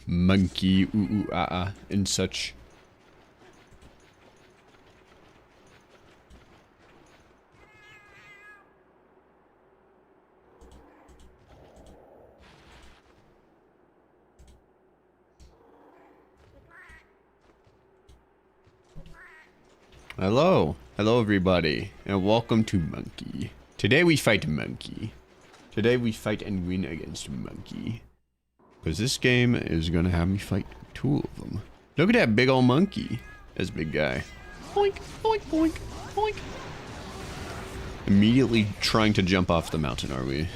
monkey, and such. Hello everybody, and welcome to Monkey. Today we fight Monkey. Today we fight and win against Monkey. Because this game is gonna have me fight two of them. Look at that big old monkey. This big guy. Boink, boink, boink, boink. Immediately trying to jump off the mountain, are we?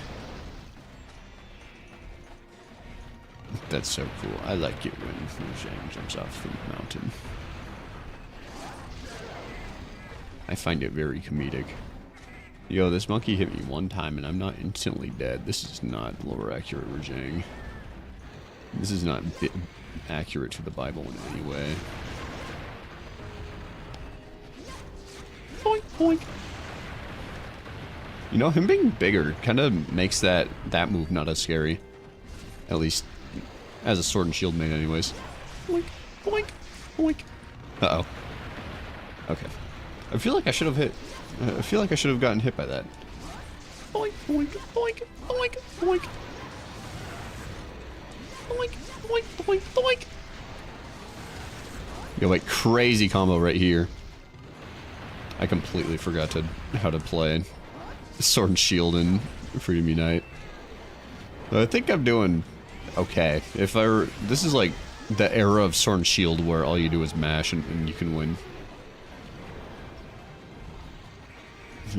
That's so cool. I like it when Zhang jumps off the mountain. I find it very comedic. Yo, this monkey hit me one time and I'm not instantly dead. This is not lore accurate, Rajang. This is not accurate to the Bible in any way. Boink, boink. You know, him being bigger kind of makes that move not as scary. At least as a sword and shield main anyways. Boink, boink, boink. Uh-oh. Okay. I feel like I should have hit. I feel like I should have gotten hit by that. Boink, boink, boink, boink, boink. Boink, boink, boink, boink. Yo, like crazy combo right here. I completely forgot how to play Sword and Shield in Freedom Unite. But I think I'm doing okay. This is like the era of Sword and Shield where all you do is mash and you can win.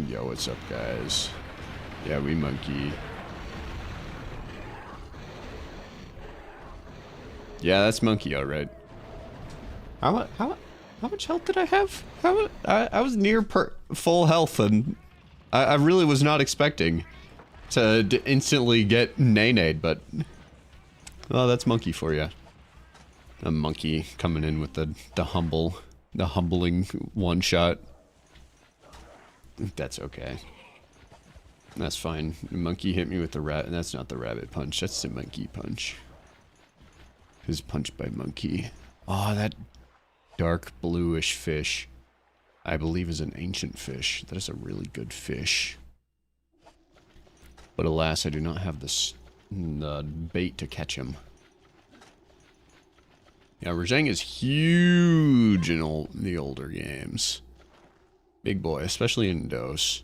Yo, what's up, guys? Yeah, we monkey. Yeah, that's monkey, alright. How much health did I have? I was near full health, and I really was not expecting to instantly get nay-nayed, but well, that's monkey for you. A monkey coming in with the humbling one shot. That's okay. That's fine. The monkey hit me with the rat, and that's not the rabbit punch. That's the monkey punch. His punch by monkey. Oh, that dark bluish fish, I believe, is an ancient fish. That is a really good fish. But alas, I do not have the bait to catch him. Yeah, Rajang is huge in the older games. Big boy, especially in DOS.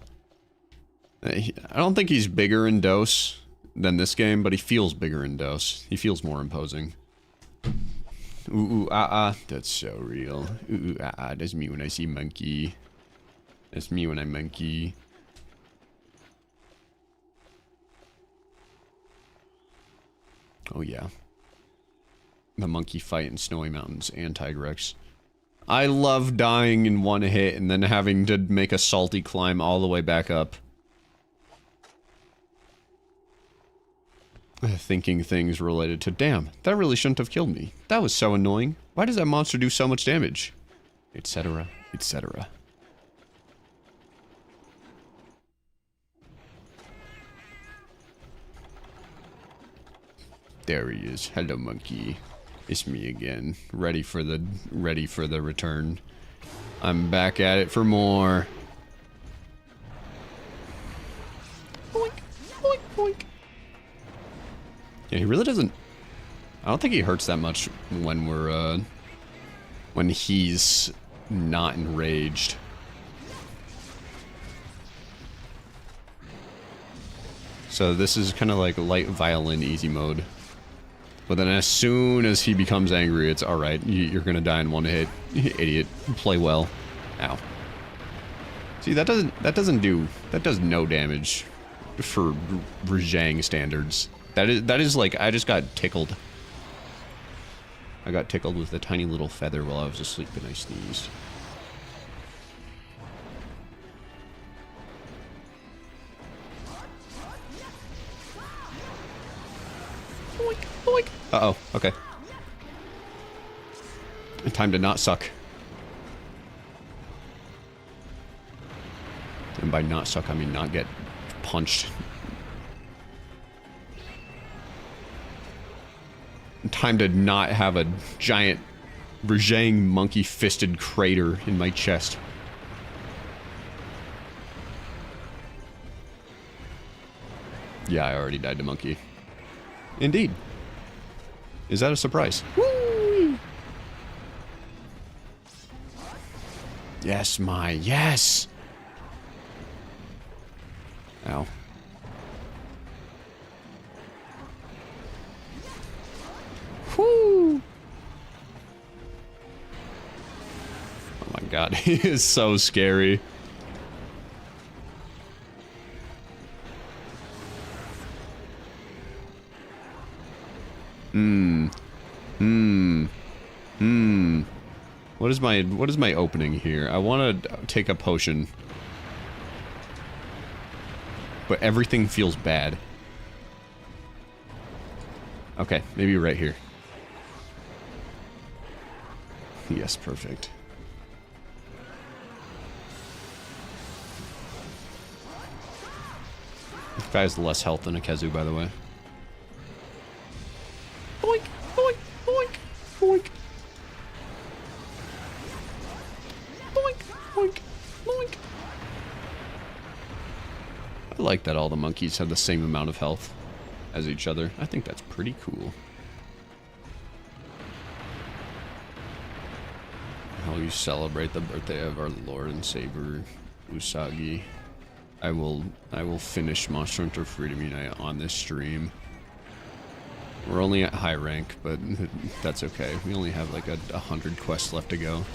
I don't think he's bigger in DOS than this game, but he feels bigger in DOS. He feels more imposing. Ooh, that's so real. Ooh, that's me when I see monkey. That's me when I monkey. Oh yeah. The monkey fight in Snowy Mountains and Tigrex. I love dying in one hit and then having to make a salty climb all the way back up. Thinking things related to, damn, that really shouldn't have killed me. That was so annoying. Why does that monster do so much damage? Etc., etc. There he is. Hello, monkey. It's me again, ready for the return. I'm back at it for more. Boink, boink, boink. Yeah, he really doesn't. I don't think he hurts that much when when he's not enraged. So this is kind of like light violin easy mode. But then as soon as he becomes angry, it's alright, you're gonna die in one hit. Idiot. Play well. Ow. See, that does no damage for Rajang standards. That is like, I just got tickled. I got tickled with a tiny little feather while I was asleep and I sneezed. Boink, boink. Uh-oh, okay. Time to not suck. And by not suck, I mean not get punched. Time to not have a giant Rajang monkey-fisted crater in my chest. Yeah, I already died to monkey. Indeed. Is that a surprise? Woo! Yes, yes! Ow. Whoo! Oh my god, he is so scary. What is my opening here? I want to take a potion. But everything feels bad. Okay, maybe right here. Yes, perfect. This guy has less health than a Kezu, by the way. Boink, boink, boink, boink. Boink, boink, boink. I like that all the monkeys have the same amount of health as each other. I think that's pretty cool. How you celebrate the birthday of our Lord and Savior, Usagi. I will finish Monster Hunter Freedom Unite on this stream. We're only at high rank, but that's okay. We only have like 100 quests left to go.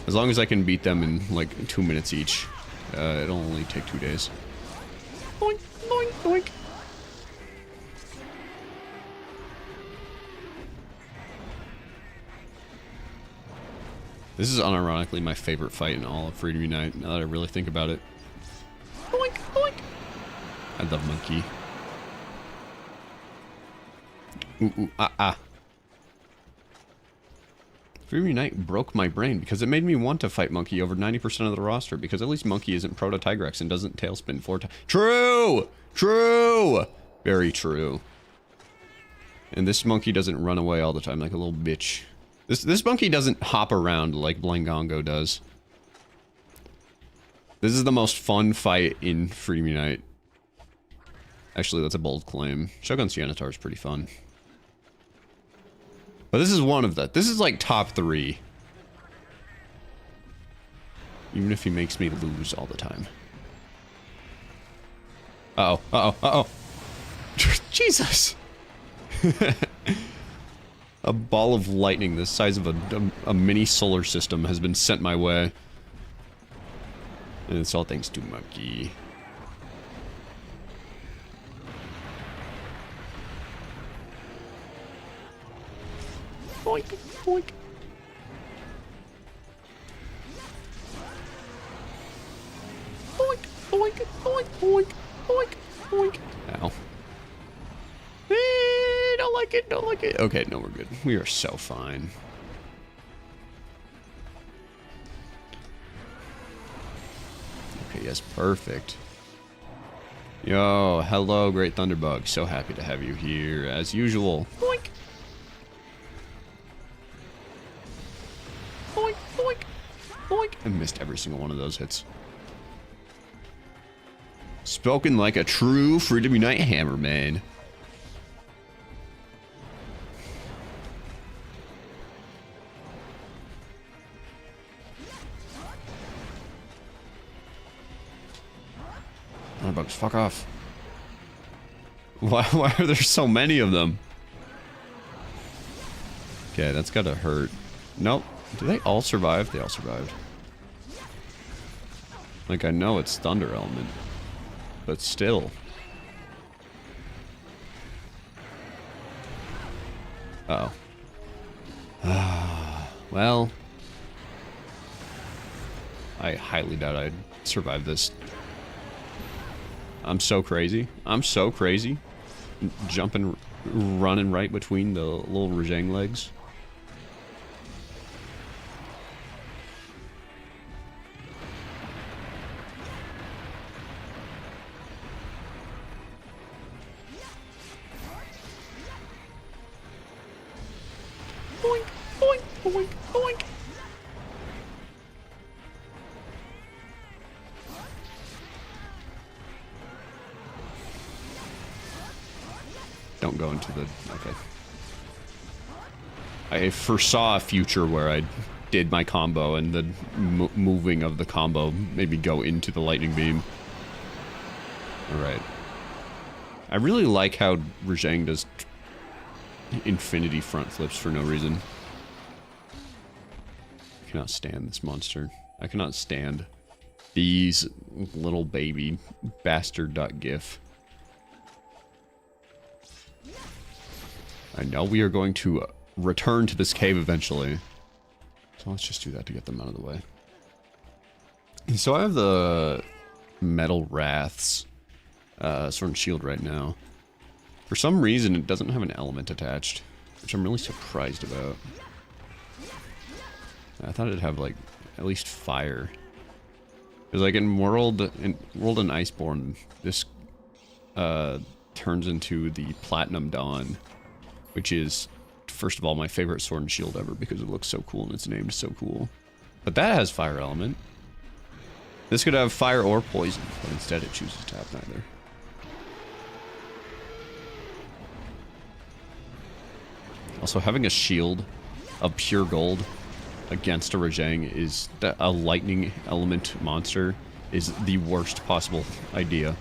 As long as I can beat them in like 2 minutes each, it'll only take 2 days. Boink, boink, boink. This is unironically my favorite fight in all of Freedom Unite, now that I really think about it. Boink, boink. I love Monkey. Ooh, ooh, ah, ah. Freedom Unite broke my brain because it made me want to fight Monkey over 90% of the roster because at least Monkey isn't Proto-Tigrex and doesn't tailspin 4 times. True! True! Very true. And this monkey doesn't run away all the time like a little bitch. This monkey doesn't hop around like Blangongo does. This is the most fun fight in Freedom Unite. Actually, that's a bold claim. Shogun Siennatar is pretty fun. But this is one of the... This is like top 3. Even if he makes me lose all the time. Uh-oh, uh-oh, uh-oh. Jesus! A ball of lightning the size of a mini solar system has been sent my way. And it's all thanks to Monkey. Boink, boink. Boink, boink, boink, boink, boink, boink. Ow. Don't like it, don't like it. Okay, no, we're good. We are so fine. Okay, yes, perfect. Yo, hello, Great Thunderbug. So happy to have you here, as usual. Boink. Boink, boink, boink. I missed every single one of those hits. Spoken like a true Freedom Unite hammer, man. Thunderbugs, fuck off. Why are there so many of them? Okay, that's gotta hurt. Nope. Do they all survive? They all survived. Like, I know it's Thunder Element. But still. Uh oh. Well. I highly doubt I'd survive this. I'm so crazy. I'm so crazy. Jumping, running right between the little Rajang legs. boink, boink, boink, boink. Don't go into the... Okay. I foresaw a future where I did my combo and the moving of the combo maybe go into the lightning beam. Alright. I really like how Rajang does infinity front flips for no reason. I cannot stand this monster. I cannot stand these little baby bastard.gif. I know we are going to return to this cave eventually. So let's just do that to get them out of the way. So I have the Metal Wraths Sword and Shield right now. For some reason, it doesn't have an element attached, which I'm really surprised about. I thought it'd have, like, at least fire. Because, like, in World and Iceborne, this turns into the Platinum Dawn, which is, first of all, my favorite Sword and Shield ever because it looks so cool and its name is so cool. But that has fire element. This could have fire or poison, but instead it chooses to have neither. Also, having a shield of pure gold against a Rajang is a lightning element monster is the worst possible idea.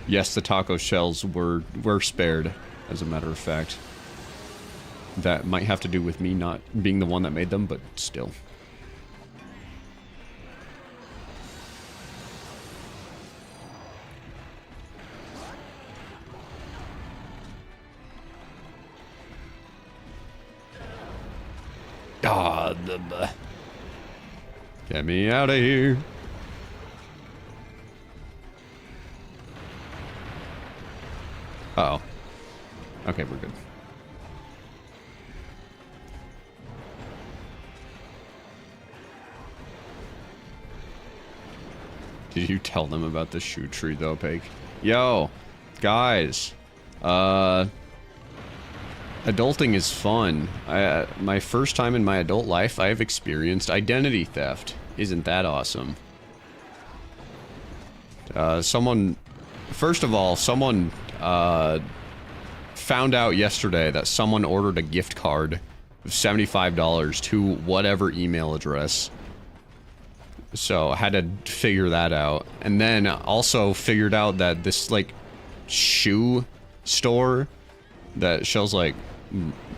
Yes, the taco shells were spared, as a matter of fact. That might have to do with me not being the one that made them, but still. Ah, get me out of here. Uh-oh. Okay, we're good. Did you tell them about the shoe tree, though, Pake? Yo, guys. Adulting is fun. My first time in my adult life, I have experienced identity theft. Isn't that awesome? First of all, someone found out yesterday that someone ordered a gift card of $75 to whatever email address. So I had to figure that out. And then also figured out that this, like, shoe store that sells, like,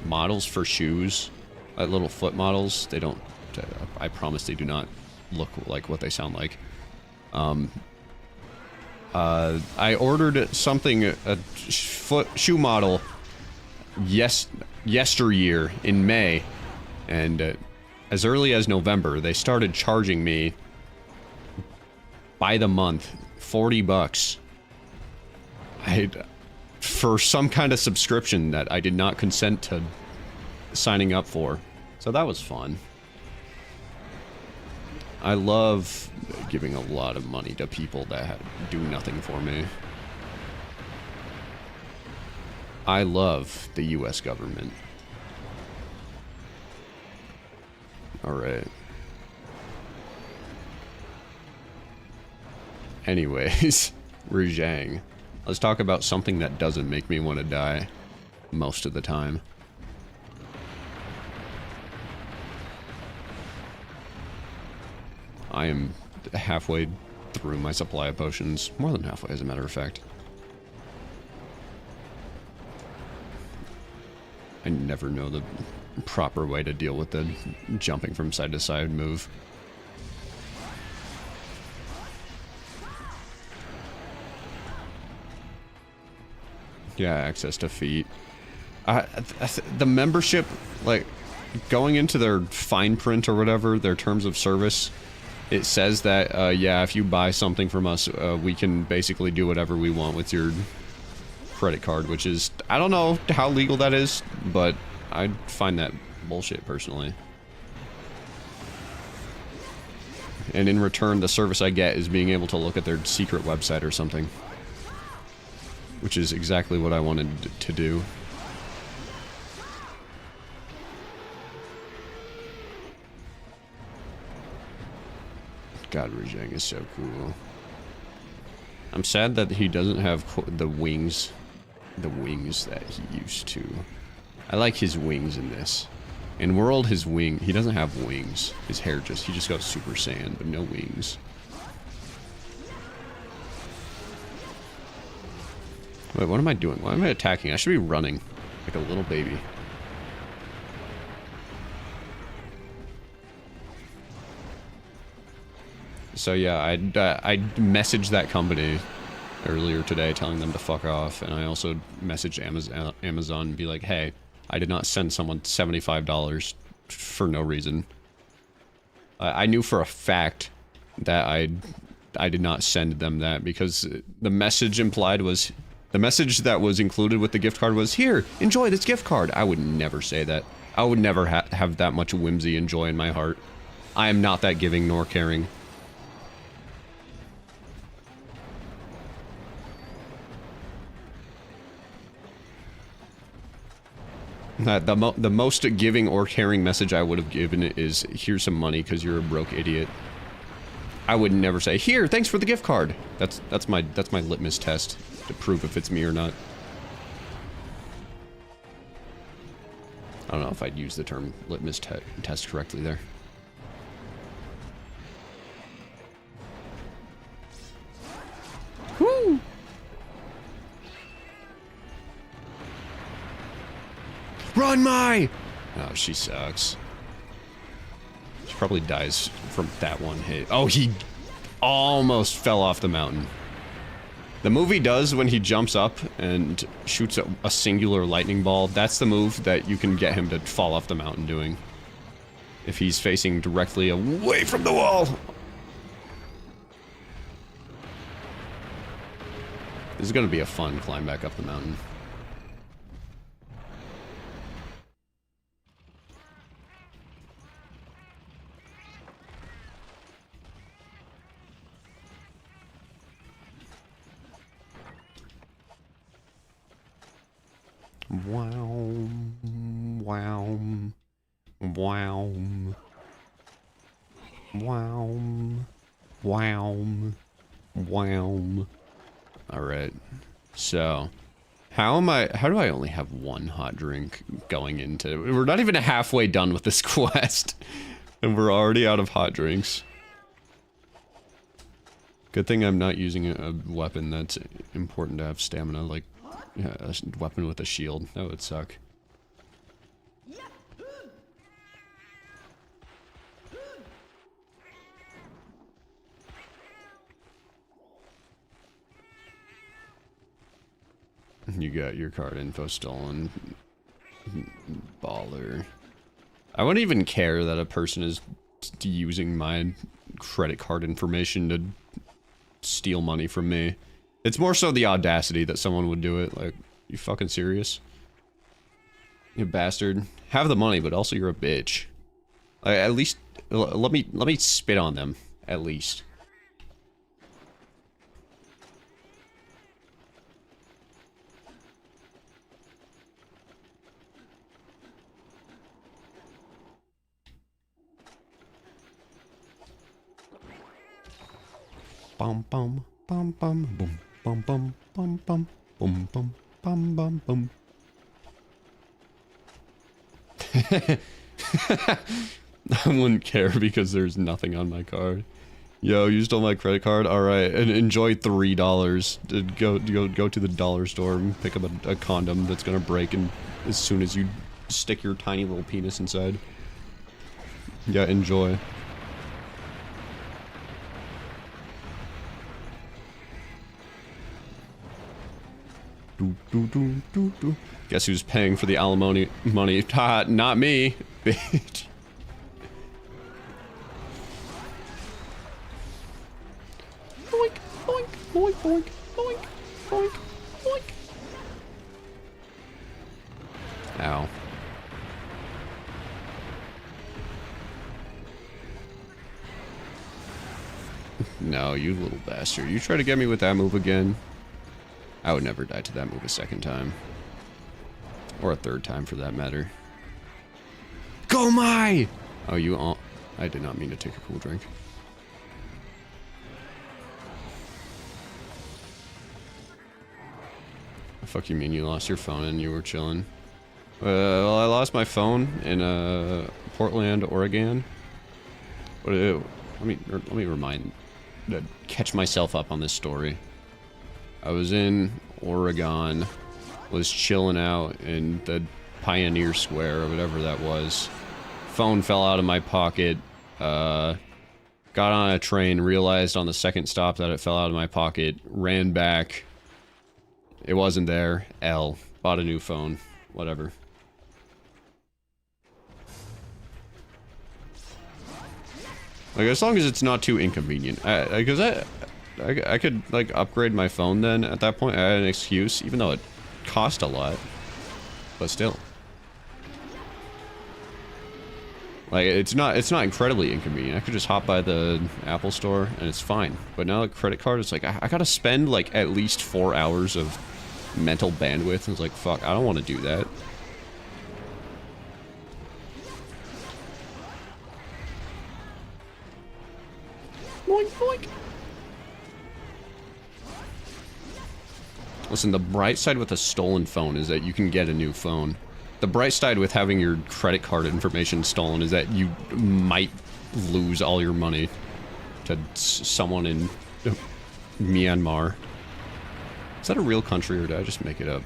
models for shoes, like little foot models, they don't, I promise they do not look like what they sound like. I ordered something, a shoe model, yesteryear in May, and as early as November, they started charging me by the month $40 for some kind of subscription that I did not consent to signing up for. So that was fun. I love giving a lot of money to people that do nothing for me. I love the US government. Alright. Anyways, Rajang. Let's talk about something that doesn't make me want to die most of the time. I am halfway through my supply of potions. More than halfway, as a matter of fact. I never know the proper way to deal with the jumping from side to side move. Yeah, access to feet. The membership, like, going into their fine print or whatever, their terms of service, it says that, yeah, if you buy something from us, we can basically do whatever we want with your credit card, which is, I don't know how legal that is, but I find that bullshit, personally. and in return, the service I get is being able to look at their secret website or something. Which is exactly what I wanted to do. God, Rajang is so cool. I'm sad that he doesn't have the wings that he used to. I like his wings in this. In World, he doesn't have wings. His hair he just goes Super Saiyan, but no wings. Wait, what am I doing? Why am I attacking? I should be running like a little baby. So yeah, I messaged that company earlier today telling them to fuck off, and I also messaged Amazon and be like, hey, I did not send someone $75 for no reason. I knew for a fact that I did not send them that because the message implied was, the message that was included with the gift card was, here, enjoy this gift card. I would never say that. I would never have that much whimsy and joy in my heart. I am not that giving nor caring. The most giving or caring message I would have given is, here's some money because you're a broke idiot. I would never say, here, thanks for the gift card. That's my litmus test to prove if it's me or not. I don't know if I'd use the term litmus test correctly there. Whoo! Run, Mai! Oh, she sucks. She probably dies from that one hit. Oh, he almost fell off the mountain. The move he does when he jumps up and shoots a singular lightning ball, that's the move that you can get him to fall off the mountain doing. If he's facing directly away from the wall. This is gonna be a fun climb back up the mountain. Wow, wow, wow, wow, wow, wow. All right, so how do I only have one hot drink going into, we're not even halfway done with this quest and we're already out of hot drinks. Good thing I'm not using a weapon that's important to have stamina, like a weapon with a shield. That would suck. You got your card info stolen. Baller. I wouldn't even care that a person is using my credit card information to steal money from me. It's more so the audacity that someone would do it. Like, you fucking serious? You bastard. Have the money, but also you're a bitch. At least, let me spit on them. At least. Bum bum bum bum boom. Bum bum bum bum bum bum bum bum bum. I wouldn't care because there's nothing on my card. Yo, you stole my credit card? Alright, and enjoy $3. Go to the dollar store and pick up a condom that's gonna break and as soon as you stick your tiny little penis inside. Yeah, enjoy. Guess who's paying for the alimony money? Ha, not me, bitch. Boink, boink, boink, boink, boink, boink, boink. Ow. you little bastard. You try to get me with that move again? I would never die to that move a second time. Or a third time, for that matter. Go my! Oh, you all... I did not mean to take a cool drink. The fuck you mean you lost your phone and you were chilling? Well, I lost my phone in Portland, Oregon. Let me catch myself up on this story. I was in Oregon, was chilling out in the Pioneer Square or whatever that was. Phone fell out of my pocket. Got on a train, realized on the second stop that it fell out of my pocket, ran back. It wasn't there. Bought a new phone. Whatever. Like, as long as it's not too inconvenient. Because I could, like, upgrade my phone then at that point. I had an excuse, even though it cost a lot. But still. Like, it's not incredibly inconvenient. I could just hop by the Apple store and it's fine. But now the credit card, it's like, I gotta spend, like, at least 4 hours of mental bandwidth. And it's like, fuck, I don't want to do that. Boink, boink. Listen, the bright side with a stolen phone is that you can get a new phone. The bright side with having your credit card information stolen is that you might lose all your money to someone in Myanmar. Is that a real country or did I just make it up?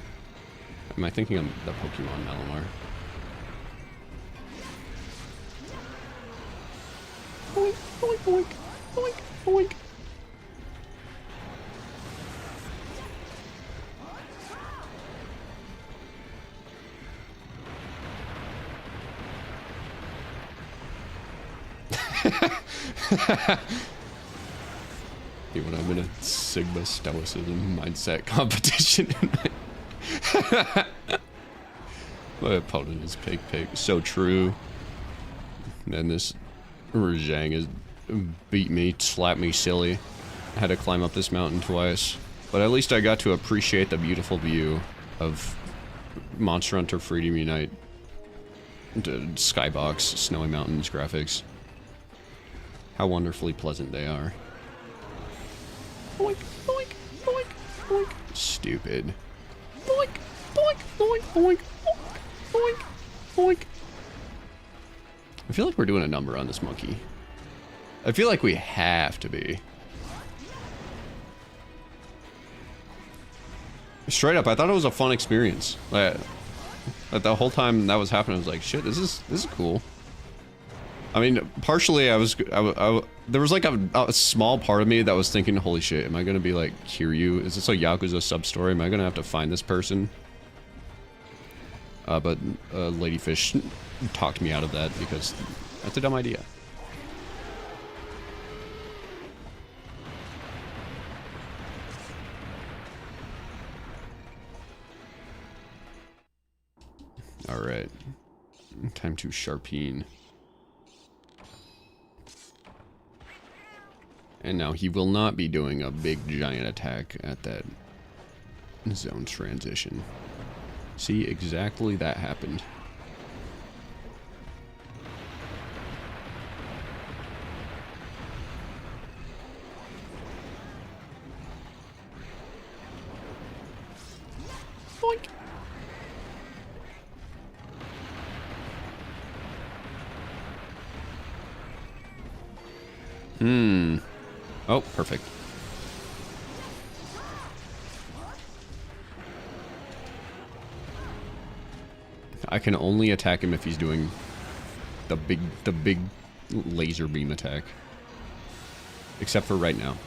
Am I thinking of the Pokemon Malamar? Boink, boink, boink, boink, boink. When I'm in a Sigma Stoicism mindset competition. My opponent is pig. So true. And this Rajang has beat me, slapped me silly. I had to climb up this mountain twice. But at least I got to appreciate the beautiful view of Monster Hunter Freedom Unite. Skybox, Snowy Mountains graphics. How wonderfully pleasant they are. Boink, boink, boink, boink. Stupid. Boink, boink, boink, boink, boink, boink. I feel like we're doing a number on this monkey. I feel like we have to be. Straight up, I thought it was a fun experience. Like the whole time that was happening, I was like, shit, this is cool. I mean, partially there was like a small part of me that was thinking, holy shit, am I gonna be like Kiryu? Is this a Yakuza sub-story? Am I gonna have to find this person? But Ladyfish talked me out of that because that's a dumb idea. Alright. Time to sharpeen. And now he will not be doing a big giant attack at that zone transition. See, exactly that happened. Boink. Oh, perfect. I can only attack him if he's doing the big laser beam attack. Except for right now.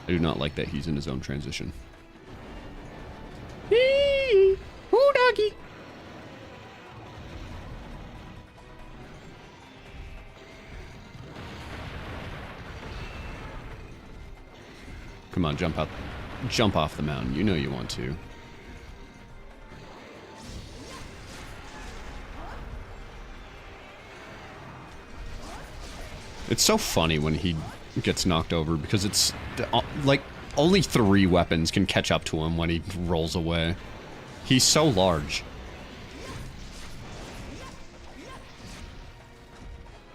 I do not like that he's in his own transition. Ooh, doggy. Come on, jump out. Jump off the mountain. You know you want to. It's so funny when he gets knocked over because it's like only 3 weapons can catch up to him when he rolls away. He's so large.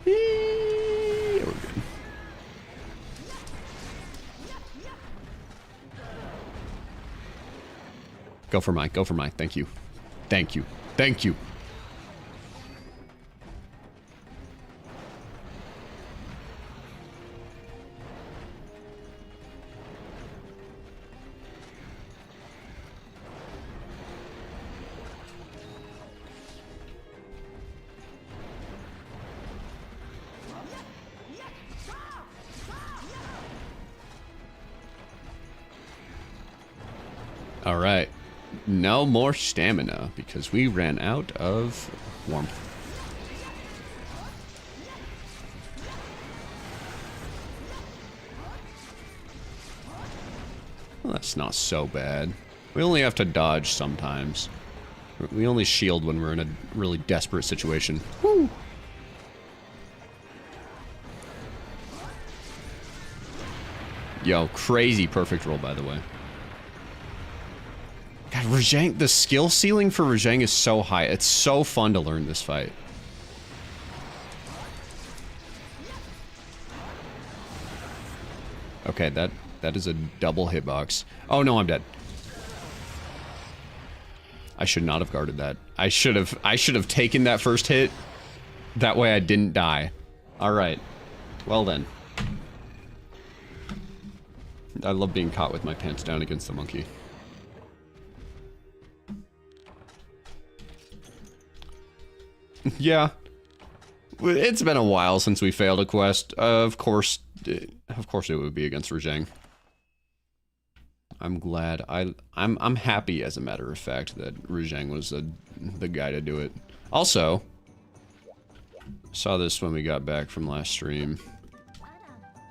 We're good. Go for Mike. Go for Mike. Thank you. Thank you. Thank you. All right. No more stamina because we ran out of warmth. Well, that's not so bad. We only have to dodge sometimes. We only shield when we're in a really desperate situation. Woo! Yo, crazy perfect roll, by the way. God, Rajang, the skill ceiling for Rajang is so high. It's so fun to learn this fight. Okay, that is a double hitbox. Oh no, I'm dead. I should not have guarded that. I should have taken that first hit. That way I didn't die. All right. Well then. I love being caught with my pants down against the monkey. Yeah. It's been a while since we failed a quest. Of course it would be against Rajang. I'm glad. I'm happy, as a matter of fact, that Rajang was the guy to do it. Also, saw this when we got back from last stream.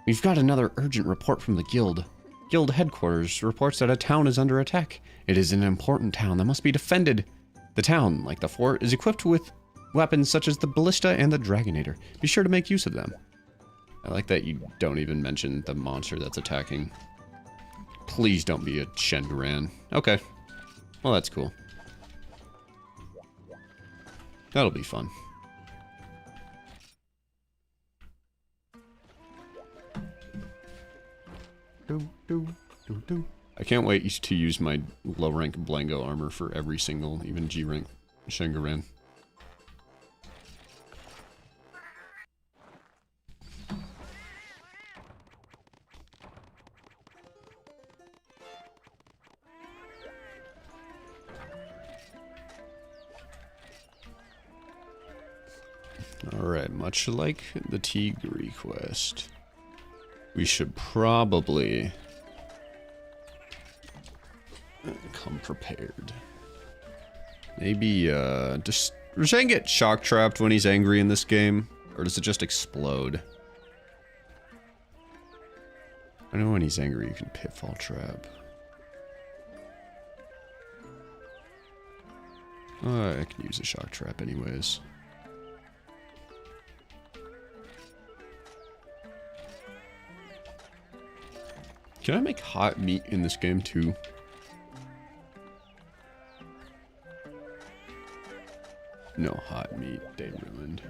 We've got another urgent report from the guild. Guild headquarters reports that a town is under attack. It is an important town that must be defended. The town, like the fort, is equipped with weapons such as the ballista and the dragonator. Be sure to make use of them. I like that you don't even mention the monster that's attacking. Please don't be a Shengaran. Okay. Well, that's cool. That'll be fun. I can't wait to use my low rank Blango armor for every single, even G rank Shengaran. Alright, much like the Tigri quest, we should probably come prepared. Maybe, does Rajang get shock trapped when he's angry in this game? Or does it just explode? I know when he's angry you can pitfall trap. I can use a shock trap anyways. Can I make hot meat in this game too? No hot meat, they ruined.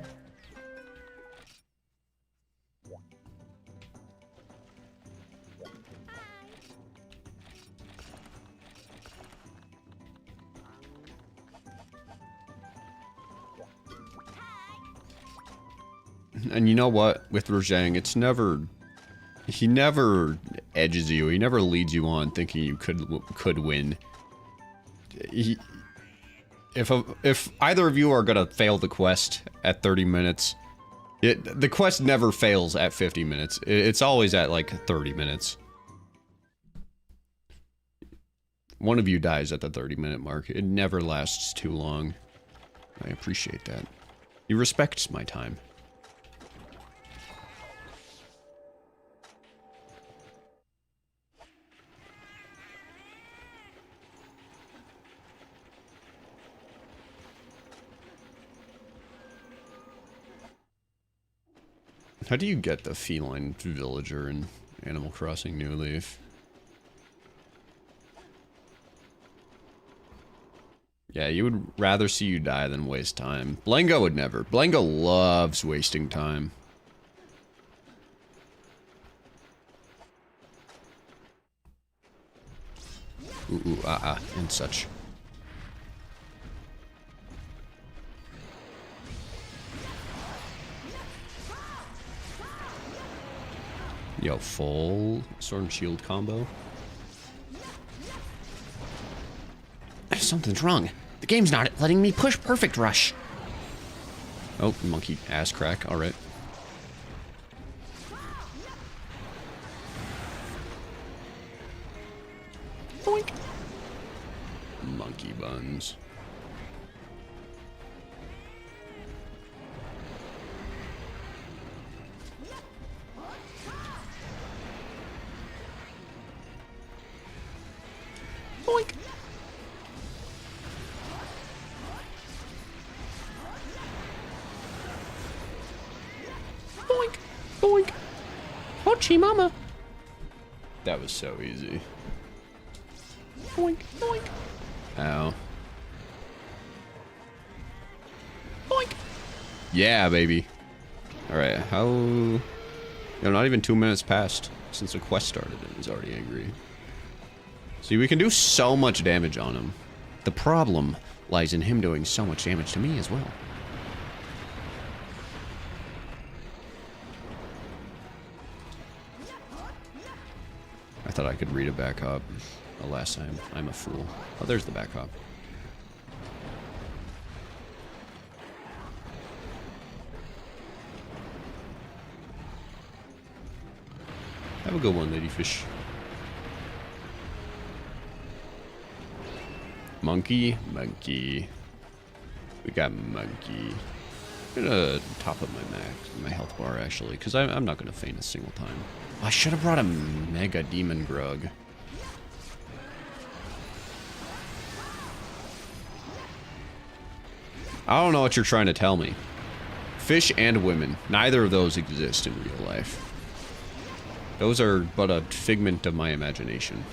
And you know what? With Rajang, it's never... He never edges you. He never leads you on thinking you could win. If either of you are gonna fail the quest at 30 minutes, the quest never fails at 50 minutes. It's always at like 30 minutes. One of you dies at the 30-minute mark. It never lasts too long. I appreciate that. He respects my time. How do you get the feline villager in Animal Crossing New Leaf? Yeah, you would rather see you die than waste time. Blango would never. Blango loves wasting time. And such. Yo, full sword and shield combo. Something's wrong. The game's not letting me push perfect rush. Oh, monkey ass crack. All right. Boink. Monkey buns. Boink. Boink. Boink. Hochi mama. That was so easy. Boink. Boink. Ow. Boink. Yeah, baby. Alright, how... You know, not even 2 minutes passed since the quest started and he's already angry. See, we can do so much damage on him. The problem lies in him doing so much damage to me as well. I thought I could read a back hop. Alas, I'm a fool. Oh, there's the back hop. Have a good one, ladyfish. Monkey, monkey. We got monkey. I'm gonna top up my health bar actually, because I'm not gonna faint a single time. Oh, I should have brought a mega demon grug. I don't know what you're trying to tell me. Fish and women, neither of those exist in real life. Those are but a figment of my imagination.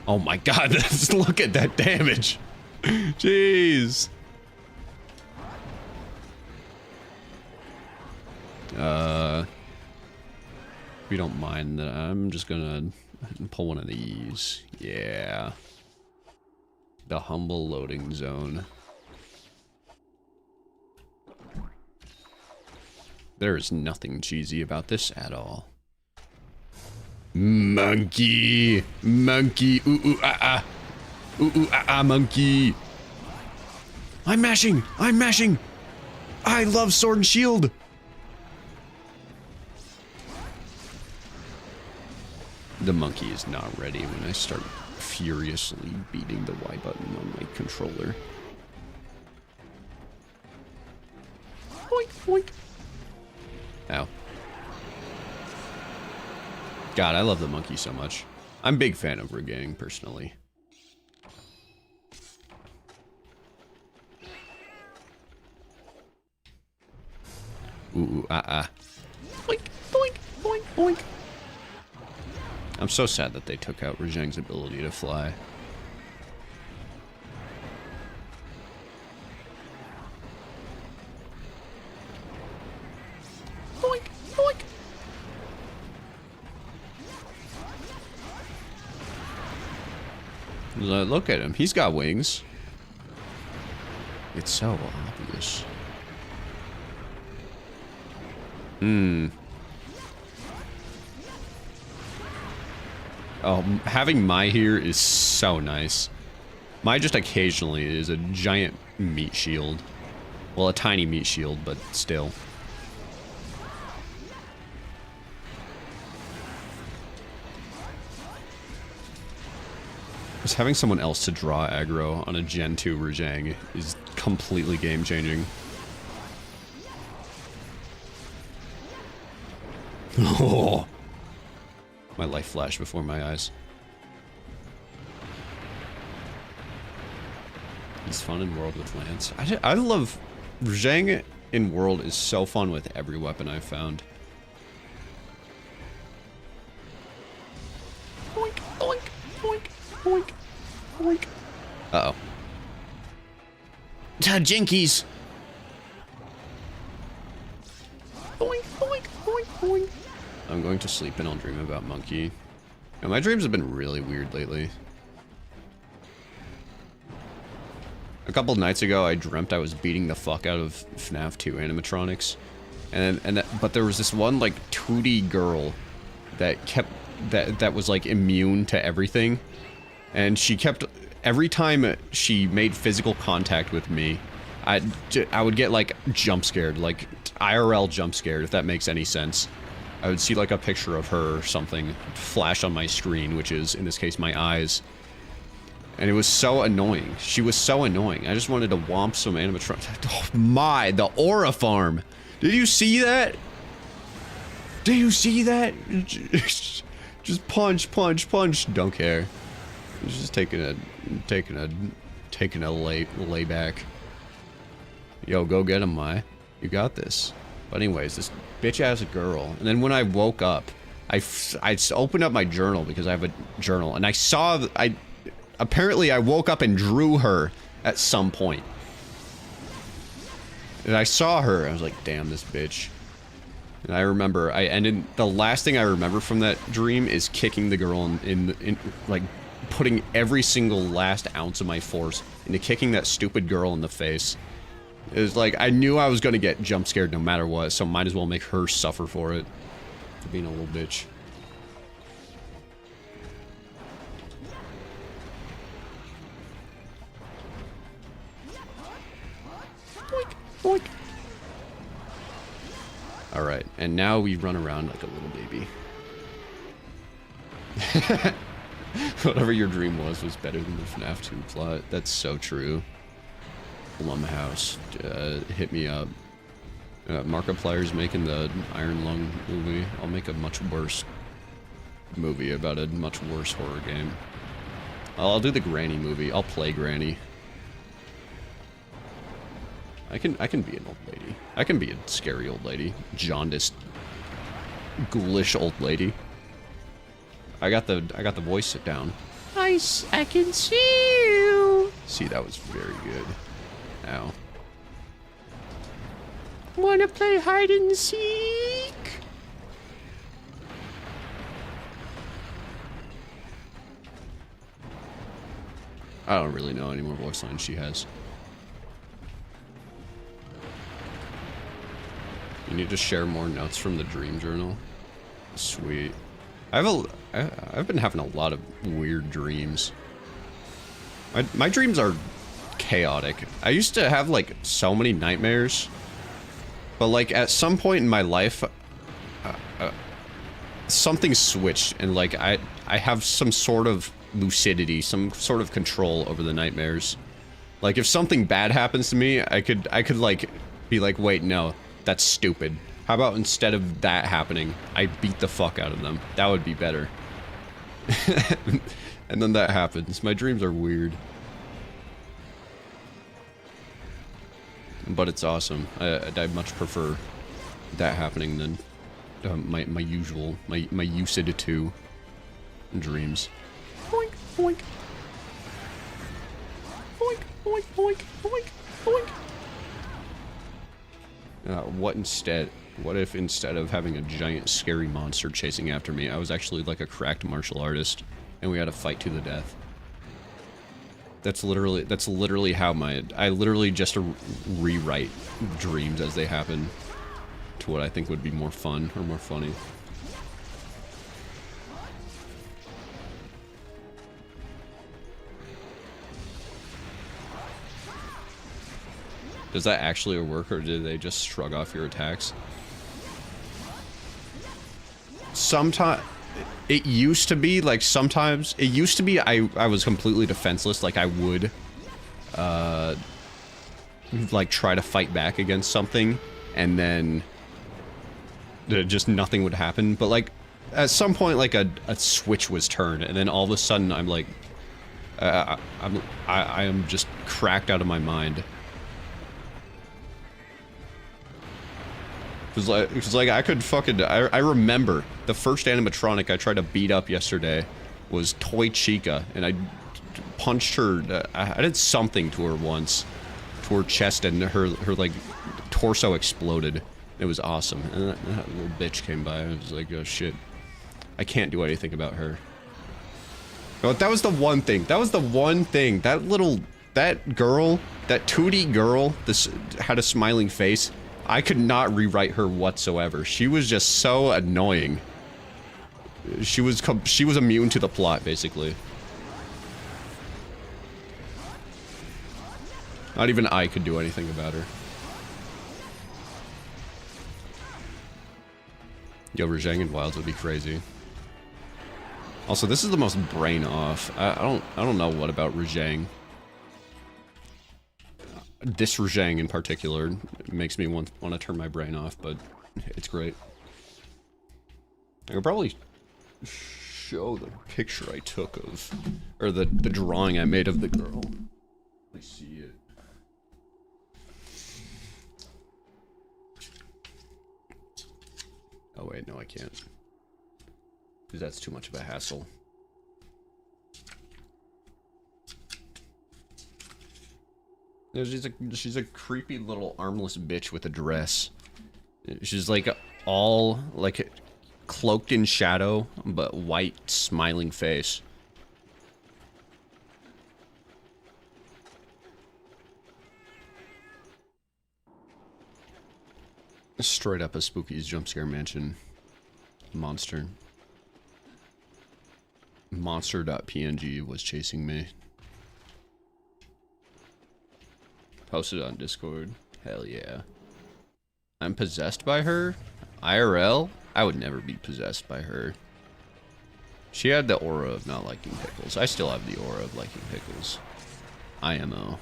Oh my god, look at that damage. Jeez. If you don't mind, I'm just gonna pull one of these. Yeah. The humble loading zone. There's nothing cheesy about this at all. Monkey! Monkey! Ooh, ooh, ah, ah! Ooh, ooh, ah, ah, monkey! I'm mashing! I'm mashing! I love sword and shield! The monkey is not ready when I start furiously beating the Y button on my controller. Boink, boink. Ow. God, I love the monkey so much. I'm a big fan of rigging, personally. Ooh, ooh, ah, ah. Boink, boink, boink, boink. I'm so sad that they took out Rajang's ability to fly. Boink, boink. Look at him. He's got wings. It's so obvious. Oh, having Mai here is so nice. Mai just occasionally is a giant meat shield. Well, a tiny meat shield, but still. Just having someone else to draw aggro on a Gen 2 Rajang is completely game-changing. Oh! My life flashed before my eyes. He's fun in World with Lance. I love... Rajang in World is so fun with every weapon I've found. Boink, boink, boink, boink, boink. Uh-oh. Jinkies! Boink, boink, boink, boink. I'm going to sleep and I'll dream about Monke. Now, my dreams have been really weird lately. A couple nights ago, I dreamt I was beating the fuck out of FNAF 2 animatronics. But there was this one, like, 2D girl that that was, like, immune to everything. And she kept... Every time she made physical contact with me, I would get, like, jump scared. Like, IRL jump scared, if that makes any sense. I would see, like, a picture of her or something flash on my screen, which is, in this case, my eyes. And it was so annoying. She was so annoying. I just wanted to whomp some animatronics. Oh my, the Aura Farm! Did you see that? Did you see that? Just punch, punch, punch. Don't care. Just taking a layback. Yo, go get him, Mai. You got this. But anyways, this bitch-ass girl. And then when I woke up, I opened up my journal because I have a journal, and I saw apparently I woke up and drew her at some point. And I saw her, I was like, damn, this bitch. And I remember, the last thing I remember from that dream is kicking the girl in like, putting every single last ounce of my force into kicking that stupid girl in the face. It was like, I knew I was gonna get jump scared no matter what, so might as well make her suffer for it. For being a little bitch. Boink, boink. Alright, and now we run around like a little baby. Whatever your dream was better than the FNAF 2 plot. That's so true. Blumhouse, hit me up. Markiplier's making the Iron Lung movie. I'll make a much worse movie about a much worse horror game. I'll do the Granny movie. I'll play Granny. I can be an old lady. I can be a scary old lady. Jaundiced, ghoulish old lady. I got the voice sit down. I can see you. See, that was very good. Ow. Wanna play hide and seek? I don't really know any more voice lines she has. You need to share more notes from the dream journal. Sweet. I've been having a lot of weird dreams. My dreams are chaotic. I used to have like so many nightmares, but like at some point in my life, something switched, and like I have some sort of lucidity, some sort of control over the nightmares. Like if something bad happens to me, I could like be like, wait, no, that's stupid. How about instead of that happening, I beat the fuck out of them? That would be better. And then that happens. My dreams are weird. But it's awesome. I much prefer that happening than my usual, my usage to dreams. Boink, boink. Boink, boink, boink, boink, boink. What if instead of having a giant scary monster chasing after me, I was actually like a cracked martial artist and we had a fight to the death? That's literally how I literally just rewrite dreams as they happen to what I think would be more fun or more funny. Does that actually work, or did they just shrug off your attacks? Sometimes it used to be like I was completely defenseless, like I would like try to fight back against something and then just nothing would happen, but like at some point like a switch was turned and then all of a sudden I'm like I am just cracked out of my mind. Cause like I could fucking I remember the first animatronic I tried to beat up yesterday was Toy Chica, and I punched her. I did something to her once, to her chest, and her like torso exploded. It was awesome, and that little bitch came by. I was like, oh shit, I can't do anything about her. But that was the one thing. That was the one thing. That girl, that Tootie girl, this had a smiling face. I could not rewrite her whatsoever. She was just so annoying. She was immune to the plot, basically. Not even I could do anything about her. Yo, Rajang and Wilds would be crazy. Also, this is the most brain off. I don't know what about Rajang. This Rajang in particular makes me want to turn my brain off, but it's great. I could probably show the picture I took of, or the drawing I made of the girl. Let me see it. Oh wait, no I can't. Because that's too much of a hassle. She's a creepy little armless bitch with a dress. She's like all like cloaked in shadow, but white smiling face. Straight up a Spooky's jump scare mansion monster. Monster.png was chasing me. Posted on Discord. Hell yeah. I'm possessed by her? IRL? I would never be possessed by her. She had the aura of not liking pickles. I still have the aura of liking pickles. IMO.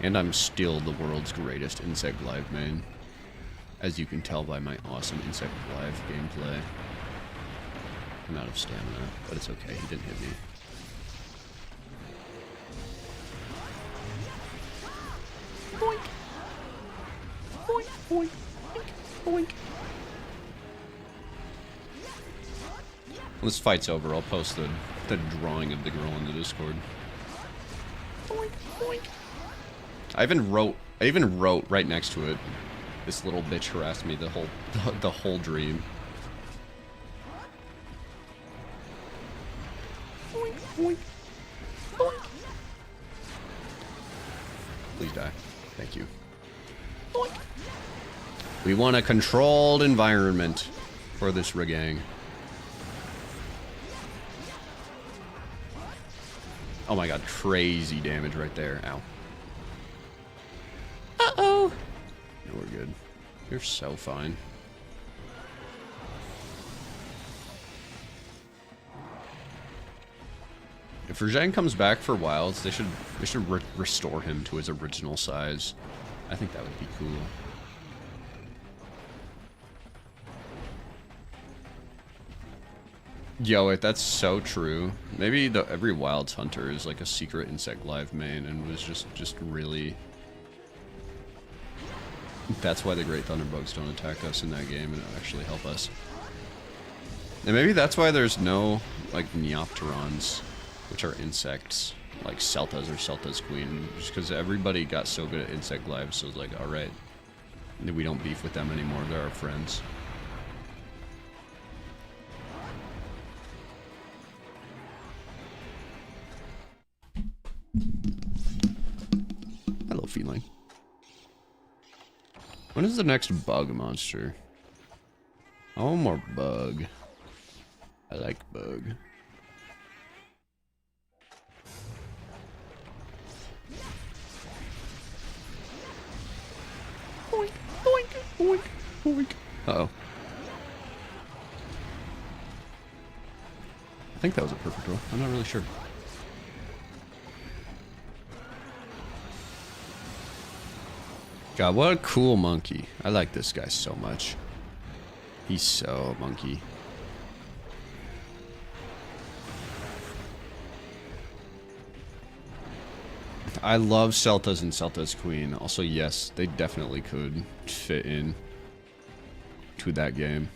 And I'm still the world's greatest Insect Live main. As you can tell by my awesome Insect Live gameplay. I'm out of stamina, but it's okay, he didn't hit me. Boink. Boink, boink, boink, boink. When this fight's over, I'll post the drawing of the girl in the Discord. Boink, boink. I even wrote right next to it. This little bitch harassed me the whole dream. Boink, boink, boink. Please die. Thank you. Boink. We want a controlled environment for this Regang. Oh my god, crazy damage right there. Ow. Uh-oh. No, we're good. You're so fine. If Rajang comes back for Wilds, they should restore him to his original size. I think that would be cool. Yo, wait, that's so true. Maybe every Wilds hunter is like a secret Insect Live main and was just really... That's why the Great Thunderbugs don't attack us in that game and actually help us. And maybe that's why there's no, like, Neopterons, which are insects, like Celtas or Celta's Queen, just because everybody got so good at Insect Live, so it's like, alright, we don't beef with them anymore, they're our friends. Hello, feline. When is the next bug monster? Oh, more bug. I like bug. Boink, boink, boink, boink. Uh-oh. I think that was a perfect roll. I'm not really sure. God, what a cool monkey. I like this guy so much. He's so monkey. I love Celtas and Celta's Queen. Also, yes, they definitely could fit in to that game.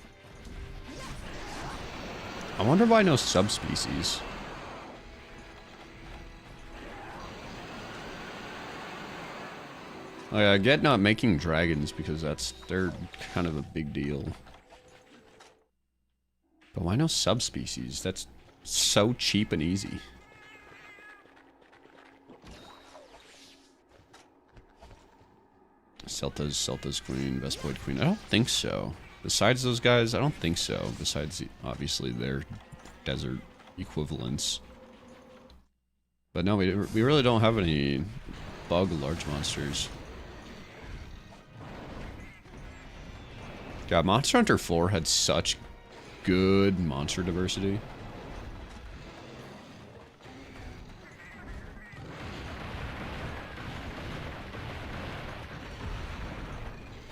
I wonder why no subspecies. Like, I get not making dragons because they're kind of a big deal. But why no subspecies? That's so cheap and easy. Celta's Queen, Vespoid Queen. I don't think so. Besides those guys, I don't think so. Besides, obviously, their desert equivalents. But no, we really don't have any bug large monsters. God, Monster Hunter 4 had such good monster diversity.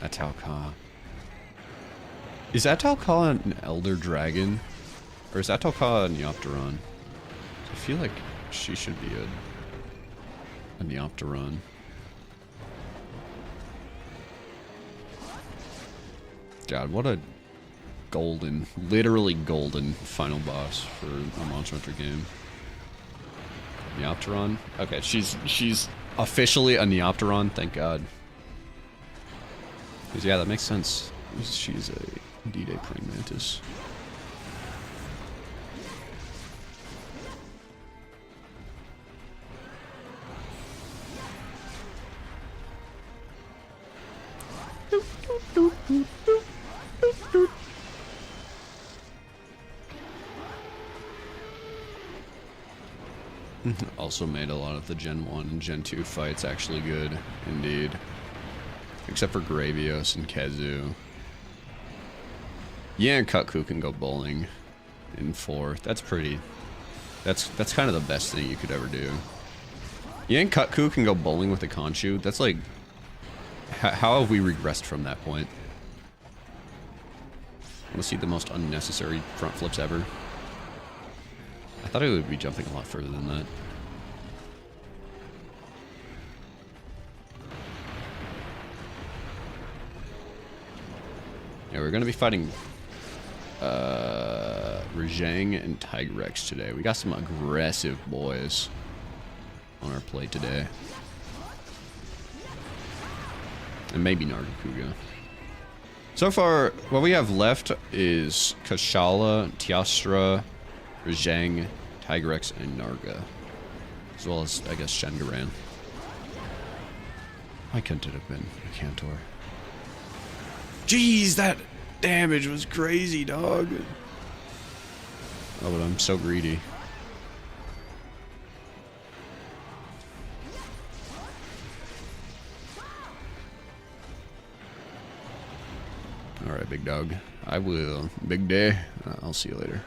Atalka. Is Atalka an Elder Dragon? Or is Atalka a Neopteron? I feel like she should be a Neopteron. God, what a golden, literally golden final boss for a Monster Hunter game. Neopteron? Okay, she's officially a Neopteron, thank God. Because yeah, that makes sense. She's indeed a praying mantis. Also made a lot of the Gen 1 and Gen 2 fights actually good, indeed. Except for Gravios and Kezu. Yeah, and Kutku can go bowling in 4. That's pretty... That's kind of the best thing you could ever do. Yeah, and Kutku can go bowling with a Conchu. That's like... How have we regressed from that point? I want to see the most unnecessary front flips ever. I thought it would be jumping a lot further than that. Yeah, we're gonna be fighting Rajang and Tigrex today. We got some aggressive boys on our plate today. And maybe Nargacuga. So far, what we have left is Kashala, Tiastra, Rajang, Tigrex, and Narga. As well as, I guess, Shengaran. Why couldn't it have been a Cantor? Jeez, that damage was crazy, dog. Oh, but I'm so greedy. Alright, big dog. I will. Big day. I'll see you later.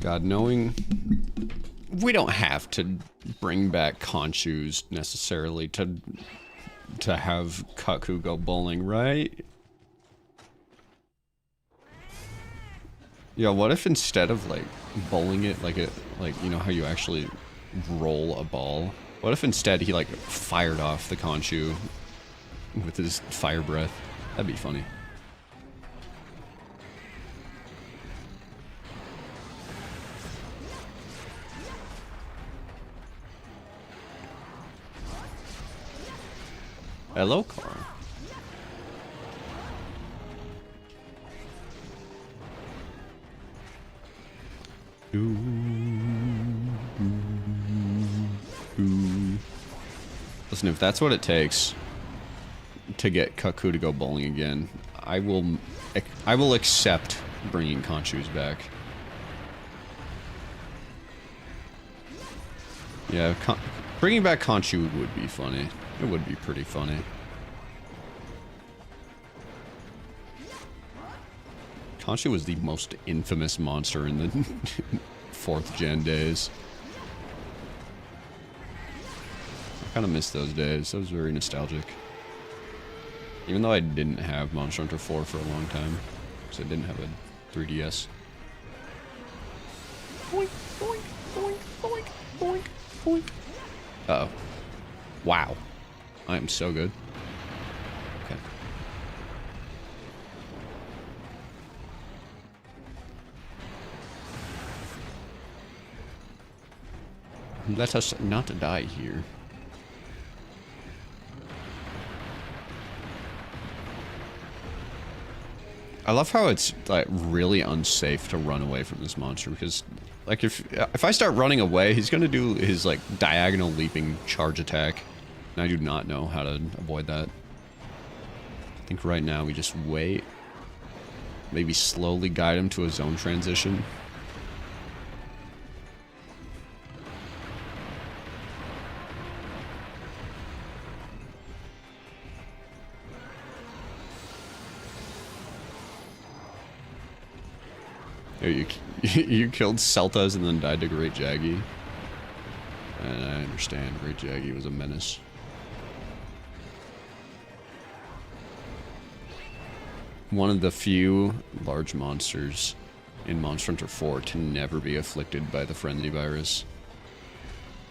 God, knowing we don't have to bring back Conchus necessarily to have Kaku go bowling, right? Yeah, what if instead of like bowling it like you know how you actually roll a ball? What if instead he like fired off the Conchu with his fire breath? That'd be funny. Hello, Carl. Listen, if that's what it takes to get Kaku to go bowling again, I will accept bringing Conchus back. Yeah, bringing back Conchu would be funny. It would be pretty funny. Conchu was the most infamous monster in the 4th gen days. I kind of miss those days. That was very nostalgic. Even though I didn't have Monster Hunter 4 for a long time. Because I didn't have a 3DS. Boink, boink, boink, boink, boink, boink. Uh-oh. Wow. I am so good. Okay. Let us not die here. I love how it's like really unsafe to run away from this monster because like if I start running away, he's gonna do his like diagonal leaping charge attack. And I do not know how to avoid that. I think right now we just wait. Maybe slowly guide him to a zone transition. Oh, you killed Celtas and then died to Great Jaggy. And I understand, Great Jaggy was a menace. One of the few large monsters in Monster Hunter 4 to never be afflicted by the Frenzy Virus.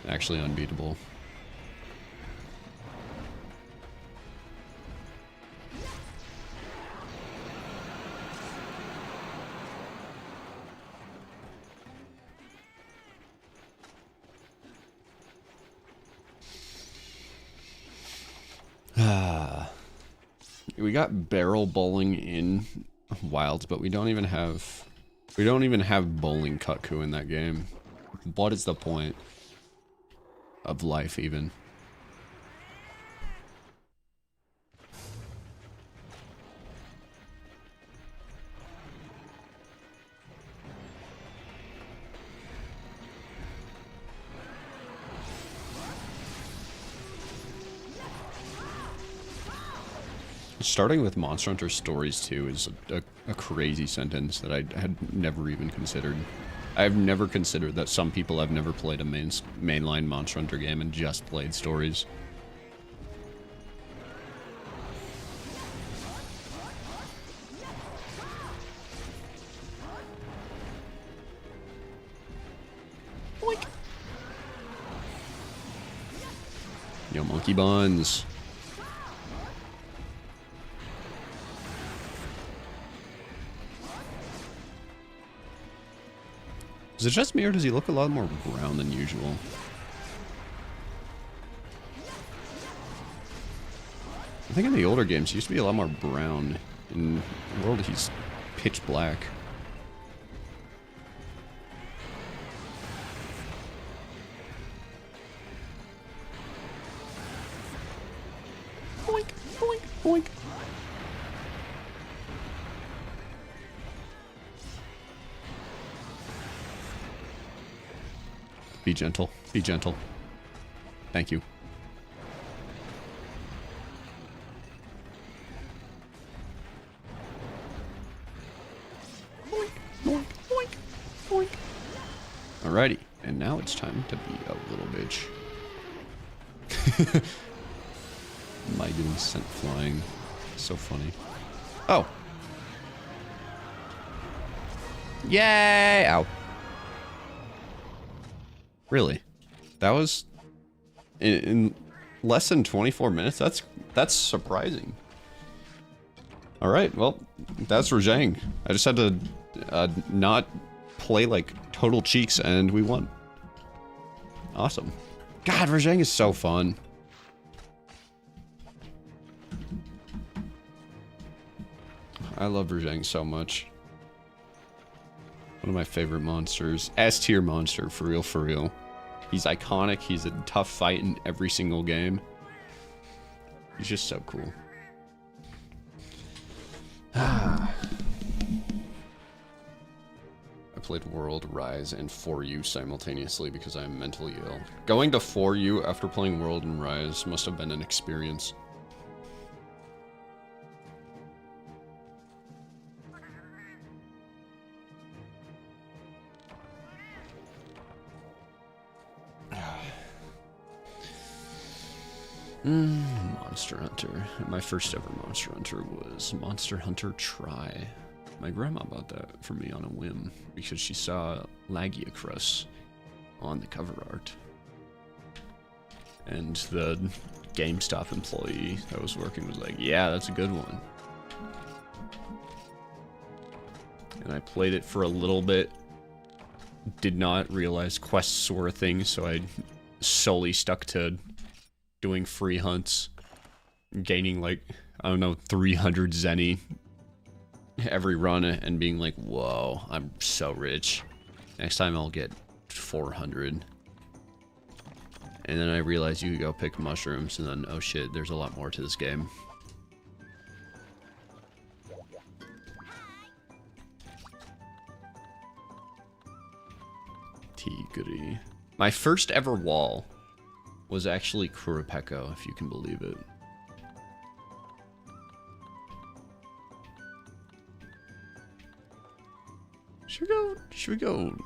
Actually unbeatable. We got barrel bowling in Wilds, but we don't even have bowling Kutku in that game. What is the point of life even? Starting with Monster Hunter Stories 2 is a crazy sentence that I had never even considered. I've never considered that some people have never played a mainline Monster Hunter game and just played stories. Boink. Yo, monkey buns. Is it just me, or does he look a lot more brown than usual? I think in the older games, he used to be a lot more brown. In World, he's pitch black. Boink, boink, boink. Be gentle. Be gentle. Thank you. Boink, boink, boink, boink. Alrighty. And now it's time to be a little bitch. My getting sent flying. So funny. Oh. Yay! Ow. Really? That was in less than 24 minutes? That's surprising. Alright, well, that's Rajang. I just had to not play like total cheeks and we won. Awesome. God, Rajang is so fun. I love Rajang so much. One of my favorite monsters. S tier monster, for real, for real. He's iconic. He's a tough fight in every single game. He's just so cool. I played World, Rise, and 4U simultaneously because I'm mentally ill. Going to 4U after playing World and Rise must have been an experience. Monster Hunter. My first ever Monster Hunter was Monster Hunter Try. My grandma bought that for me on a whim because she saw Lagiacrus on the cover art. And the GameStop employee that was working was like, yeah, that's a good one. And I played it for a little bit. Did not realize quests were a thing, so I solely stuck to doing free hunts. Gaining like, I don't know, 300 zenny every run and being like, whoa, I'm so rich. Next time I'll get 400. And then I realized you could go pick mushrooms, and then, oh shit, there's a lot more to this game. Tigri. My first ever wall was actually Kurapeko, if you can believe it. Should we go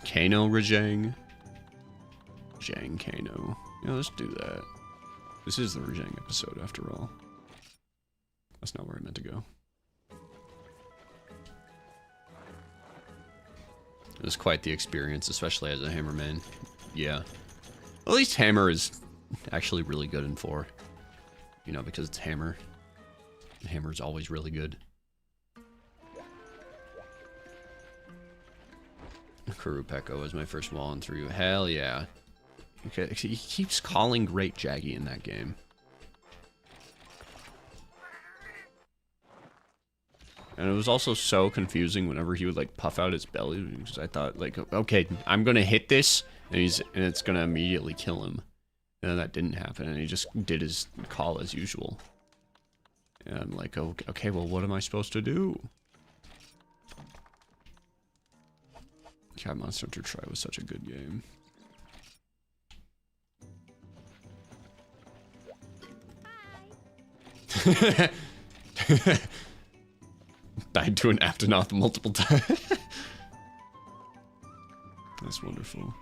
Kano Rajang? Jang Kano. Yeah, let's do that. This is the Rajang episode after all. That's not where I meant to go. It was quite the experience, especially as a Hammer man. Yeah. At least Hammer is actually really good in 4. You know, because it's Hammer. Hammer's always really good. Kurupeko was my first wall in 3. Hell yeah. Okay, he keeps calling Great Jaggy in that game. And it was also so confusing whenever he would like puff out his belly, because I thought like, okay, I'm gonna hit this, and it's gonna immediately kill him. And then that didn't happen, and he just did his call as usual. And I'm like, okay, well, what am I supposed to do? God, Monster Hunter Try was such a good game. Died to an Aptonoth multiple times. That's wonderful.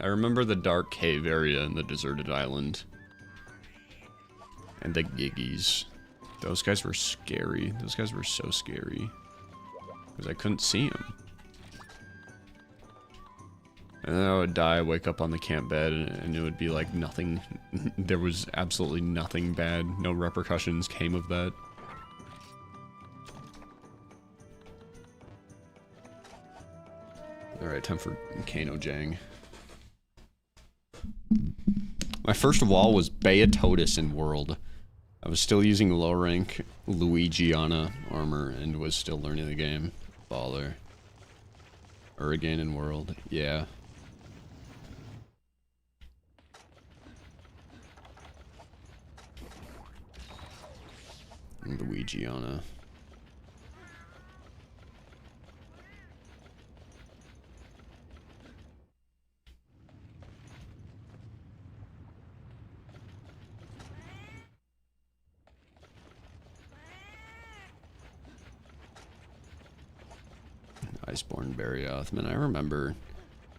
I remember the dark cave area in the deserted island. And the Giggies. Those guys were scary. Those guys were so scary. Because I couldn't see them. And then I would die, wake up on the camp bed, and it would be like nothing. There was absolutely nothing bad. No repercussions came of that. Alright, time for Kano Jang. My first wall was Beatotus in World. I was still using low rank Luigiana armor and was still learning the game. Baller. Uragain in World, yeah. Luigiana. Iceborne Barioth. Man, I remember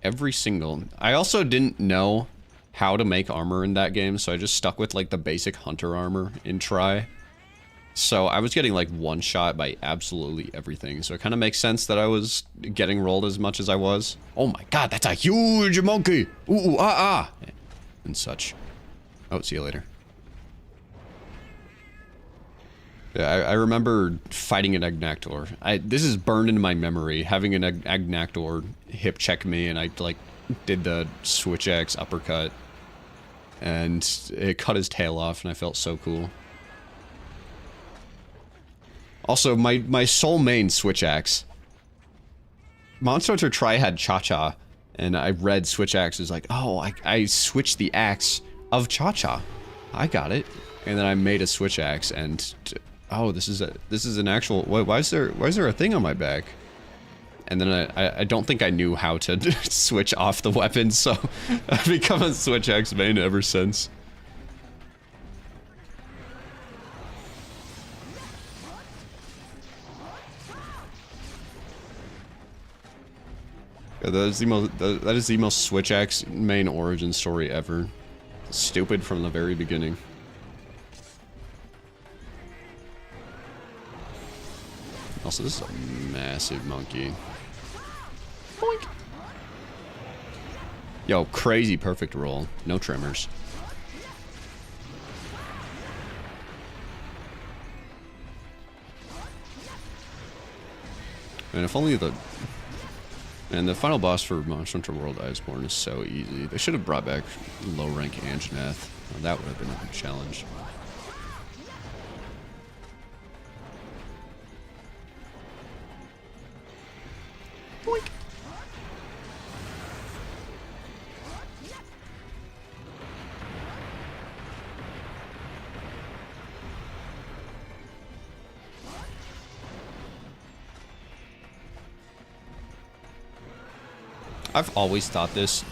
every single... I also didn't know how to make armor in that game, so I just stuck with like the basic hunter armor in Try. So I was getting like one shot by absolutely everything, so it kind of makes sense that I was getting rolled as much as I was. Oh my god, that's a huge monkey! Ooh, ooh, ah, ah! And such. Oh, see you later. Yeah, I remember fighting an Agnactor. This is burned into my memory, having an Agnactor hip check me, and I like did the switch X uppercut, and it cut his tail off, and I felt so cool. Also, my sole main switch axe. Monster Hunter Try had Cha-Cha, and I read switch axe as like, oh, I switched the axe of Cha-Cha. I got it, and then I made a switch axe, and oh, this is an actual. Why is there a thing on my back? And then I don't think I knew how to switch off the weapon, so I've become a switch axe main ever since. That is the most Switch Axe main origin story ever. Stupid from the very beginning. Also, this is a massive monkey. Boink. Yo, crazy perfect roll. No tremors. And if only the... And the final boss for Monster Hunter World Iceborne is so easy. They should have brought back low rank Anjanath. Well, that would have been a big challenge. Boink. I've always thought this.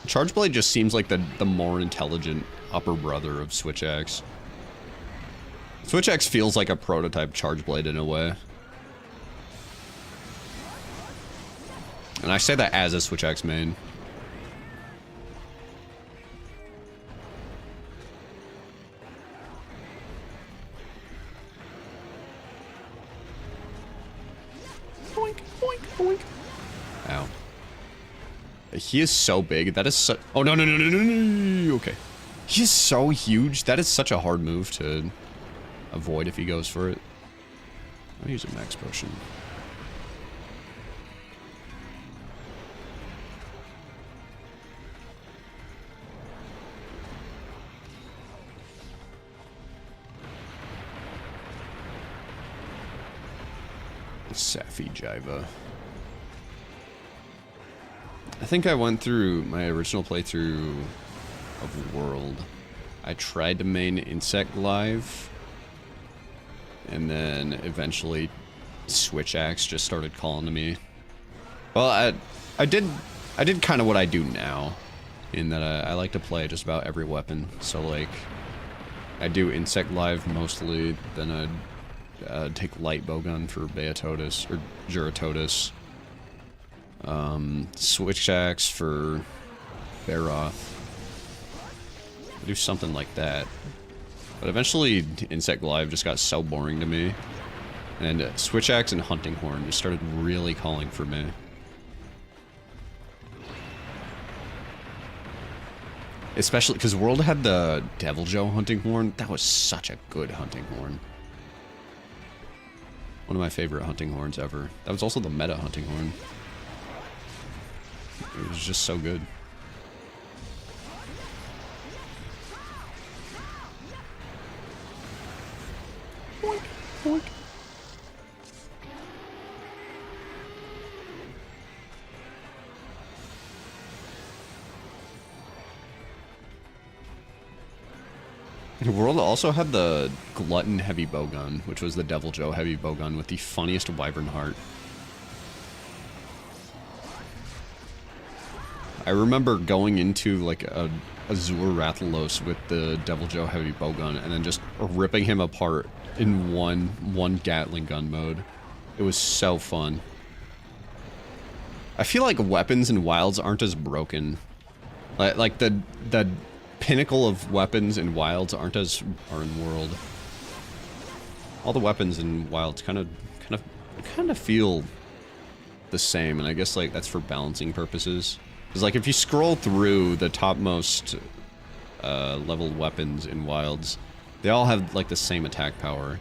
Charge Blade just seems like the more intelligent upper brother of Switch Axe. Switch Axe feels like a prototype Charge Blade in a way. And I say that as a Switch Axe main. Boink, boink, boink. Ow. He is so big. That is so... Oh, no, no, no, no, no, no. Okay. He is so huge. That is such a hard move to avoid if he goes for it. I'll use a max potion. Safi Jiva. I think I went through my original playthrough of World. I tried to main Insect Live, and then eventually Switch Axe just started calling to me. Well, I did kind of what I do now, in that I like to play just about every weapon. So like, I do Insect Live mostly, then I'd take Light Bowgun for Beatotus or Juratotus. Switch Axe for Baroth. I do something like that. But eventually, Insect Live just got so boring to me. And Switch Axe and Hunting Horn just started really calling for me. Especially because World had the Devil Joe Hunting Horn. That was such a good Hunting Horn. One of my favorite Hunting Horns ever. That was also the meta Hunting Horn. It was just so good. Boink, boink. The World also had the Glutton Heavy Bowgun, which was the Devil Joe Heavy Bowgun with the funniest Wyvern Heart. I remember going into like a Azure Rathalos with the Devil Joe Heavy Bowgun and then just ripping him apart in one Gatling gun mode. It was so fun. I feel like weapons in Wilds aren't as broken. Like the pinnacle of weapons in Wilds are in World. All the weapons in Wilds kind of feel the same, and I guess like that's for balancing purposes. Because like if you scroll through the topmost leveled weapons in Wilds, they all have like the same attack power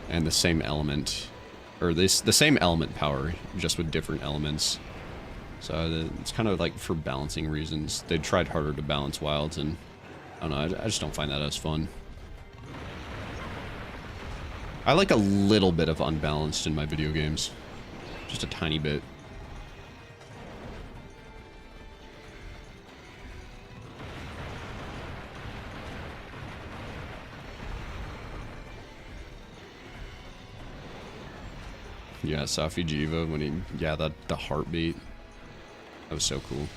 and the same element, or the same element power, just with different elements. So it's kind of like for balancing reasons. They tried harder to balance Wilds, and I don't know, I just don't find that as fun. I like a little bit of unbalanced in my video games. Just a tiny bit. Yeah, Safi Jiva, when he, yeah, the heartbeat. That was so cool.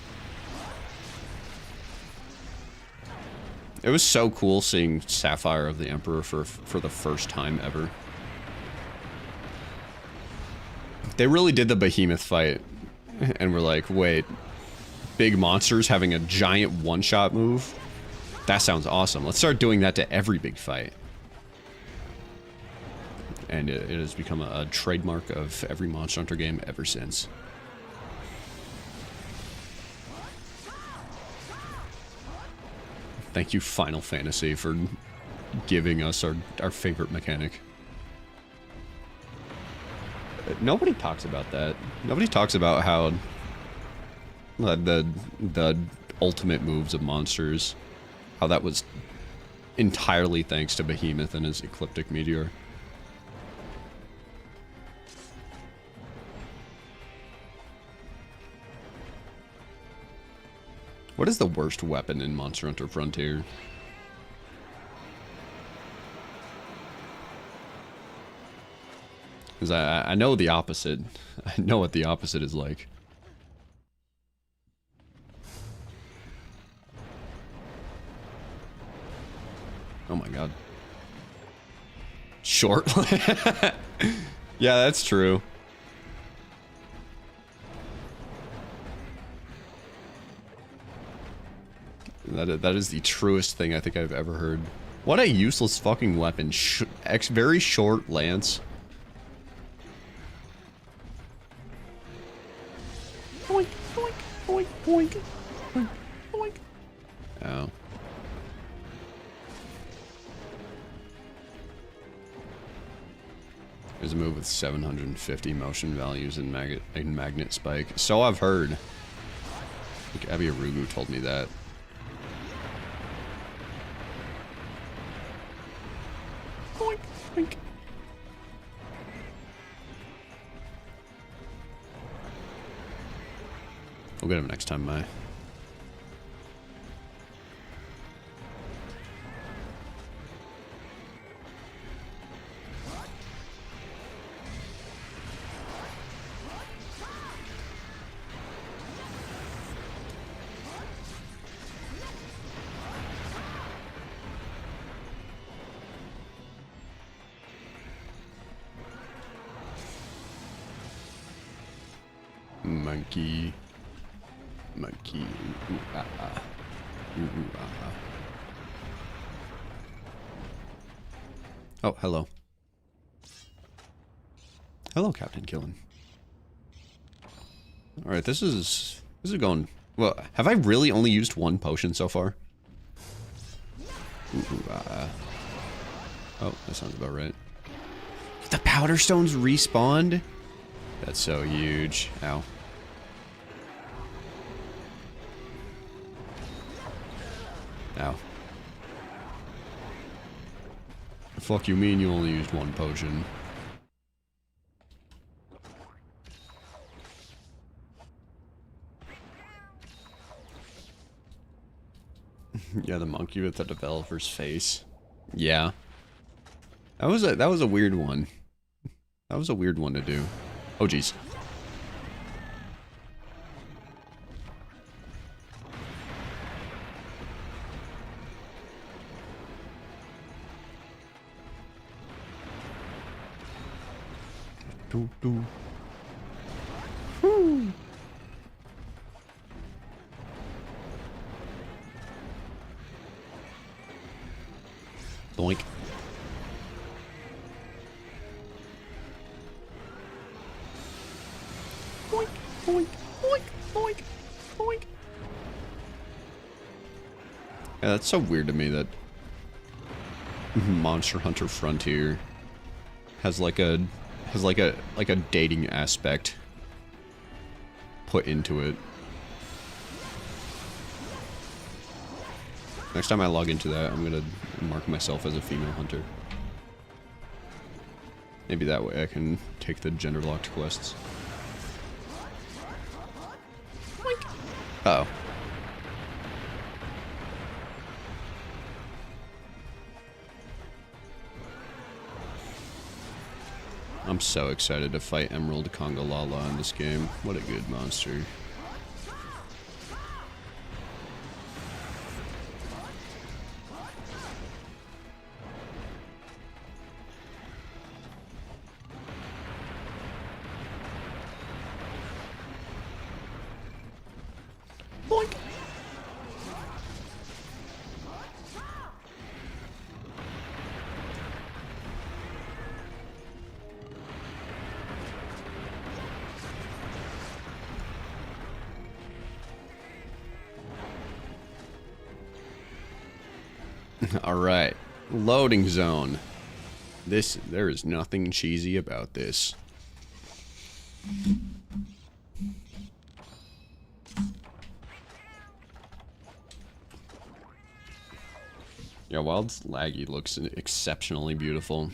It was so cool seeing Sapphire of the Emperor for the first time ever. They really did the behemoth fight and we're like, wait, big monsters having a giant one-shot move? That sounds awesome. Let's start doing that to every big fight. And it has become a trademark of every Monster Hunter game ever since. Thank you, Final Fantasy, for giving us our favorite mechanic. Nobody talks about that. Nobody talks about how the ultimate moves of monsters, how that was entirely thanks to Behemoth and his Ecliptic Meteor. What is the worst weapon in Monster Hunter Frontier? Because I know the opposite. I know what the opposite is like. Oh my god. Short? Yeah, that's true. That is the truest thing I think I've ever heard. What a useless fucking weapon. Very short lance. Boink, boink, boink, boink, boink, boink. Oh. There's a move with 750 motion values in Magnet Spike. So I've heard. I think Abby Arugu told me that. Boink, boink. We'll get him next time, Mai. Monkey. Monkey. Ooh, ah, ah. Ooh, ah, ah. Oh, hello. Hello, Captain Killen. Alright, this is going... Well, have I really only used one potion so far? Ooh, ah, ah. Oh, that sounds about right. The powder stones respawned? That's so huge. Ow. Ow. The fuck you mean you only used one potion? Yeah, the monkey with the developer's face. Yeah. That was a weird one. That was a weird one to do. Oh jeez. Do do. Whoo. Boink. Boink, boink, boink, boink, boink. Yeah, that's so weird to me that Monster Hunter Frontier has like a dating aspect put into it. Next time I log into that, I'm gonna mark myself as a female hunter. Maybe that way I can take the gender-locked quests. Boink. Uh oh. I'm so excited to fight Emerald Congalala in this game. What a good monster. boink. All right, loading zone. There is nothing cheesy about this. Yeah, Wild's laggy looks exceptionally beautiful.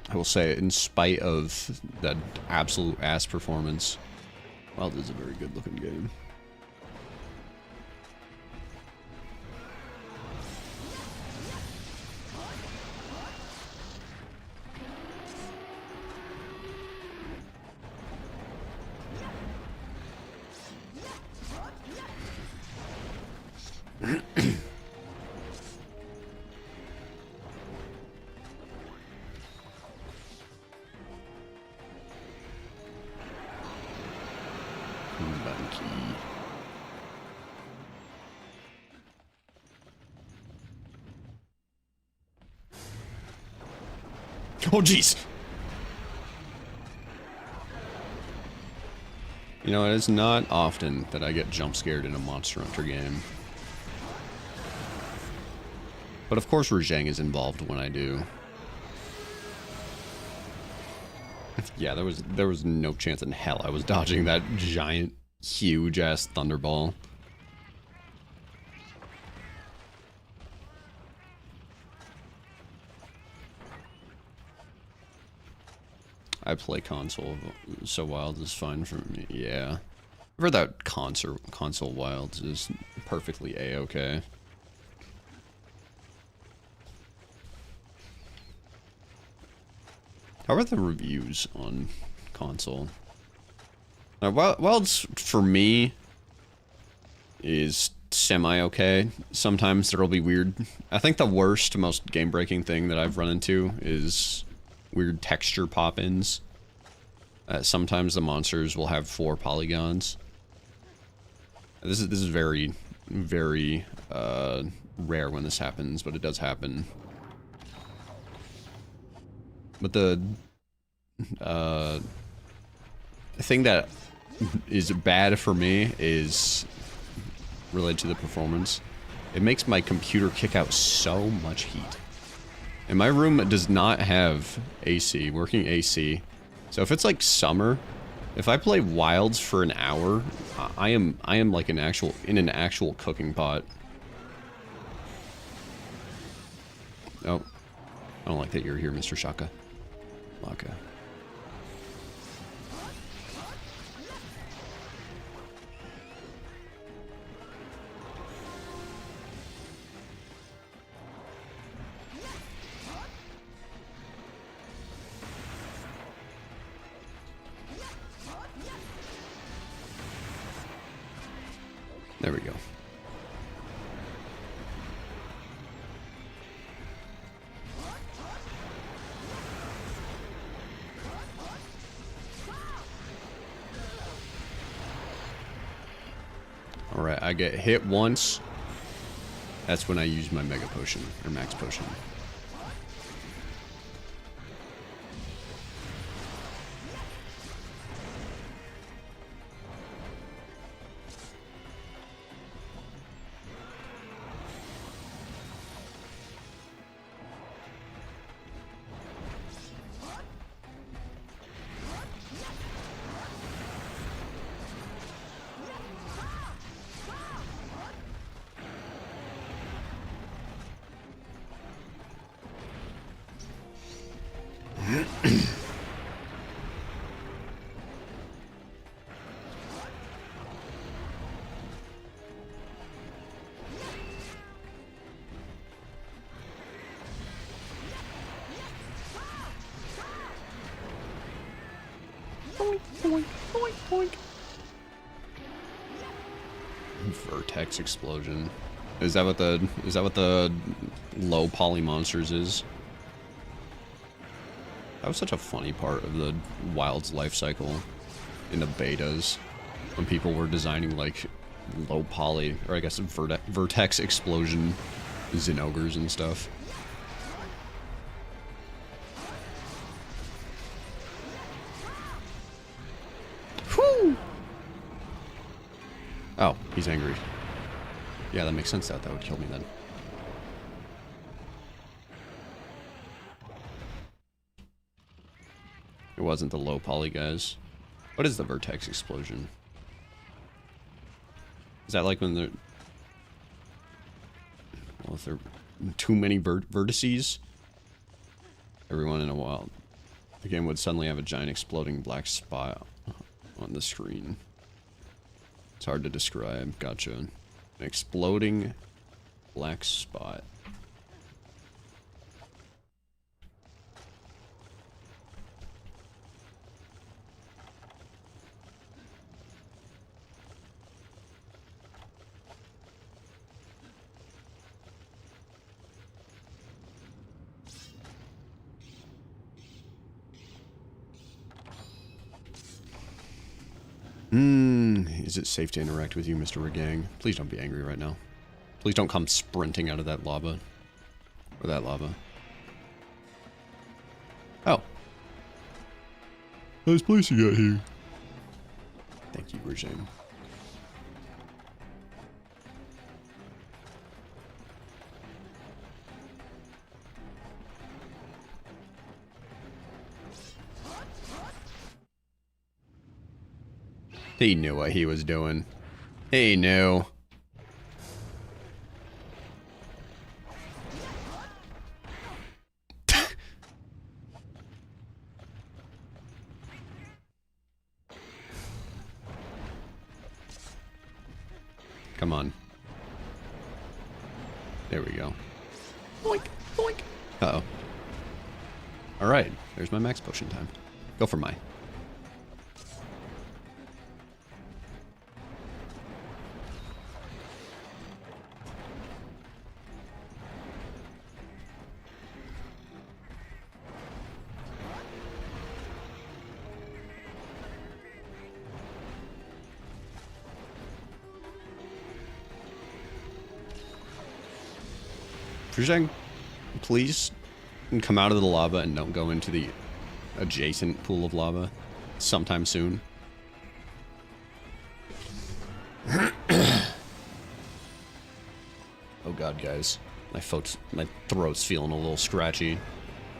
I will say, in spite of that absolute ass performance, Wild is a very good looking game. Monke. Oh, jeez. You know, it is not often that I get jump scared in a Monster Hunter game. But of course Rajang is involved when I do. Yeah, there was no chance in hell I was dodging that giant, huge-ass thunderball. I play console, so Wilds is fine for me. Yeah. I've heard that console Wilds is perfectly A-okay. How are the reviews on console? Wilds, for me, is semi-okay. Sometimes there'll be weird... I think the worst, most game-breaking thing that I've run into is weird texture pop-ins. Sometimes the monsters will have 4 polygons. This is very, very rare when this happens, but it does happen. But the thing that is bad for me is related to the performance. It makes my computer kick out so much heat. And my room does not have AC, working AC. So if it's like summer, if I play Wilds for an hour, I am like in an actual cooking pot. Oh, I don't like that you're here, Mr. Shaka. Okay. There we go. Alright, I get hit once. That's when I use my Mega Potion, or Max Potion. Boink, boink, boink, boink. Vertex explosion. Is that what the low poly monsters is? That was such a funny part of the Wild's life cycle in the betas, when people were designing like low poly, or I guess vertex explosion Zinogres and stuff. Whew! Oh, he's angry. Yeah, that makes sense that would kill me then. It wasn't the low poly guys. What is the vertex explosion? Is that like when they're... Well, if there are too many vertices, everyone in a while, the game would suddenly have a giant exploding black spot on the screen. It's hard to describe. Gotcha. An exploding black spot. Is it safe to interact with you, Mr. Regang? Please don't be angry right now. Please don't come sprinting out of that lava. Or that lava. Oh. Nice place you got here. Thank you, Regang. He knew what he was doing. He knew. Come on. There we go. Boink, boink. Uh-oh. Alright, there's my max potion time. Go for mine. Zhang, please come out of the lava and don't go into the adjacent pool of lava sometime soon. Oh god, guys. My throat's feeling a little scratchy.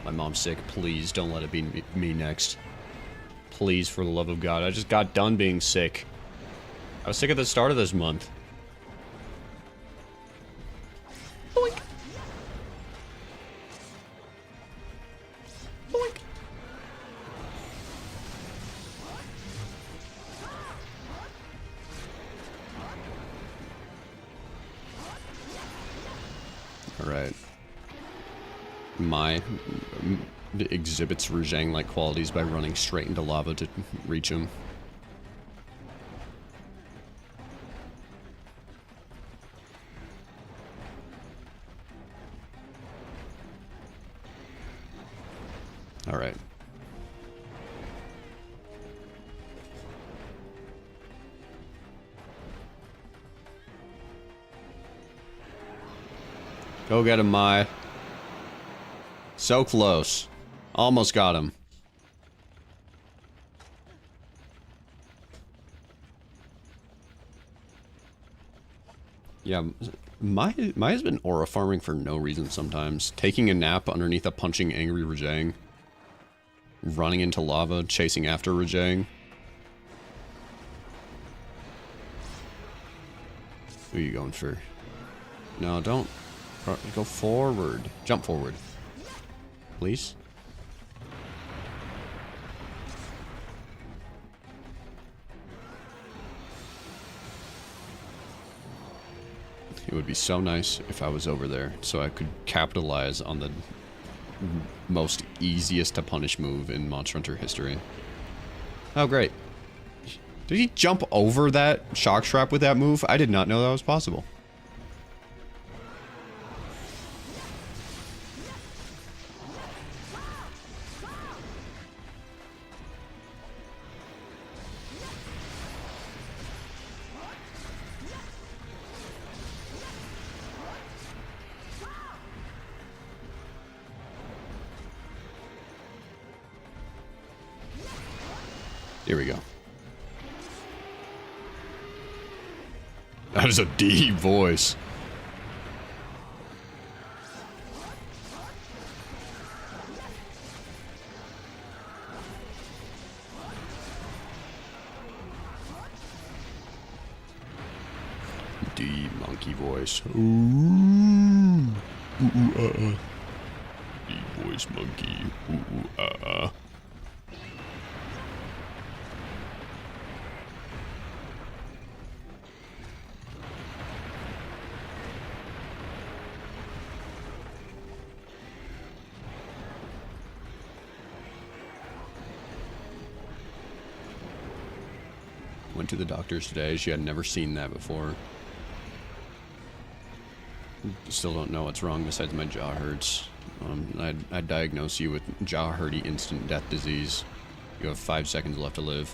My mom's sick. Please don't let it be me next. Please, for the love of God. I just got done being sick. I was sick at the start of this month. Boink. Boink. Alright. My exhibits Rajang-like qualities by running straight into lava to reach him. Alright. Go get him, Mai. So close. Almost got him. Yeah, Mai's been aura farming for no reason sometimes. Taking a nap underneath a punching angry Rajang. Running into lava, chasing after Rajang. Who are you going for? No, don't. Go forward. Jump forward. Please? It would be so nice if I was over there so I could capitalize on the most easiest to punish move in Monster Hunter history. Oh, great. Did he jump over that shock trap with that move? I did not know that was possible. Here we go. That is a deep voice. Deep monkey voice. Ooh. Ooh, Deep voice monkey. Ooh. Went to the doctor's today. She had never seen that before. Still don't know what's wrong besides my jaw hurts. I'd diagnose you with jaw hurty instant death disease. You have 5 seconds left to live.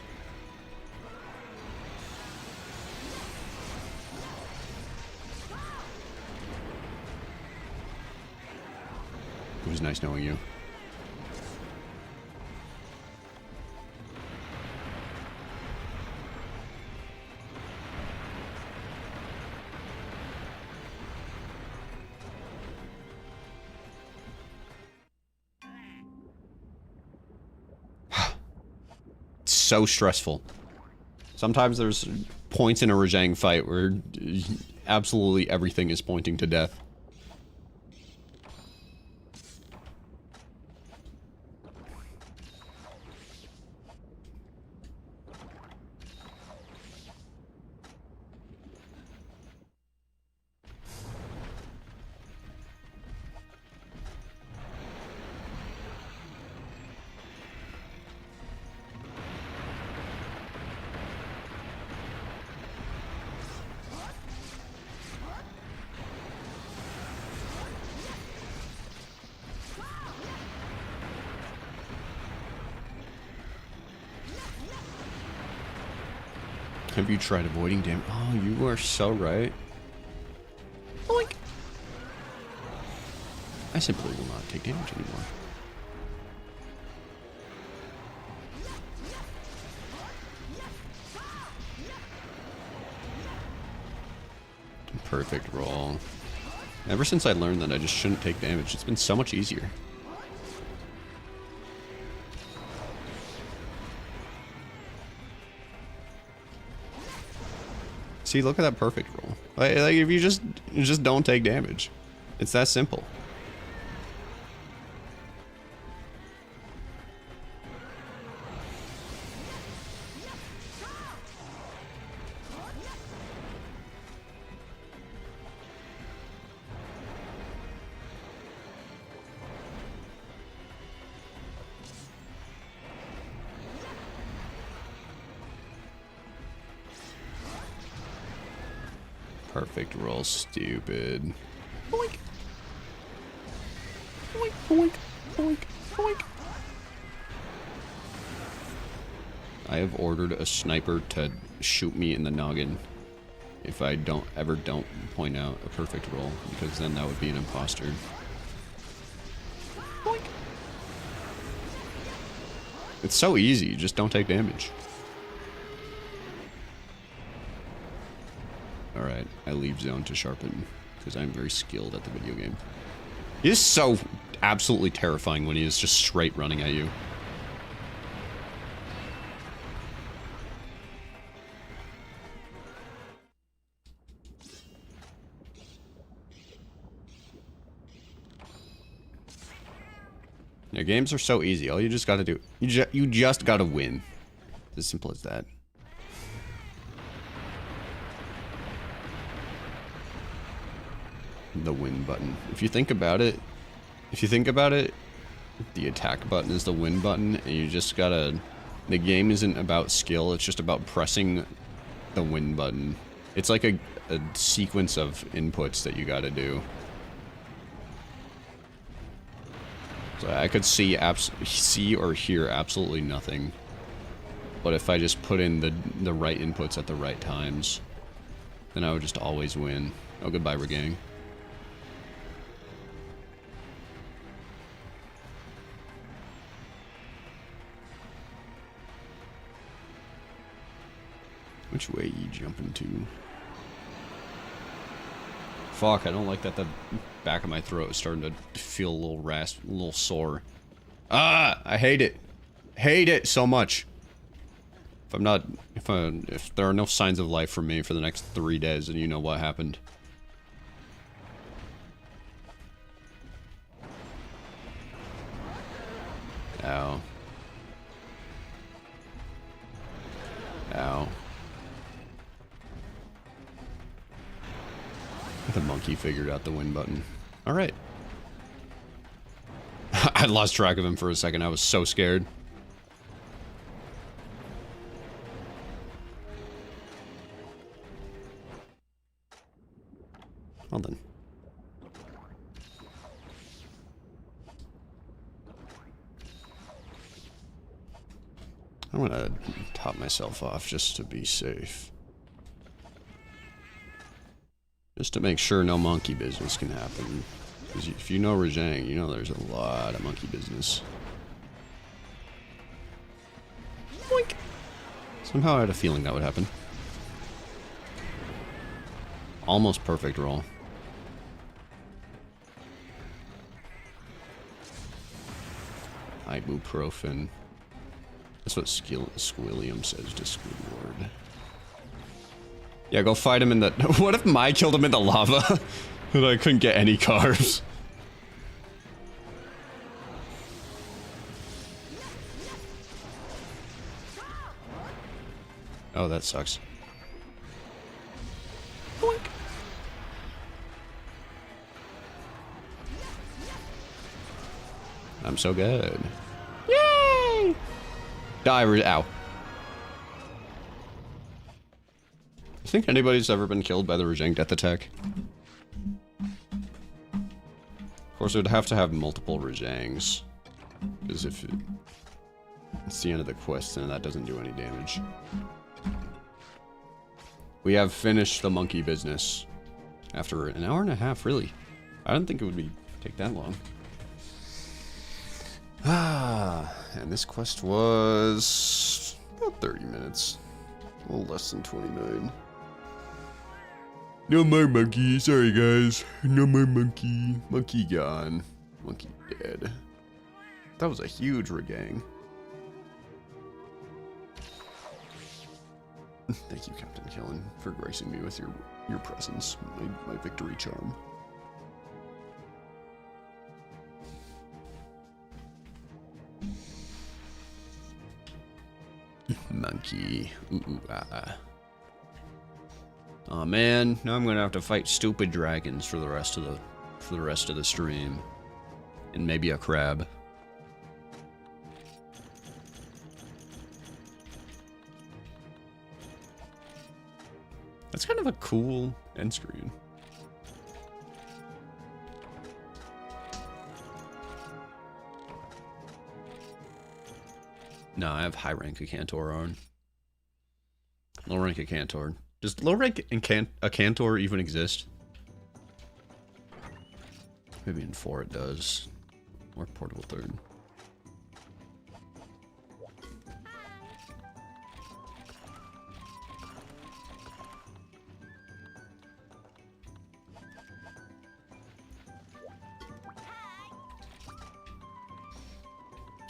It was nice knowing you. So stressful. Sometimes there's points in a Rajang fight where absolutely everything is pointing to death. Have you tried avoiding damage? Oh, you are so right. Boink. I simply will not take damage anymore. Perfect roll. Ever since I learned that I just shouldn't take damage, it's been so much easier. See, look at that perfect roll. Like if you just don't take damage. It's that simple. Perfect roll, stupid. Boink. Boink, boink, boink, boink. I have ordered a sniper to shoot me in the noggin if I don't point out a perfect roll, because then that would be an imposter. Boink. It's so easy, just don't take damage. Alright, I leave zone to sharpen, because I'm very skilled at the video game. He is so absolutely terrifying when he is just straight running at you. Yeah, games are so easy. All you just gotta do, you just gotta win. As simple as that. The win button. If you think about it, the attack button is the win button, and you just gotta, the game isn't about skill, it's just about pressing the win button. It's like a sequence of inputs that you gotta do. So I could see or hear absolutely nothing. But if I just put in the right inputs at the right times, then I would just always win. Oh, goodbye, Regang. Which way you jumping to? Fuck, I don't like that the back of my throat is starting to feel a little sore. Ah! I hate it. Hate it so much. If there are no signs of life from me for the next 3 days, then you know what happened. Ow. Ow. The monkey figured out the win button. Alright. I lost track of him for a second. I was so scared. Well then. I'm gonna top myself off just to be safe. Just to make sure no monkey business can happen. Because if you know Rajang, you know there's a lot of monkey business. Boink. Somehow I had a feeling that would happen. Almost perfect roll. Ibuprofen. That's what Squilliam says to Squidward. Yeah, go fight him in the... What if Mai killed him in the lava? And I couldn't get any carbs. Oh, that sucks. Boink. I'm so good. Yay! Die, ow. I think anybody's ever been killed by the Rajang death attack. Of course, it would have to have multiple Rajangs. Because if it's the end of the quest, then that doesn't do any damage. We have finished the monkey business. After an hour and a half, really. I didn't think it would take that long. Ah, and this quest was about 30 minutes. A little less than 29. No more monkey, sorry guys. No more monkey. Monkey gone. Monkey dead. That was a huge regang. Thank you, Captain Killen, for gracing me with your presence, my victory charm. Monkey. Ooh, ah, ah. Aw, man, now I'm gonna have to fight stupid dragons for the rest of the stream, and maybe a crab. That's kind of a cool end screen. No, I have high rank Acantor on. Low rank Acantor. Does low rank Acantor even exist? Maybe in 4 it does. Or Portable Third.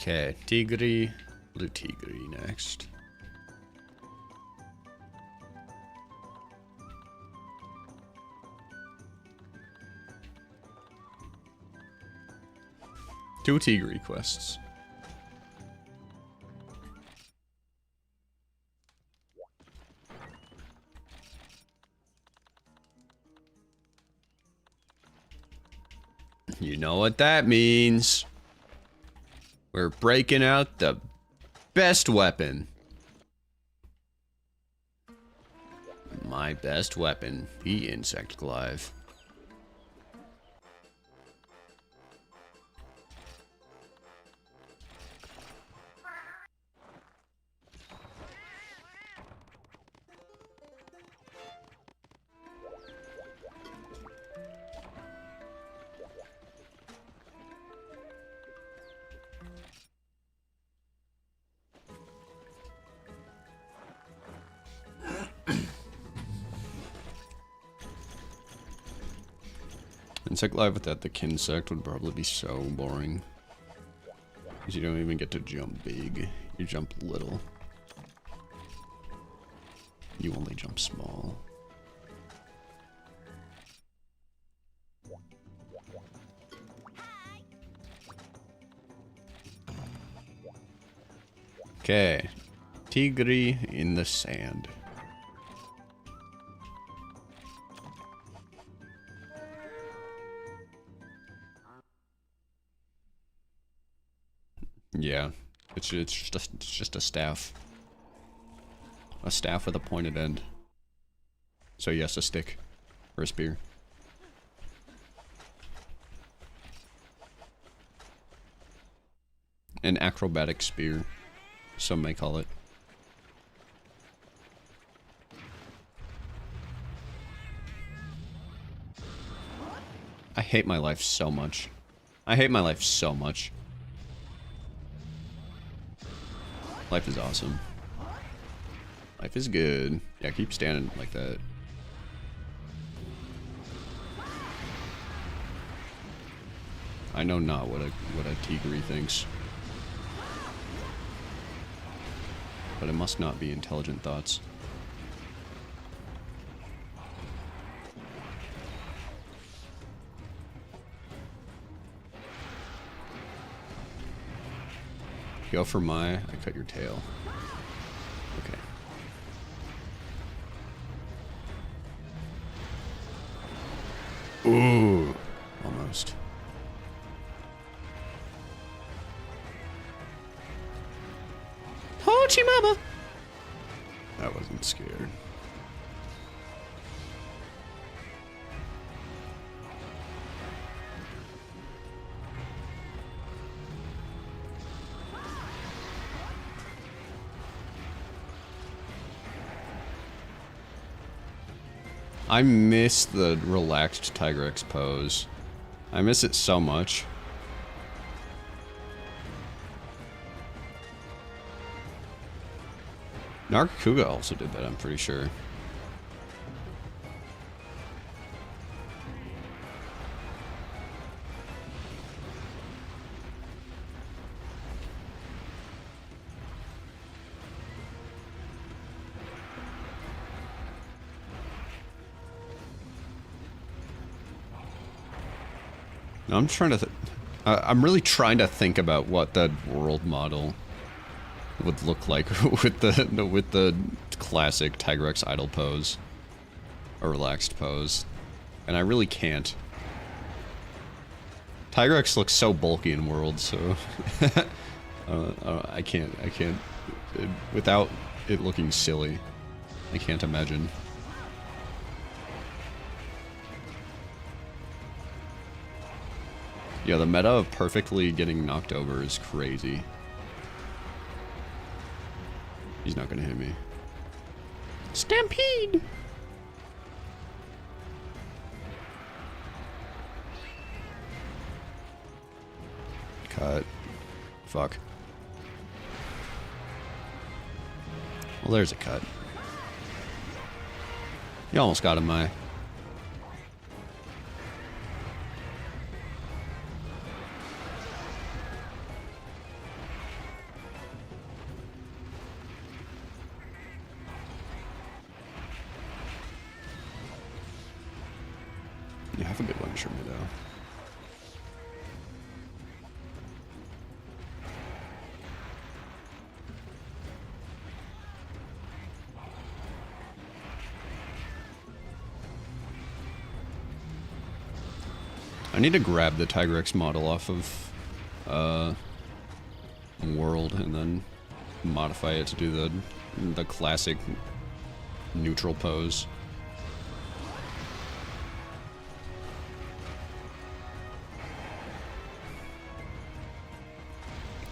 Okay, Tigri, Blue Tigri next. Two Tigri quests. You know what that means. We're breaking out the best weapon. My best weapon, the insect glaive. Insect life without the Kinsect would probably be so boring. Because you don't even get to jump big. You jump little. You only jump small. Okay. Tigri in the sand. Yeah, it's just a staff. A staff with a pointed end. So yes, a stick. Or a spear. An acrobatic spear, some may call it. I hate my life so much. I hate my life so much. Life is awesome. Life is good. Yeah, keep standing like that. I know not what a Tigri thinks. But it must not be intelligent thoughts. Go for my, I cut your tail. Okay. Ooh, almost. Hochi mama! I wasn't scared. I miss the relaxed Tigrex pose. I miss it so much. Nargacuga also did that, I'm pretty sure. No, I'm trying to I'm really trying to think about what the world model would look like with the classic Tigrex idle pose, a relaxed pose, and I really can't. Tigrex looks so bulky in World, so I can't without it looking silly. I can't imagine. Yeah, the meta of perfectly getting knocked over is crazy. He's not gonna hit me. Stampede! Cut. Fuck. Well, there's a cut. You almost got him, Mai. You have a good one, Sherman, though. I need to grab the Tigrex model off of World and then modify it to do the classic neutral pose.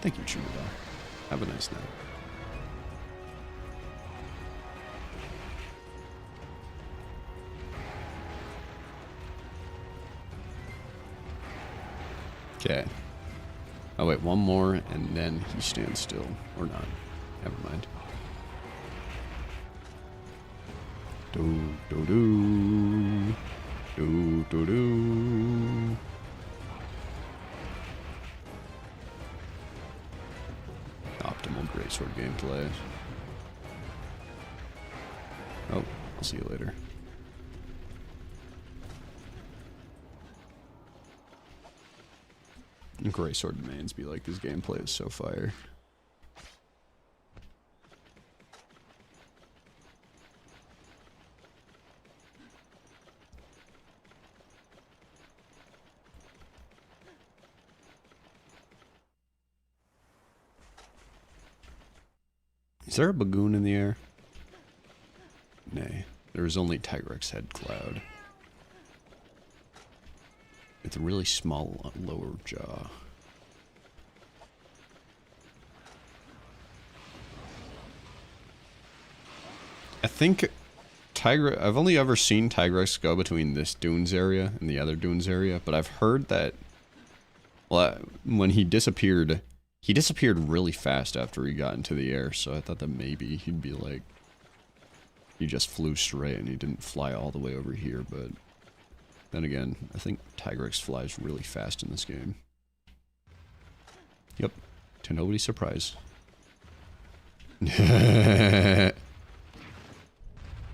Thank you, Chumada. Have a nice night. Okay. Oh wait, one more and then he stands still. Or not. Never mind. Do do do. Do do do. Optimal greatsword gameplay. Oh, I'll see you later. Greatsword mains be like, this gameplay is so fire. Is there a bagoon in the air? Nay. There is only Tigrex head cloud. With a really small lower jaw. I think I've only ever seen Tigrex go between this dunes area and the other dunes area, but I've heard that, well, when he disappeared really fast after he got into the air, so I thought that maybe he'd be like, he just flew straight and he didn't fly all the way over here, but then again, I think Tigrex flies really fast in this game. Yep, to nobody's surprise.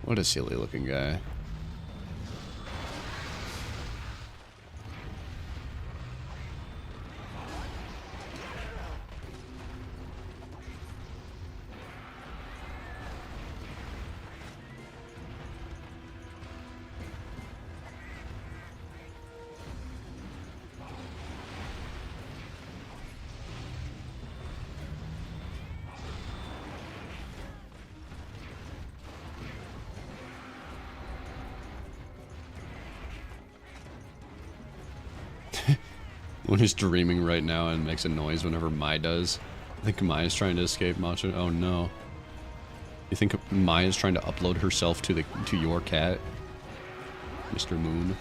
What a silly looking guy. One who's dreaming right now and makes a noise whenever Mai does. I think Mai is trying to escape Macho. Oh no. You think Mai is trying to upload herself to your cat? Mr. Moon.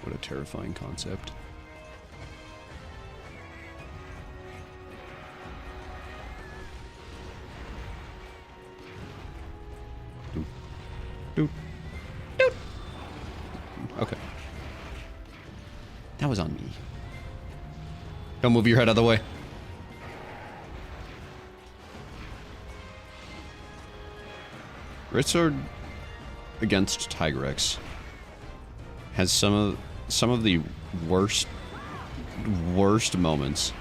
What a terrifying concept. Doot. Doot. Doot. Okay. That was on me. Don't move your head out of the way. Greatsword against Tigrex has some of the worst moments.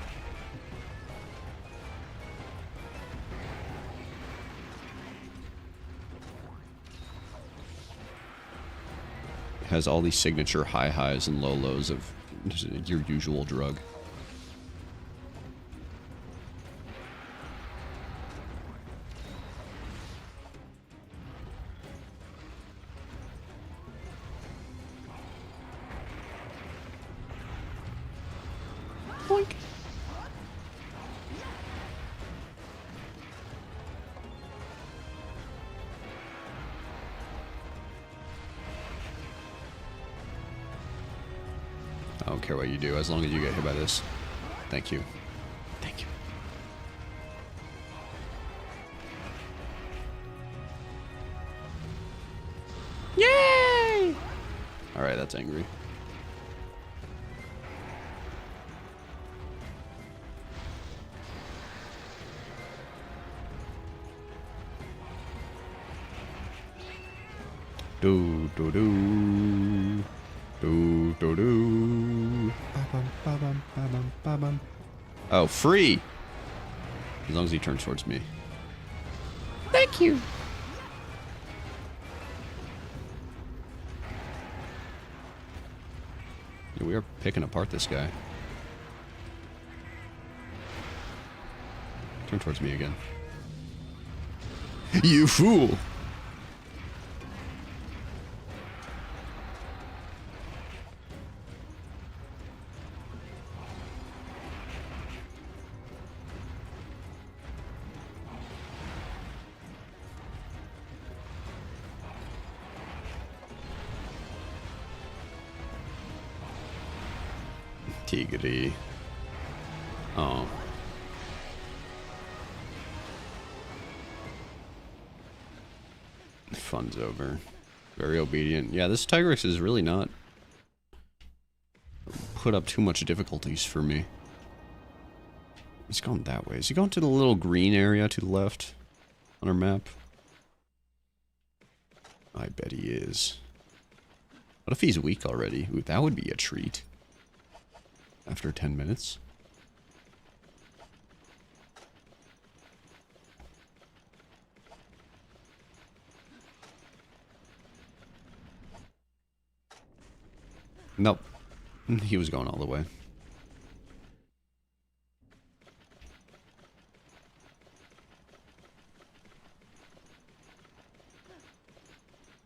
It has all these signature high highs and low lows of your usual drug. Boink. I don't care what you do, as long as you get hit by this. Thank you. Thank you. Yay! Alright, that's angry. Do do do. Do do do. Ba-bum, ba-bum, ba-bum, ba-bum. Oh, free! As long as he turns towards me. Thank you. Yeah, we are picking apart this guy. Turn towards me again. You fool! Tigre. Oh. Fun's over. Very obedient. Yeah, this Tigrex is really not put up too much difficulties for me. He's going that way. Is he going to the little green area to the left on our map? I bet he is. What if he's weak already? Ooh, that would be a treat. After 10 minutes. Nope. He was going all the way.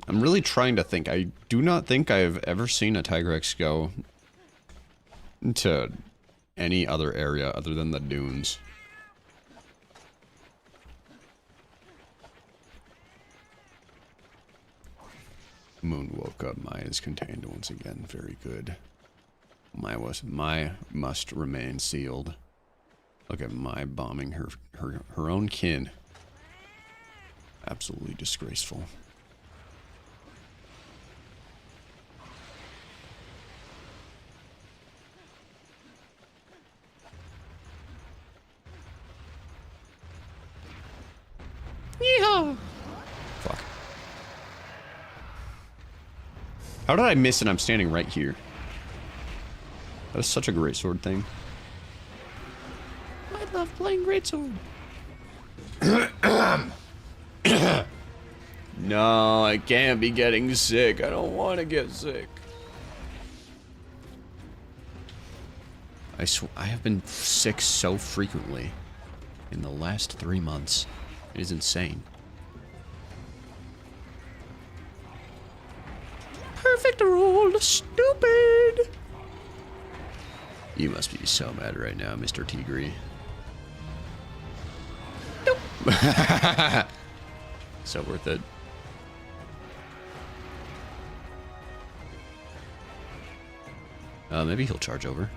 I'm really trying to think. I do not think I've ever seen a Tigrex go to any other area other than the dunes. Moon woke up. Maya is contained once again. Very good. Maya must remain sealed. Look at Maya bombing her own kin. Absolutely disgraceful. Yeehaw! Fuck. How did I miss and I'm standing right here? That is such a great sword thing. I love playing greatsword. No, I can't be getting sick. I don't want to get sick. I have been sick so frequently in the last 3 months. It is insane. Perfect roll, stupid. You must be so mad right now, Mr. Tigre. Nope. So worth it. Maybe he'll charge over.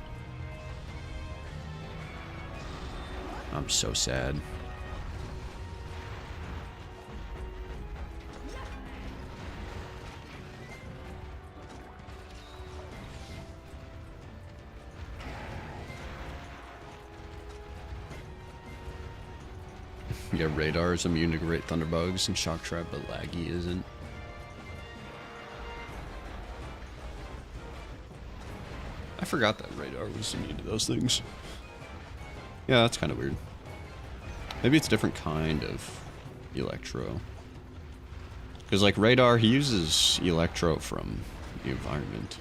I'm so sad. Yeah, Radar is immune to Great Thunderbugs and Shock Trap, but Laggy isn't. I forgot that Radar was immune to those things. Yeah, that's kind of weird. Maybe it's a different kind of Electro. Because like Radar, he uses Electro from the environment.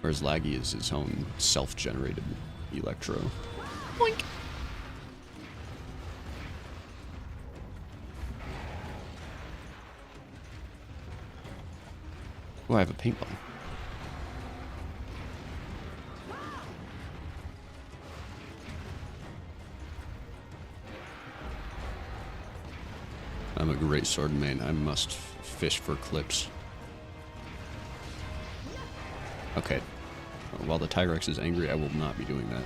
Whereas Laggy is his own self-generated Electro. Boink! Oh, I have a paintball. I'm a great sword main. I must fish for clips. Okay. While the Tigrex is angry, I will not be doing that.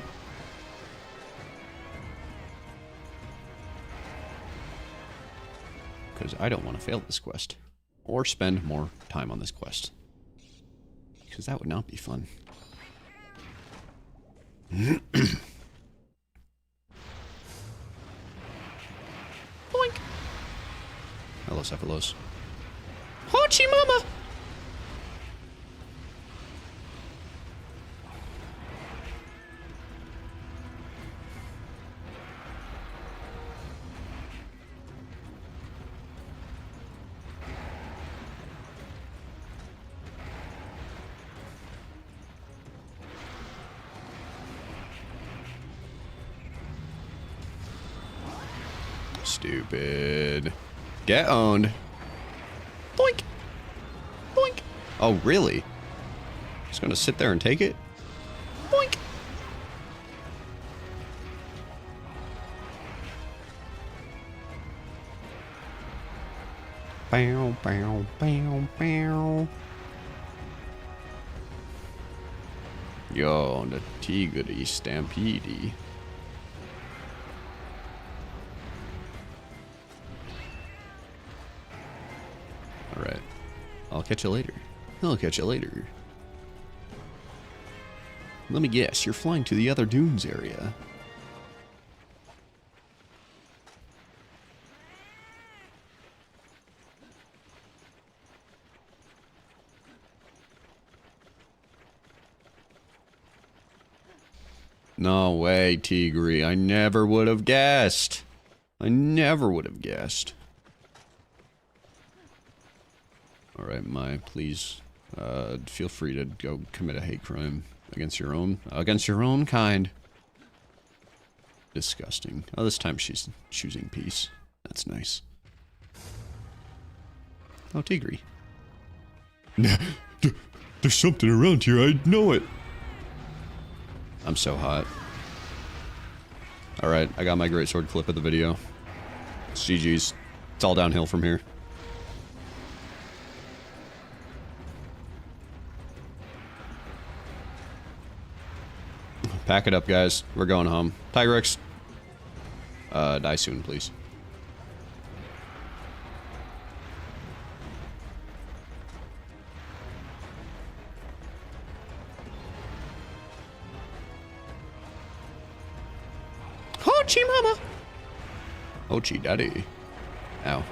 Because I don't want to fail this quest. Or spend more time on this quest. Because that would not be fun. Boink! Hello, Cephalos. Hachi Mama! Stupid. Get owned. Boink. Boink. Oh, really? Just gonna sit there and take it? Boink. Bow, bow, bow, bow. Yo, the Tigre Stampede. I'll Catch you later. I'll catch you later. Let me guess, you're flying to the other dunes area. No way, Tigre. I never would have guessed. I never would have guessed. Alright, Mai, please, feel free to go commit a hate crime against your own kind. Disgusting. Oh, this time she's choosing peace. That's nice. Oh, Tigre. There's something around here, I know it. I'm so hot. Alright, I got my greatsword clip of the video. It's GG's. It's all downhill from here. Pack it up, guys. We're going home. Tigrex, die soon, please. Hochi mama! Hochi daddy. Ow.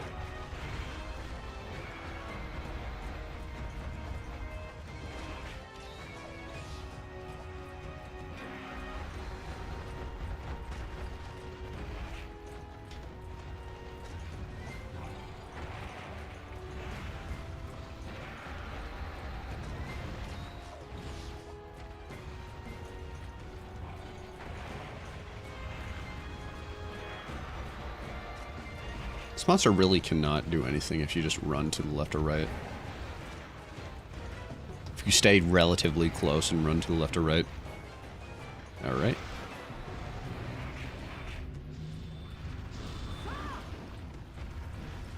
This monster really cannot do anything if you just run to the left or right. If you stay relatively close and run to the left or right. Alright.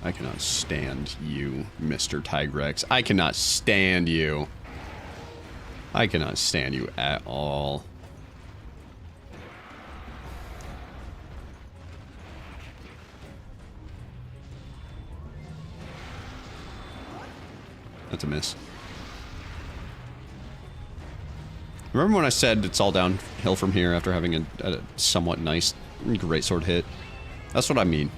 I cannot stand you, Mr. Tigrex. I cannot stand you. I cannot stand you at all. That's a miss. Remember when I said it's all downhill from here after having a somewhat nice greatsword hit? That's what I mean.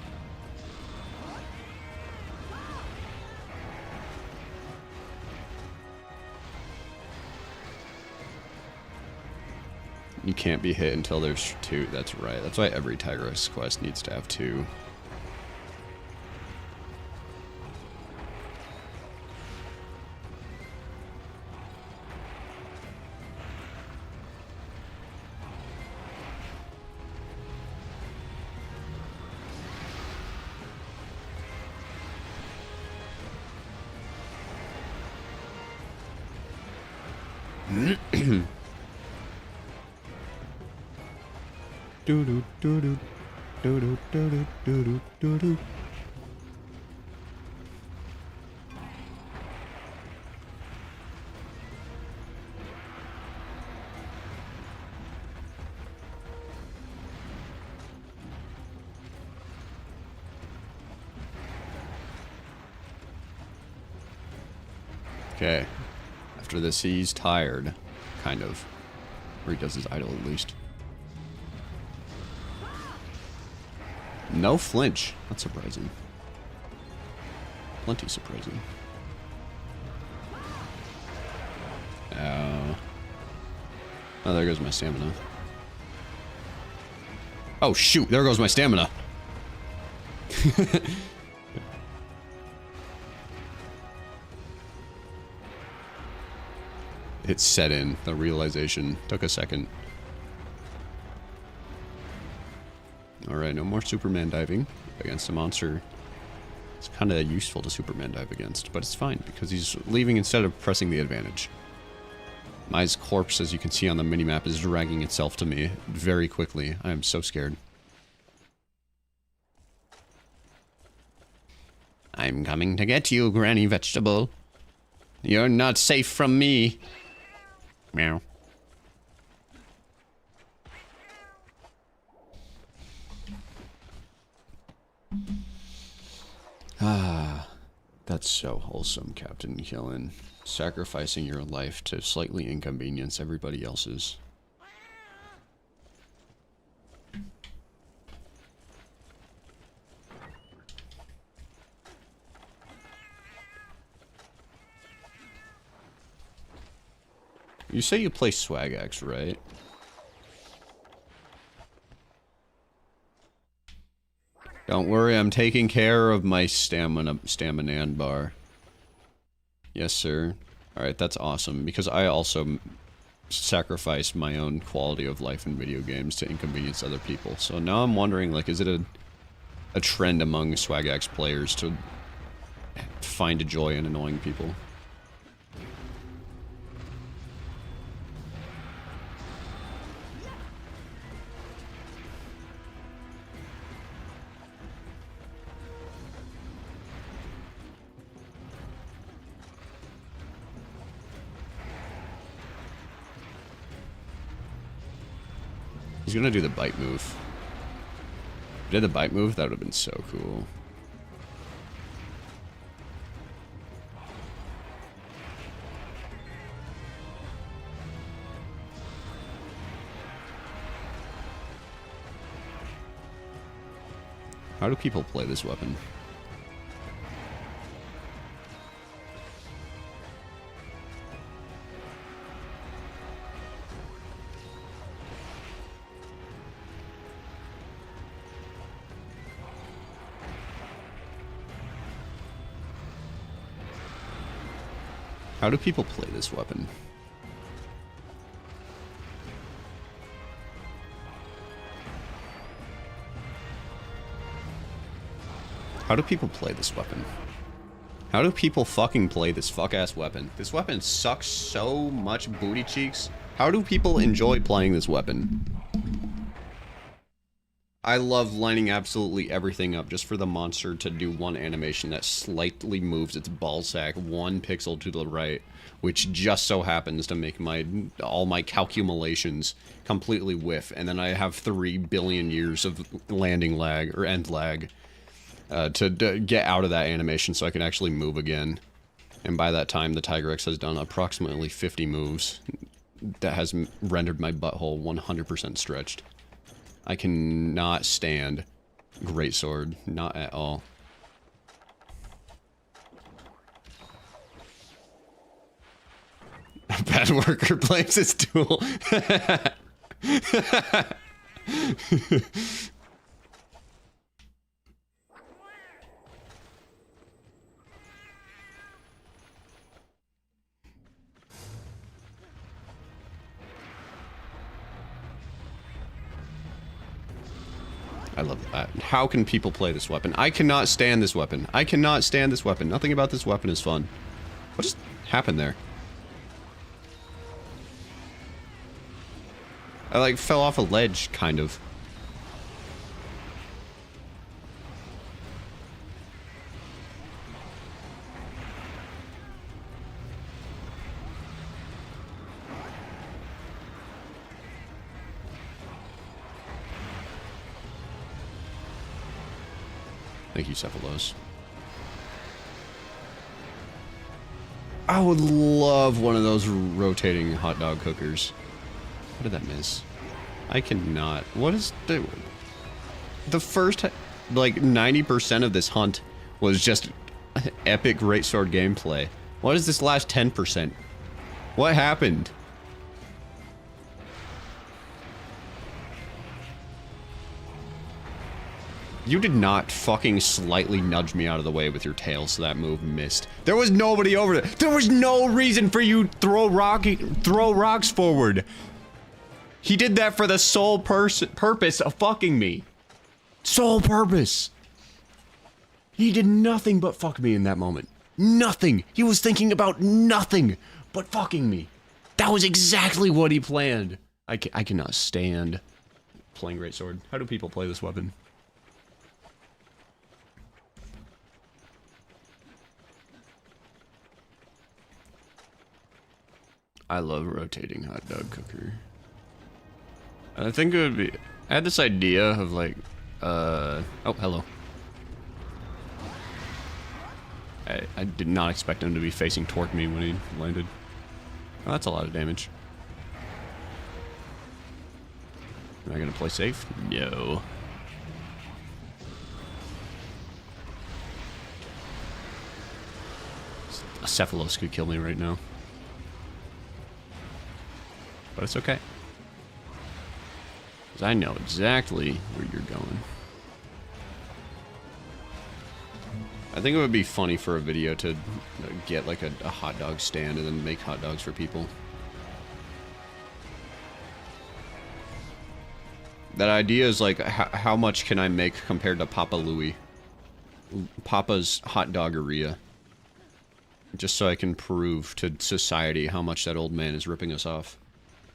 You can't be hit until there's two. That's right. That's why every Tigrex quest needs to have two. Do do do do do do do do do do. Okay. After this, he's tired. Kind of. Or he does his idle at least. No flinch. That's surprising. Plenty surprising. Ow. Oh, there goes my stamina. Oh, shoot. There goes my stamina. It set in. The realization took a second. Alright, no more Superman diving against a monster. It's kind of useful to Superman dive against, but it's fine because he's leaving instead of pressing the advantage. Mai's corpse, as you can see on the minimap, is dragging itself to me very quickly. I am so scared. I'm coming to get you, Granny Vegetable. You're not safe from me. Meow. Ah, that That's so wholesome, Captain Killen. Sacrificing your life to slightly inconvenience everybody else's. You say you play Swagax, right? Don't worry, I'm taking care of my stamina bar. Yes, sir. Alright, that's awesome, because I also sacrifice my own quality of life in video games to inconvenience other people. So now I'm wondering, like, is it a trend among Swagax players to find a joy in annoying people? He's gonna do the bite move. If he did the bite move, that would have been so cool. How do people play this weapon? How do people play this weapon? How do people play this weapon? How do people fucking play this fuck-ass weapon? This weapon sucks so much booty cheeks. How do people enjoy playing this weapon? I love lining absolutely everything up just for the monster to do one animation that slightly moves its ballsack 1 pixel to the right, which just so happens to make all my calculations completely whiff, and then I have 3 billion years of landing lag, or end lag, to get out of that animation so I can actually move again. And by that time, the Tigrex has done approximately 50 moves that has rendered my butthole 100% stretched. I cannot stand Greatsword, not at all. A bad worker blames his tool. I love that. How can people play this weapon? I cannot stand this weapon. I cannot stand this weapon. Nothing about this weapon is fun. What just happened there? I like fell off a ledge, kind of. Thank you, Cephalos. I would love one of those rotating hot dog cookers. What did that miss? I cannot. What is the first, like, 90% of this hunt was just epic greatsword gameplay. What is this last 10%? What happened? You did not fucking slightly nudge me out of the way with your tail so that move missed. There was nobody over there. There was no reason for you to throw rocks forward. He did that for the sole purpose of fucking me. Sole purpose. He did nothing but fuck me in that moment. Nothing. He was thinking about nothing but fucking me. That was exactly what he planned. I cannot stand playing greatsword. How do people play this weapon? I love rotating hot dog cooker. I think it would be... I had this idea of like, oh, hello. I did not expect him to be facing toward me when he landed. Oh, that's a lot of damage. Am I gonna play safe? No. A Cephalos could kill me right now. But it's okay. Because I know exactly where you're going. I think it would be funny for a video to get like a hot dog stand and then make hot dogs for people. That idea is like, how much can I make compared to Papa Louie? Papa's hot doggeria. Just so I can prove to society how much that old man is ripping us off.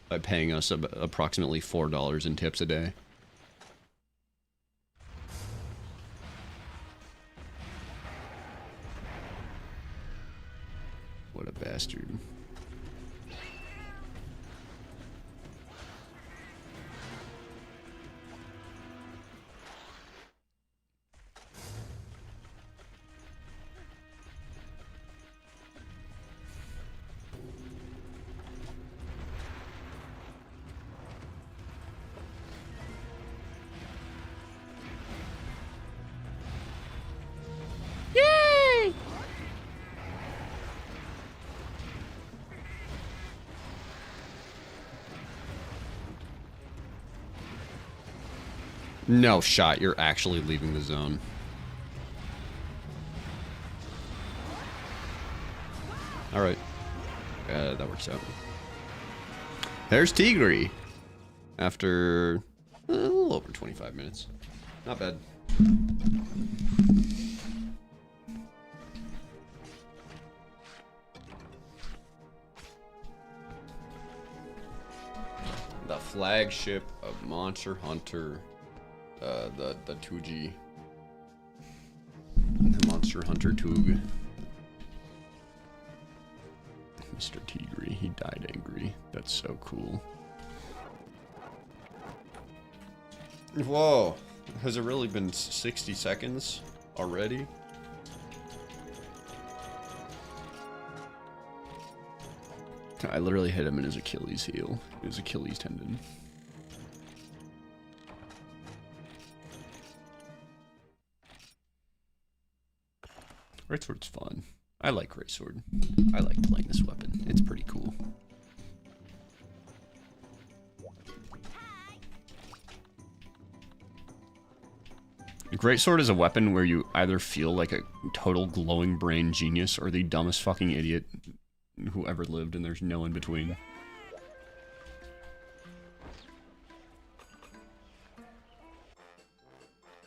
By paying us approximately $4 in tips a day. What a bastard. Yay! No shot, you're actually leaving the zone. Alright. That works out. There's Tigri. After a little over 25 minutes. Not bad. The flagship of Monster Hunter. The 2G. The Monster Hunter Tug. Mr. Tigri, he died angry. That's so cool. Whoa. Has it really been 60 seconds already? I literally hit him in his Achilles heel. His Achilles tendon. Greatsword's fun. I like Greatsword. I like playing this weapon. It's pretty cool. Greatsword is a weapon where you either feel like a total glowing brain genius or the dumbest fucking idiot who ever lived, and there's no in between.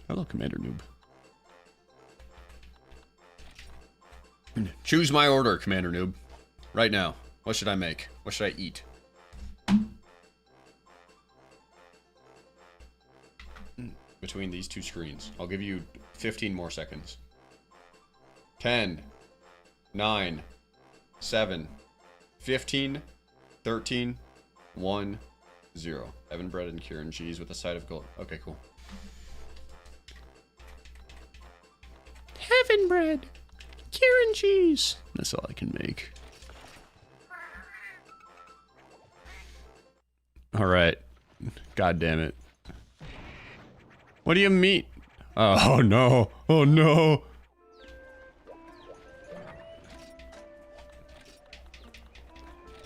Hello, Commander Noob. Choose my order, Commander Noob. Right now. What should I make? What should I eat? Between these two screens. I'll give you 15 more seconds. 10, 9, 7, 15, 13, 1, 0. Evan bread and Kieran cheese with a side of gold. Okay, cool. Heaven bread. Kieran cheese. That's all I can make. Alright. God damn it. What do you mean? Oh no. Oh no.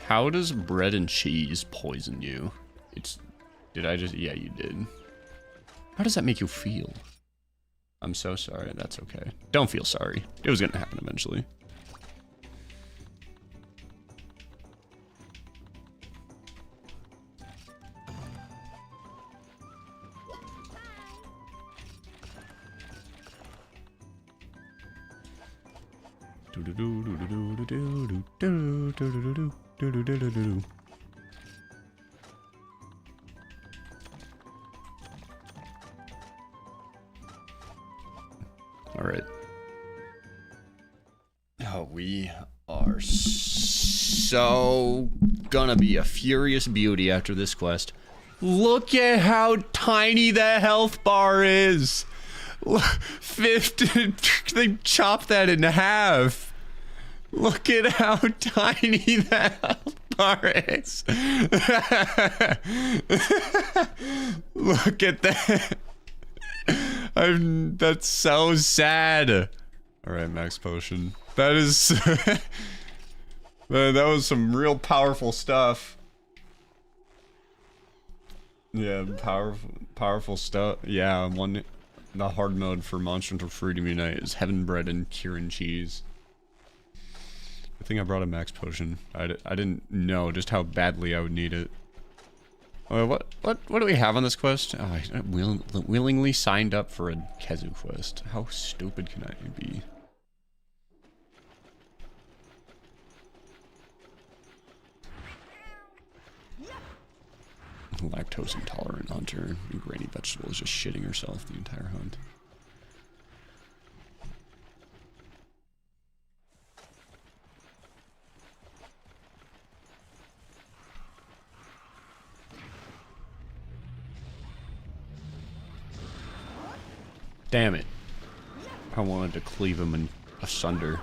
How does bread and cheese poison you? Did I just... Yeah, you did. How does that make you feel? I'm so sorry. That's okay. Don't feel sorry. It was gonna happen eventually. Alright. Oh, we are so gonna be a furious beauty after this quest. Look at how tiny the health bar is! 50, they chopped that in half. Look at how tiny that bar is. Look at that. That's so sad. Alright, max potion. That is... that was some real powerful stuff. Yeah, powerful stuff. Yeah, the hard mode for Monster Hunter Freedom Unite is Heaven Bread and Kieran Cheese. I think I brought a max potion. I didn't know just how badly I would need it. What do we have on this quest? Oh, I willingly signed up for a Kezu quest. How stupid can I be? Lactose intolerant hunter. Granny vegetable is just shitting herself the entire hunt. Damn it. I wanted to cleave him in asunder.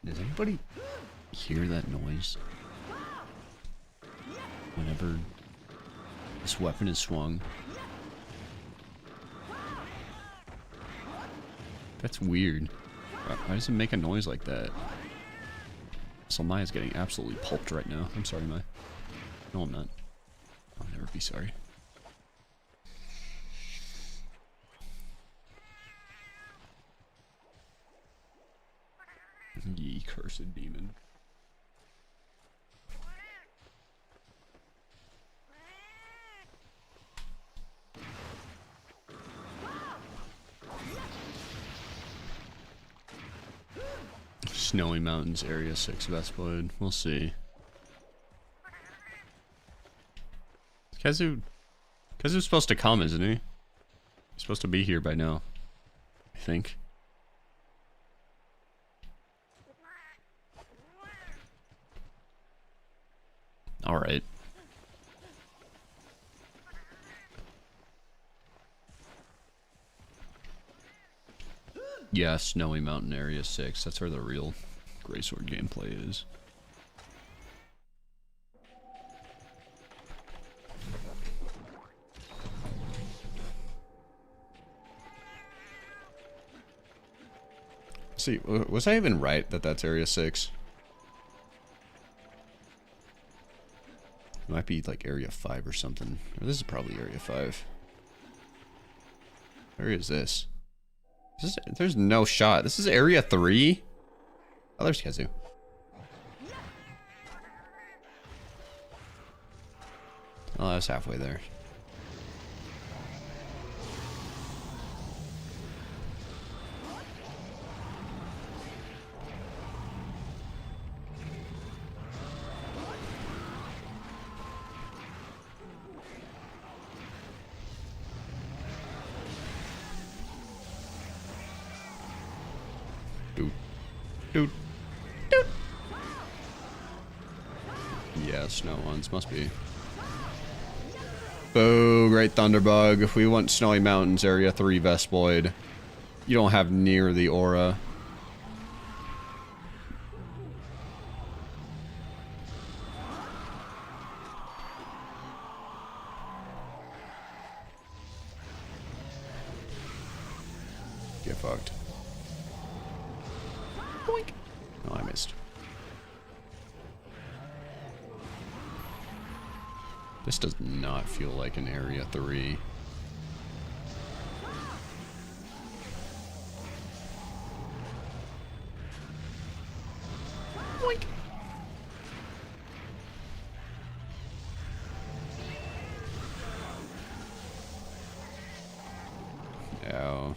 Does anybody hear that noise? Whenever this weapon is swung. That's weird. Why does it make a noise like that? So Maya's getting absolutely pulped right now. I'm sorry, Maya. No, I'm not. I'll never be sorry. Ye cursed demon. Snowy Mountains Area 6 Vesploid. We'll see. Kezu's supposed to come, isn't he? He's supposed to be here by now. I think. Alright. Yeah, Snowy Mountain Area 6. That's where the real Greysword gameplay is. See, was I even right that that's Area 6? It might be like Area 5 or something. Or this is probably Area 5. Where is this? There's no shot. This is Area 3? Oh, there's Kezu. Oh, I was halfway there. Doot. Doot. Yeah, snow ones. Must be. Boo, Great Thunderbug. If we want Snowy Mountains Area 3 Vesploid, you don't have near the aura. Get fucked. Boink. Oh, I missed. This does not feel like an Area 3. Boink. Ow.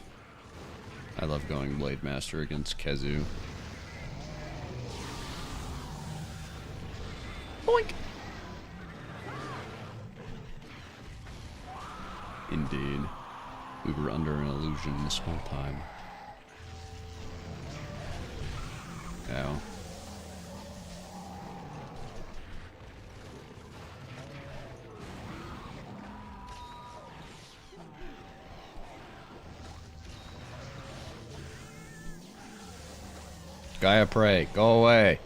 I love going Blade Master against Kezu. Boink. Indeed. We were under an illusion this whole time. Ow. Gaia Prey, go away.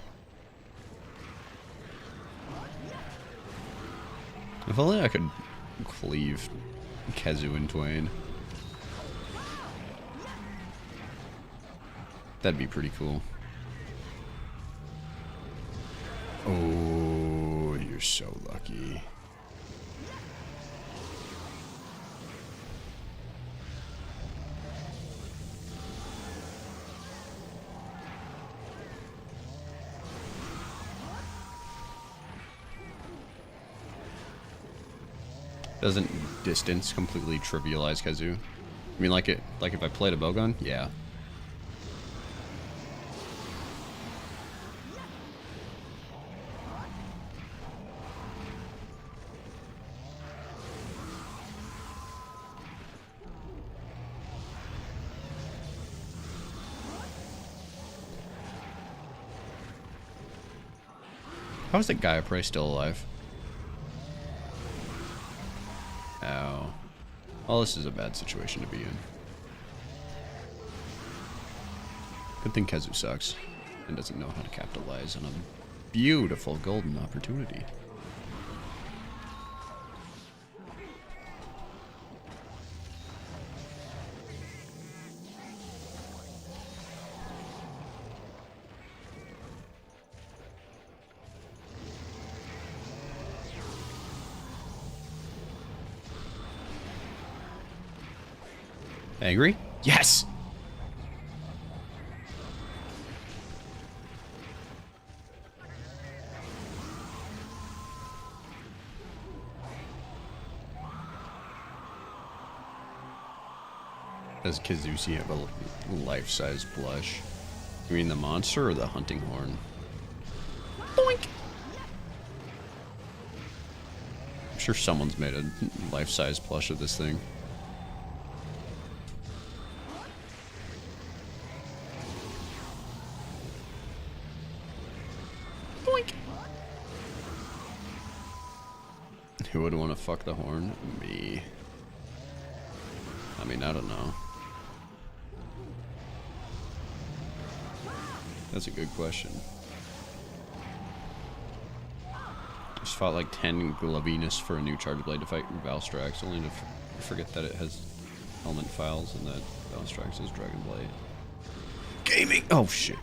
If only I could cleave Kezu in twain. That'd be pretty cool. Oh, you're so lucky. Doesn't distance completely trivialize Kezu? I mean, like if I played a bowgun? Yeah. How is that Gaia Prey still alive? Ow. Well, this is a bad situation to be in. Good thing Kezu sucks and doesn't know how to capitalize on a beautiful golden opportunity. Angry? Yes! Does Kizushi have a life-size blush? You mean the monster or the hunting horn? Boink! I'm sure someone's made a life-size plush of this thing. Who would want to fuck the horn? Me. I mean, I don't know. That's a good question. Just fought like 10 Glavinus for a new charge blade to fight Valstrax, only to forget that it has element files and that Valstrax is Dragon Blade. Gaming! Oh shit.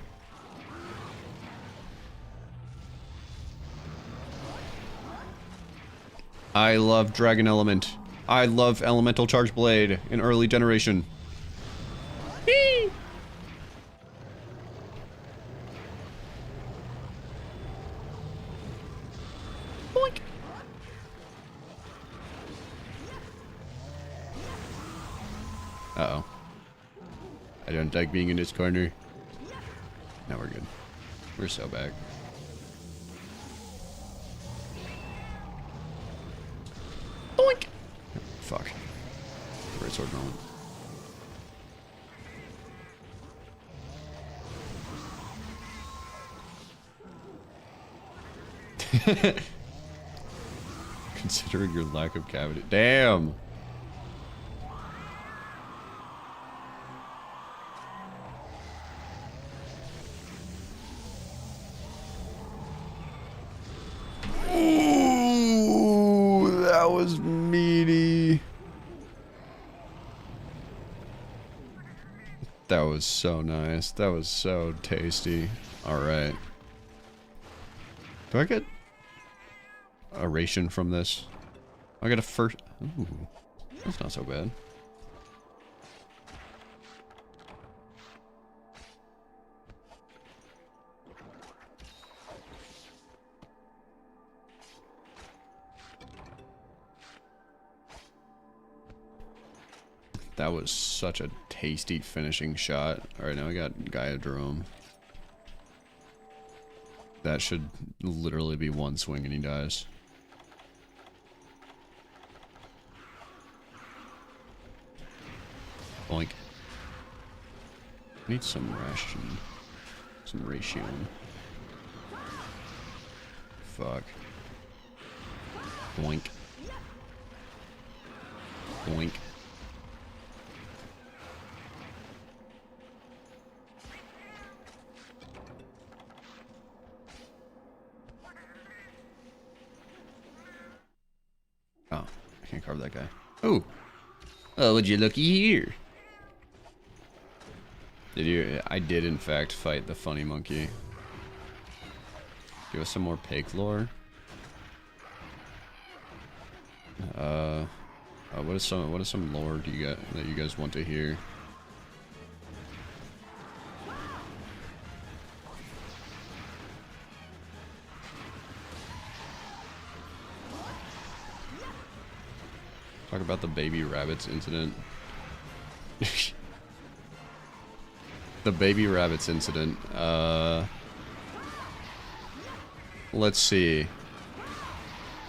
I love Dragon Element. I love Elemental Charge Blade in early generation. Whee! Boink. Uh-oh. I don't like being in this corner. Now we're good. We're so back. Boink! Fuck. Great sword moment. Considering your lack of cavity. Damn! Ooh, that was meaty. That was so nice. That was so tasty. Alright. Do I get a ration from this? I get a first... Ooh. That's not so bad. That was such a tasty finishing shot. Alright, now I got Gaia Drome. That should literally be one swing and he dies. Boink. Need some ration. Some ration. Fuck. Boink. Boink. Oh, I can't carve that guy. Oh. Oh, would you looky here? Did you? I did in fact fight the funny monkey. Give us some more pig lore. What is some lore do you got that you guys want to hear? Talk about the baby rabbits incident. The baby rabbits incident. Let's see.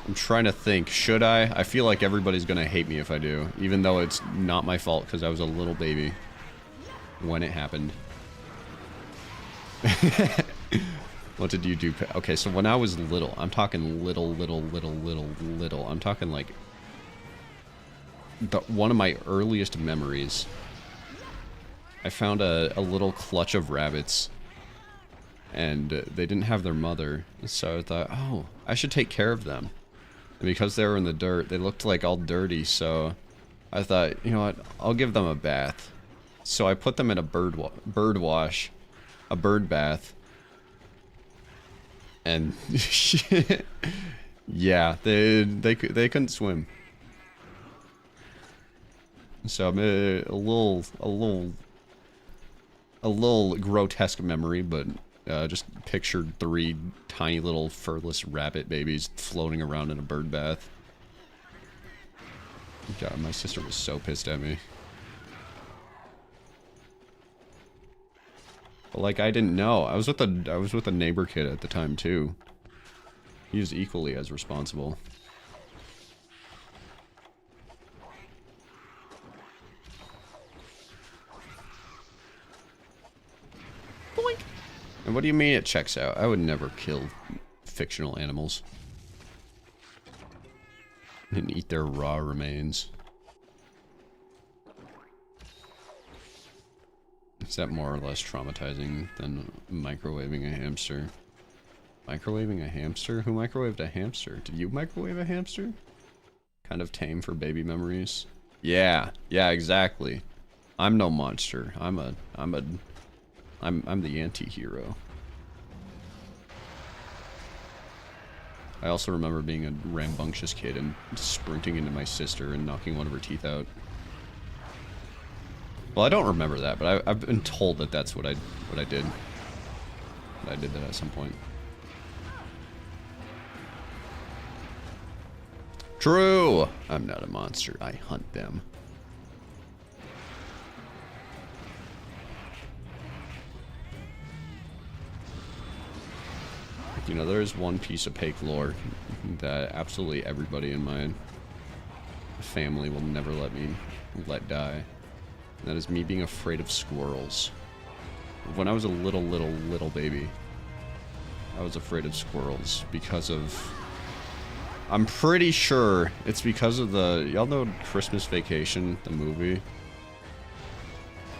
I'm trying to think. Should I? I feel like everybody's gonna hate me if I do. Even though it's not my fault because I was a little baby when it happened. What did you do? Okay, so when I was little, I'm talking little. I'm talking like one of my earliest memories. I found a little clutch of rabbits, and they didn't have their mother, so I thought, oh, I should take care of them. And because they were in the dirt, they looked like all dirty, so I thought, you know what, I'll give them a bath. So I put them in a bird bath, and yeah, they couldn't swim. So I'm a little grotesque memory, but just pictured 3 tiny little furless rabbit babies floating around in a bird bath. God, my sister was so pissed at me. But like, I didn't know. I was with a neighbor kid at the time too. He was equally as responsible. Boink. And what do you mean it checks out? I would never kill fictional animals and eat their raw remains. Is that more or less traumatizing than microwaving a hamster? Microwaving a hamster? Who microwaved a hamster? Did you microwave a hamster? Kind of tame for baby memories. Yeah, exactly. I'm no monster. I'm the anti-hero. I also remember being a rambunctious kid and sprinting into my sister and knocking one of her teeth out. Well, I don't remember that, but I've been told that that's what I did. I did that at some point. True! I'm not a monster. I hunt them. You know, there is one piece of Pake lore that absolutely everybody in my family will never let die. And that is me being afraid of squirrels. When I was a little baby, I was afraid of squirrels because of... I'm pretty sure it's because of the... Y'all know Christmas Vacation, the movie?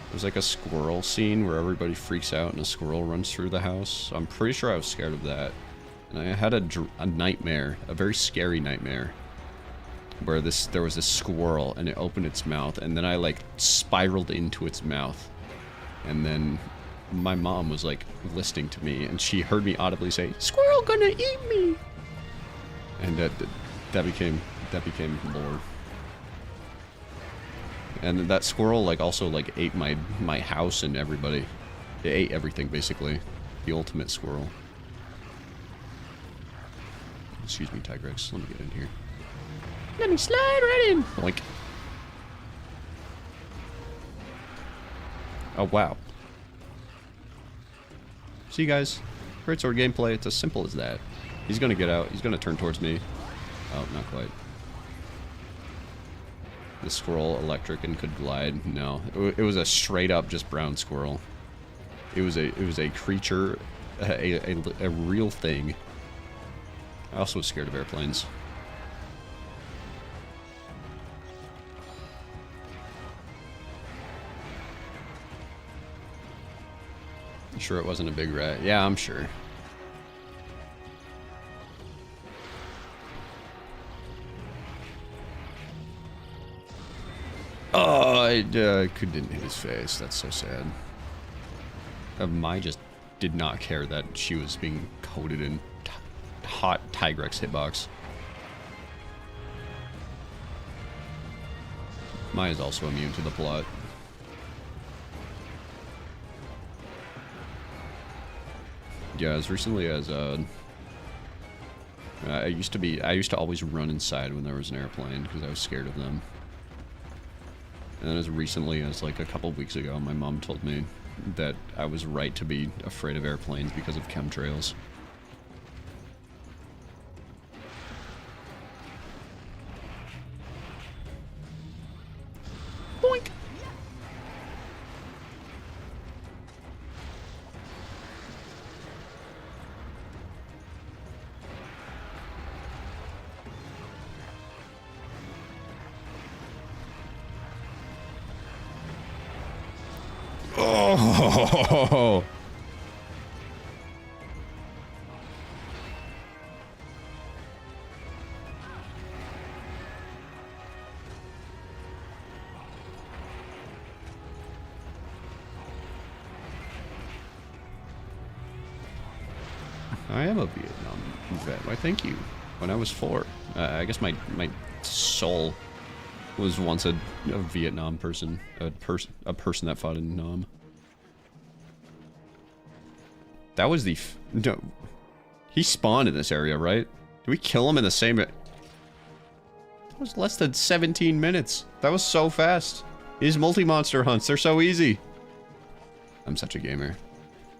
There's like a squirrel scene where everybody freaks out and a squirrel runs through the house. I'm pretty sure I was scared of that. And I had a nightmare, a very scary nightmare, where there was this squirrel and it opened its mouth and then I like spiraled into its mouth. And then my mom was like listening to me and she heard me audibly say, "Squirrel gonna eat me!" And that became lore. And that squirrel like also like ate my house and everybody. It ate everything basically. The ultimate squirrel. Excuse me, Tigrex. Let me get in here. Let me slide right in. Boink. Oh wow. See guys, great sword gameplay. It's as simple as that. He's gonna get out. He's gonna turn towards me. Oh, not quite. The squirrel electric and could glide. No, it was a straight up just brown squirrel. It was a creature, a real thing. I also was scared of airplanes. You sure it wasn't a big rat? Yeah, I'm sure. Oh, I didn't hit his face. That's so sad. Mai just did not care that she was being coated in hot Tigrex hitbox. Mai is also immune to the plot. Yeah, as recently as I used to always run inside when there was an airplane because I was scared of them. And then as recently as like a couple weeks ago, my mom told me that I was right to be afraid of airplanes because of chemtrails. Boink. Oh! I am a Vietnam vet. Why, thank you. When I was 4, I guess my soul was once a Vietnam person, a person that fought in Nam. That was the no. He spawned in this area, right? Did we kill him in the same? That was less than 17 minutes. That was so fast. These multi-monster hunts, they're so easy. I'm such a gamer.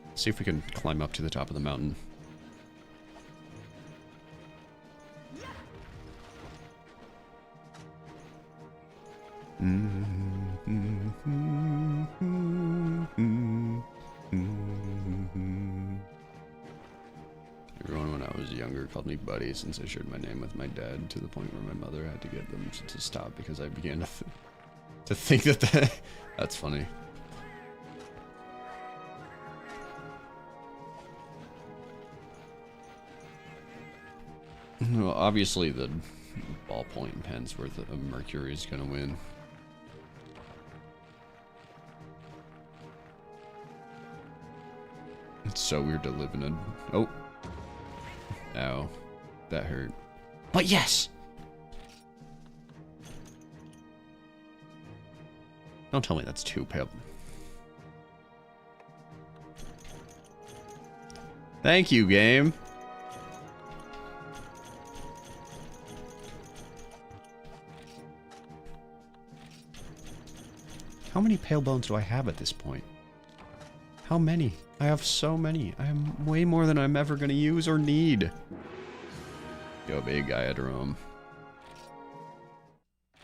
Let's see if we can climb up to the top of the mountain. Everyone when I was younger called me Buddy since I shared my name with my dad to the point where my mother had to get them to stop because I began to think that that's funny. Well, obviously the ballpoint pen's worth of Mercury is gonna win. It's so weird to live in a... Oh. Ow. That hurt. But yes! Don't tell me that's 2 pale. Thank you, game. How many pale bones do I have at this point? How many? I have so many. I have way more than I'm ever gonna use or need. Yo, big guy, Adrome.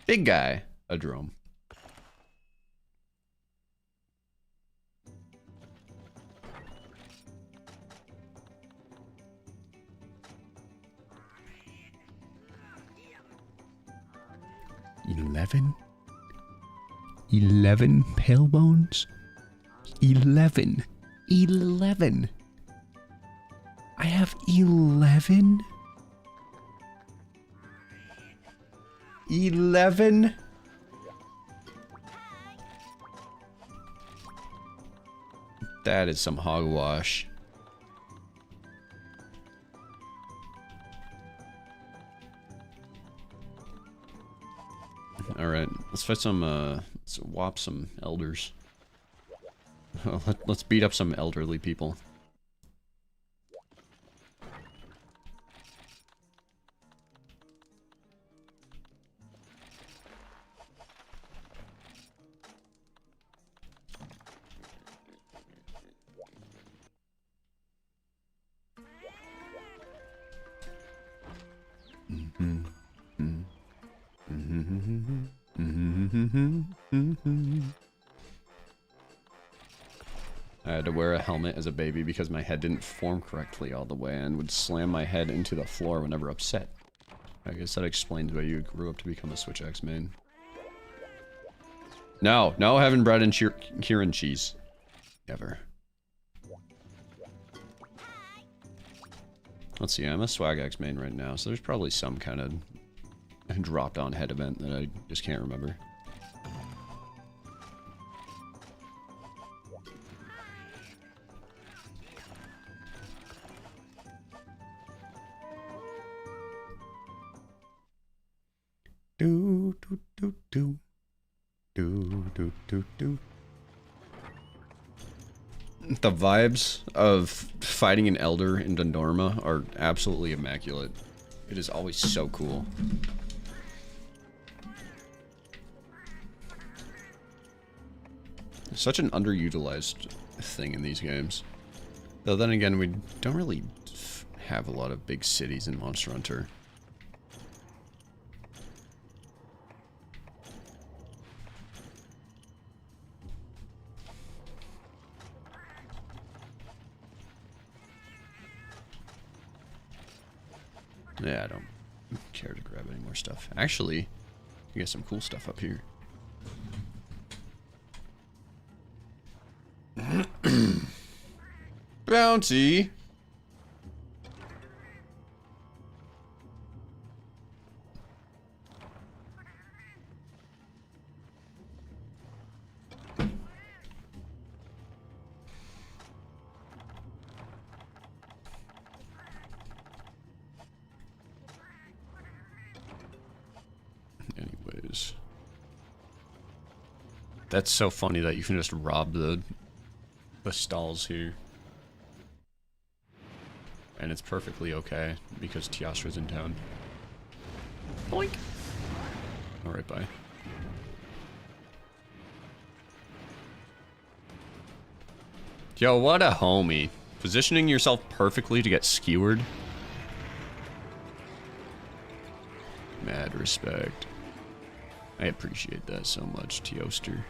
Big guy, Adrome. $11 pale bones? 11. 11. I have 11? 11? That is some hogwash. Alright, let's fight some, let's whop some elders. Let's beat up some elderly people. I had to wear a helmet as a baby because my head didn't form correctly all the way and would slam my head into the floor whenever upset. I guess that explains why you grew up to become a Switch X main. No, no having bread and Kieran cheese. Ever. Let's see, I'm a Swag X main right now, so there's probably some kind of dropped on head event that I just can't remember. Do do do do do do do do. The vibes of fighting an elder in Dondorma are absolutely immaculate. It is always so cool. It's such an underutilized thing in these games. Though then again, we don't really have a lot of big cities in Monster Hunter. Yeah, I don't care to grab any more stuff. Actually, we got some cool stuff up here. Bounty! Anyways. That's so funny that you can just rob the stalls here. And it's perfectly okay, because Teostra's in town. Boink! Alright, bye. Yo, what a homie. Positioning yourself perfectly to get skewered. Mad respect. I appreciate that so much, Teoster.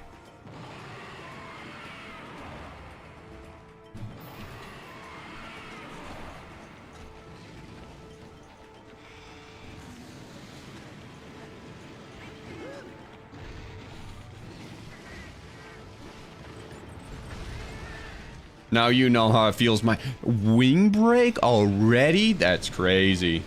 Now you know how it feels. My wing break already? That's crazy.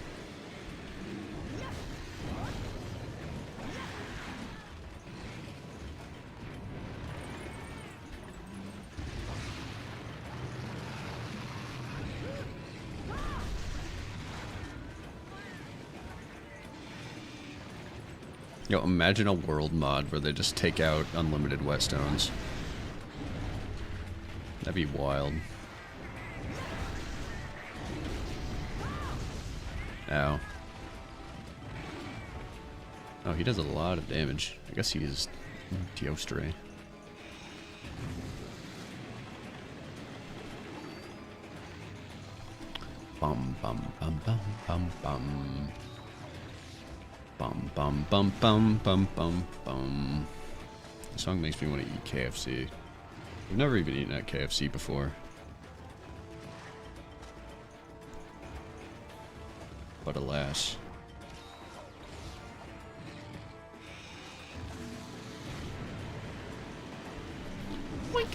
Yo, imagine a world mod where they just take out unlimited whetstones. That'd be wild. Ow. Oh, he does a lot of damage. I guess he is Teostre. Bum bum bum bum bum bum. Bum bum bum bum bum bum bum. The song makes me want to eat KFC. I've never even eaten at KFC before. But alas. Boink.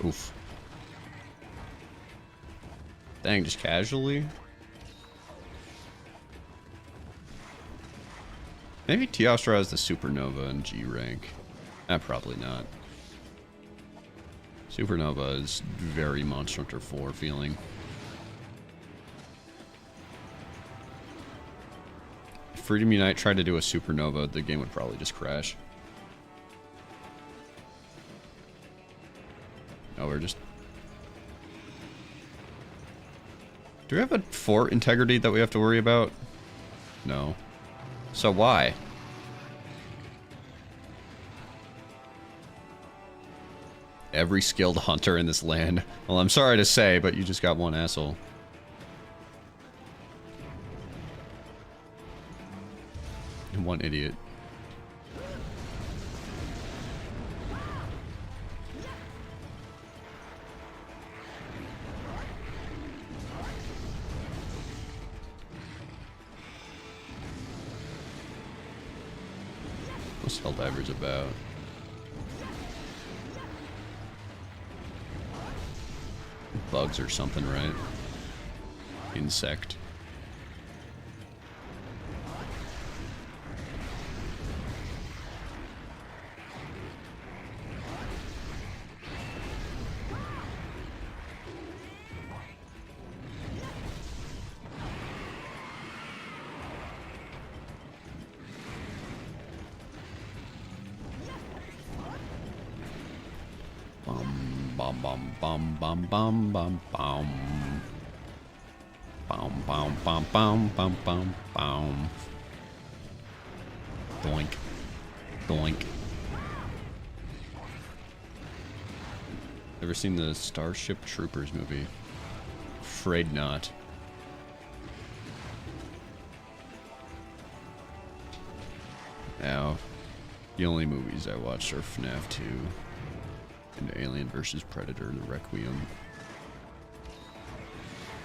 Oof. Dang, just casually? Maybe Teostra has the Supernova and G rank. Probably not. Supernova is very Monster Hunter 4 feeling. If Freedom Unite tried to do a Supernova, the game would probably just crash. Oh, we're just... Do we have a fort integrity that we have to worry about? No. So why? Every skilled hunter in this land. Well, I'm sorry to say, but you just got one asshole. And one idiot. What's Helldivers about? Bugs or something, right? Insect. Bum bum bum bum bum bum bum. Bum bum bum bum bum bum bum. Doink. Doink. Ever seen the Starship Troopers movie? Afraid not. Now, the only movies I watched are FNAF 2 and Alien vs. Predator, The Requiem.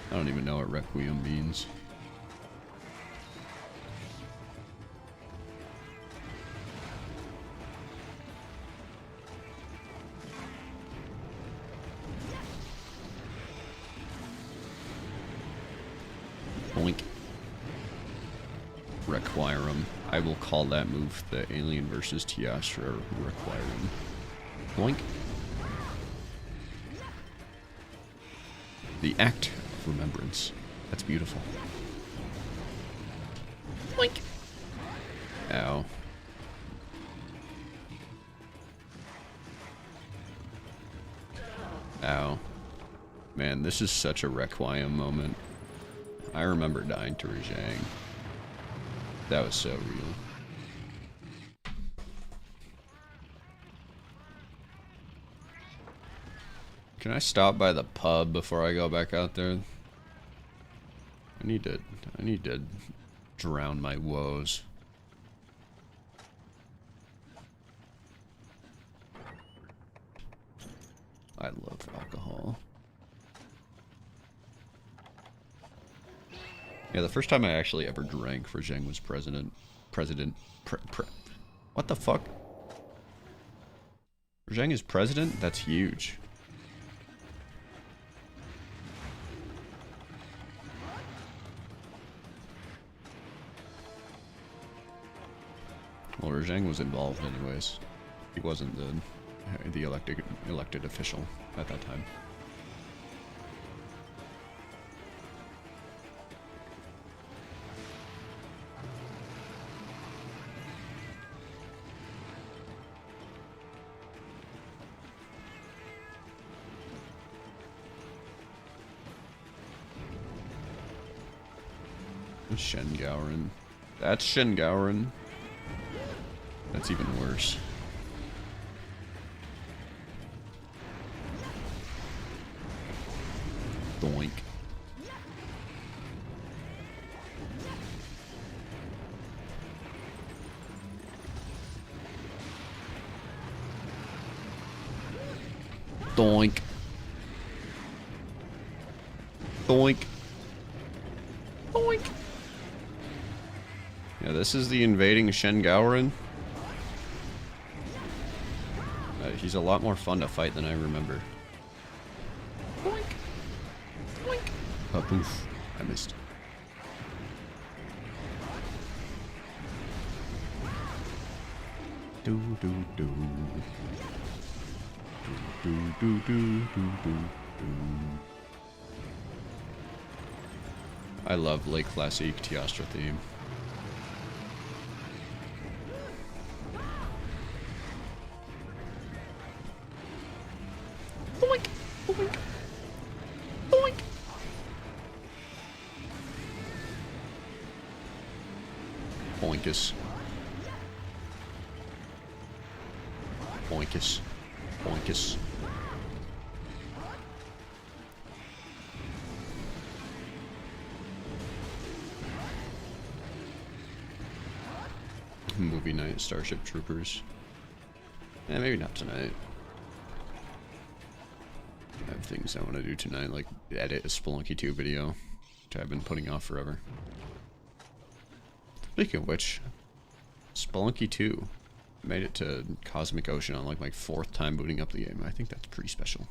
I don't even know what Requiem means. Boink. Requiem. I will call that move the Alien vs. Teostra Requiem. Boink. The act of remembrance. That's beautiful. Boink. Ow. Ow. Man, this is such a Requiem moment. I remember dying to Rajang. That was so real. Can I stop by the pub before I go back out there? I need to drown my woes. I love alcohol. Yeah, the first time I actually ever drank for Zheng was what the fuck? Zheng is president? That's huge. Well, Zheng was involved anyways. He wasn't the elected official at that time. Shengauren. That's Shengauren. That's even worse. Doink. Doink. Doink. Doink. Yeah, this is the invading Shengauren. He's a lot more fun to fight than I remember. Boink. Boink. Oh, poof. I missed. Do do do. Do do do do do do. I love Lake Classique Teostra theme. Boinkus. Boinkus. Boinkus. Movie night, Starship Troopers. Yeah, maybe not tonight. I have things I want to do tonight, like edit a Spelunky 2 video, which I've been putting off forever. Speaking of which, Spelunky 2 made it to Cosmic Ocean on like my 4th time booting up the game. I think that's pretty special.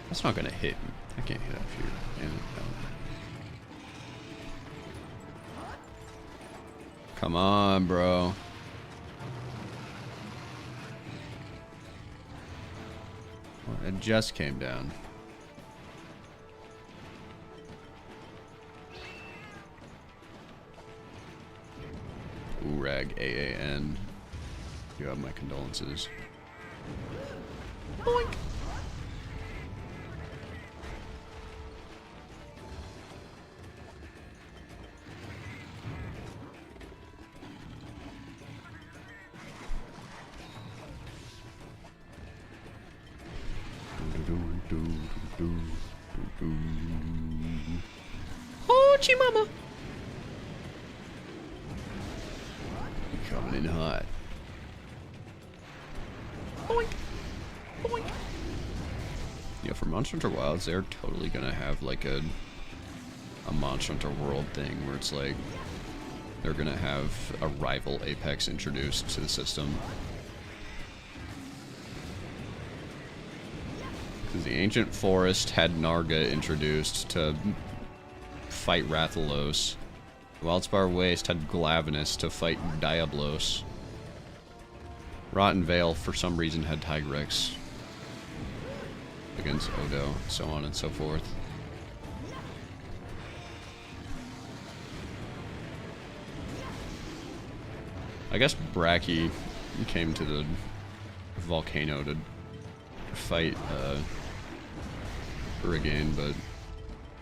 That's not gonna hit. I can't hit up here. Damn it. No. Come on, bro. Well, it just came down. Urag AAN. You have my condolences. Boink. Hoochie mama! Coming in hot. Boink! Boink! Yeah, for Monster Hunter Wilds, they're totally gonna have like a Monster Hunter World thing where it's like they're gonna have a rival Apex introduced to the system. Because the Ancient Forest had Narga introduced to fight Rathalos. Wildspire Waste had Glavenus to fight Diablos. Rotten Vale, for some reason, had Tigrex against Odo, so on and so forth. I guess Bracky came to the volcano to fight Hurricane, but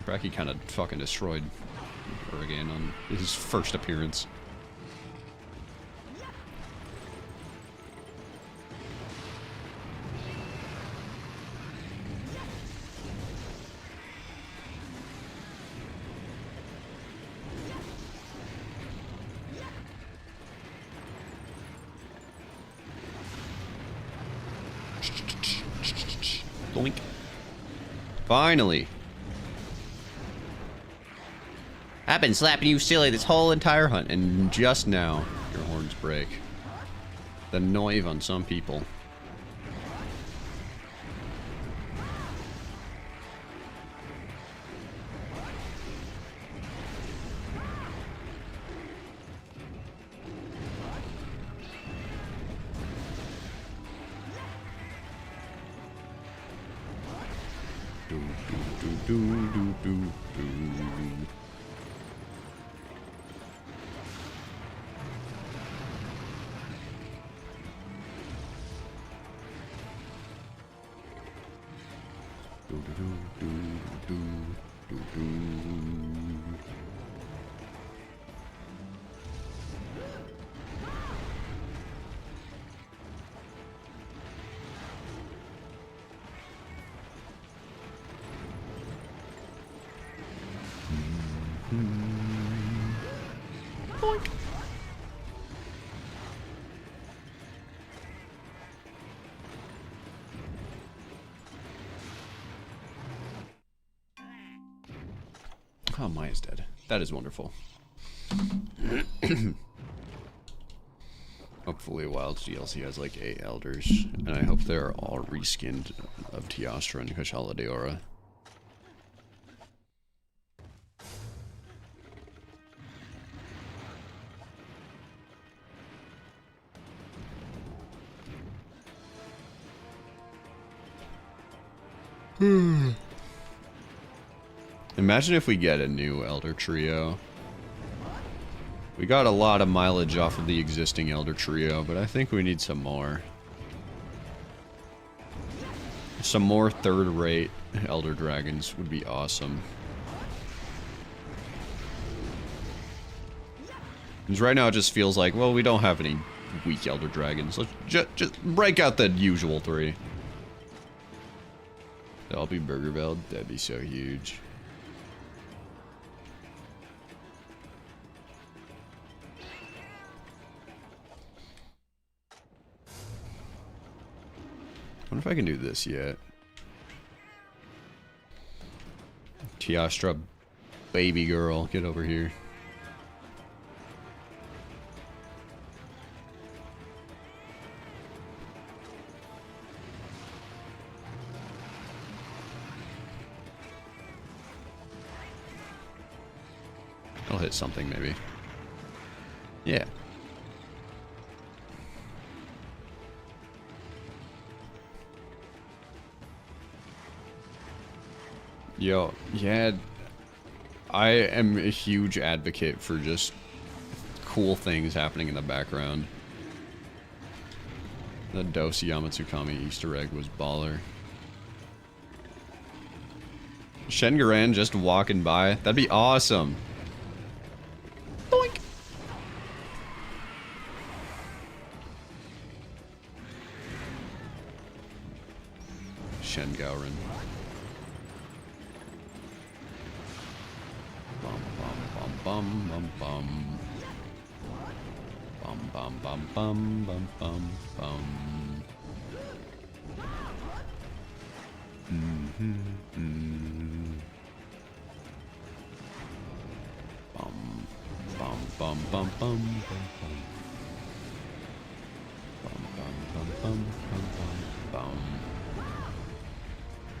Bracky kind of fucking destroyed Hurricane on his first appearance. Boink. Finally. I've been slapping you silly this whole entire hunt, and just now, your horns break. The noive on some people. Boink. Oh, Maya's dead. That is wonderful. Hopefully Wilds DLC has like 8 elders, and I hope they're all reskinned of Teostra and Kushala Deora. Imagine if we get a new Elder Trio. We got a lot of mileage off of the existing Elder Trio, but I think we need some more. Some more third-rate Elder Dragons would be awesome. Because right now it just feels like, well, we don't have any weak Elder Dragons. Let's just break out the usual 3. That'll be Burger Bell. That'd be so huge. I wonder if I can do this yet. Tiastra, baby girl, get over here. I'll hit something maybe. Yeah. Yo, yeah, I am a huge advocate for just cool things happening in the background. The Dose Yamatsukami Easter egg was baller. Shengaran just walking by, that'd be awesome. Boink. Shengauren. Bum bum bum. Bum bum bum bum bum bum bum. Bum bum bum bum bum bum bum. Bum bum bum bum bum bum bum.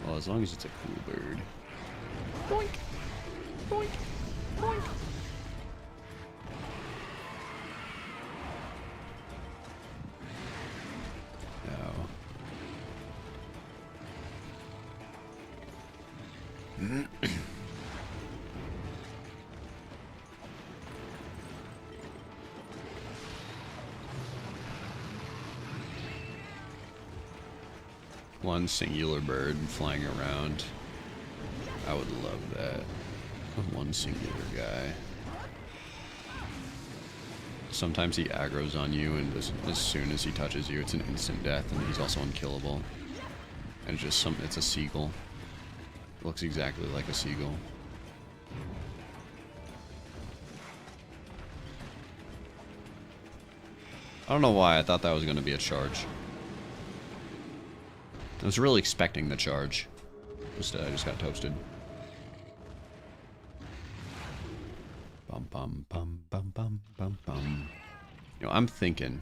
Well, as long as it's a cool bird. Boink. Boink. Boink. One singular bird flying around. I would love that. One singular guy. Sometimes he aggroes on you, and as soon as he touches you, it's an instant death, and he's also unkillable. And it's just it's a seagull. It looks exactly like a seagull. I don't know why I thought that was going to be a charge. I was really expecting the charge. Instead, I just got toasted. Bum bum bum bum bum bum bum. You know, I'm thinking,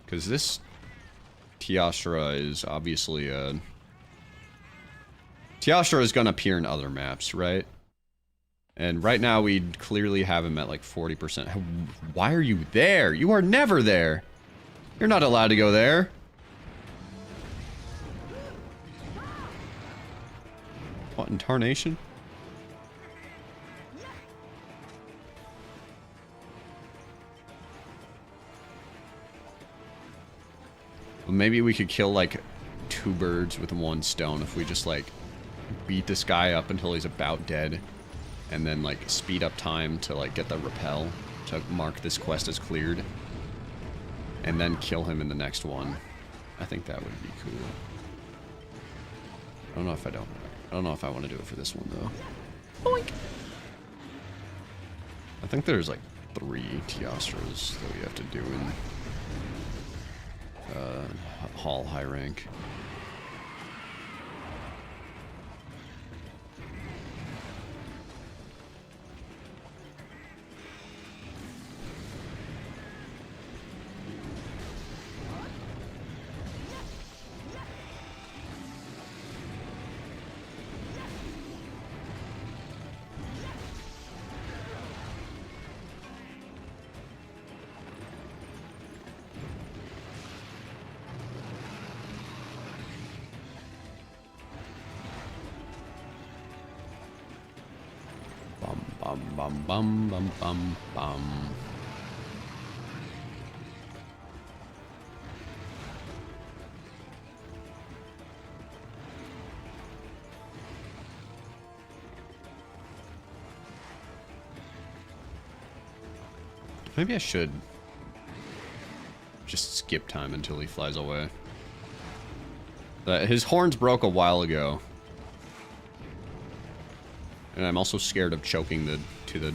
because this Tiastra is obviously a... Tiastra is going to appear in other maps, right? And right now we clearly have him at like 40%. Why are you there? You are never there. You're not allowed to go there. What in tarnation? Well, maybe we could kill like 2 birds with 1 stone if we just like beat this guy up until he's about dead, and then like speed up time to like get the repel to mark this quest as cleared, and then kill him in the next one. I think that would be cool. I don't know if I want to do it for this one though. Boink. I think there's like 3 Tiastras that we have to do in Hall high rank. Bum bum bum bum bum. Maybe I should just skip time until he flies away. His horns broke a while ago. And I'm also scared of choking to the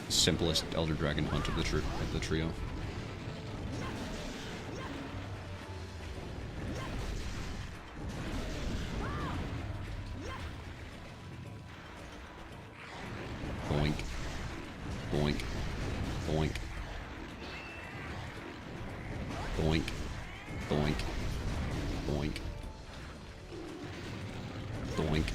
simplest Elder Dragon hunt of the trio. Boink. Boink. Boink. Boink. Boink. Boink. Boink.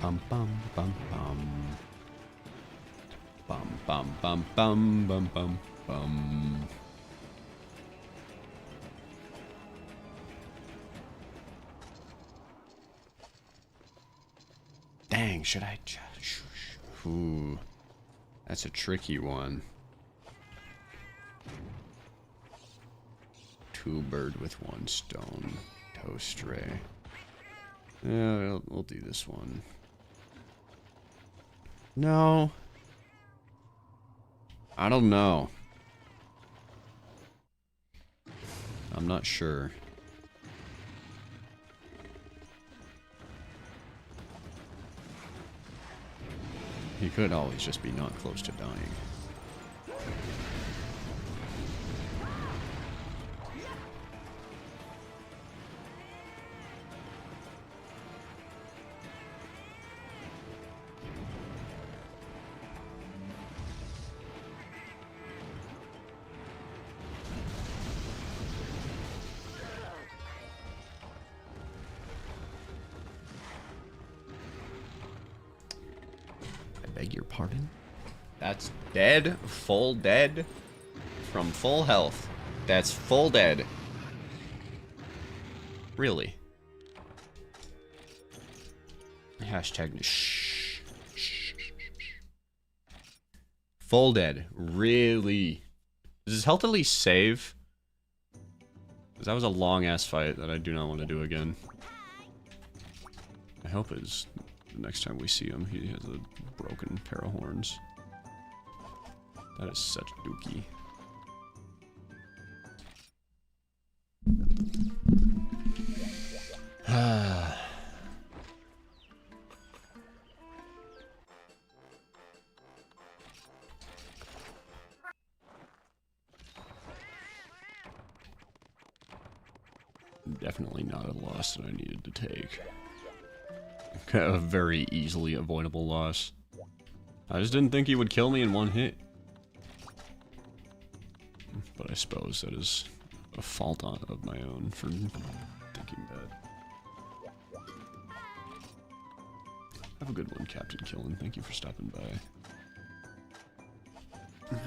Bum bum bum bum. Bum bum bum bum bum bum bum. Dang, should I? Ooh, that's a tricky one. Two bird with one stone. Toast ray. Yeah, we'll do this one. No. I don't know. I'm not sure. He could always just be not close to dying. Beg your pardon? That's dead? Full dead? From full health. That's full dead. Really? Hashtag shh. Full dead. Really? Does his health at least save? Because that was a long ass fight that I do not want to do again. I hope it's the next time we see him, he has a broken pair of horns. That is such dookie. Definitely not a loss that I needed to take. A very easily avoidable loss. I just didn't think he would kill me in one hit. But I suppose that is a fault of my own for thinking that. Have a good one, Captain Killen. Thank you for stopping by.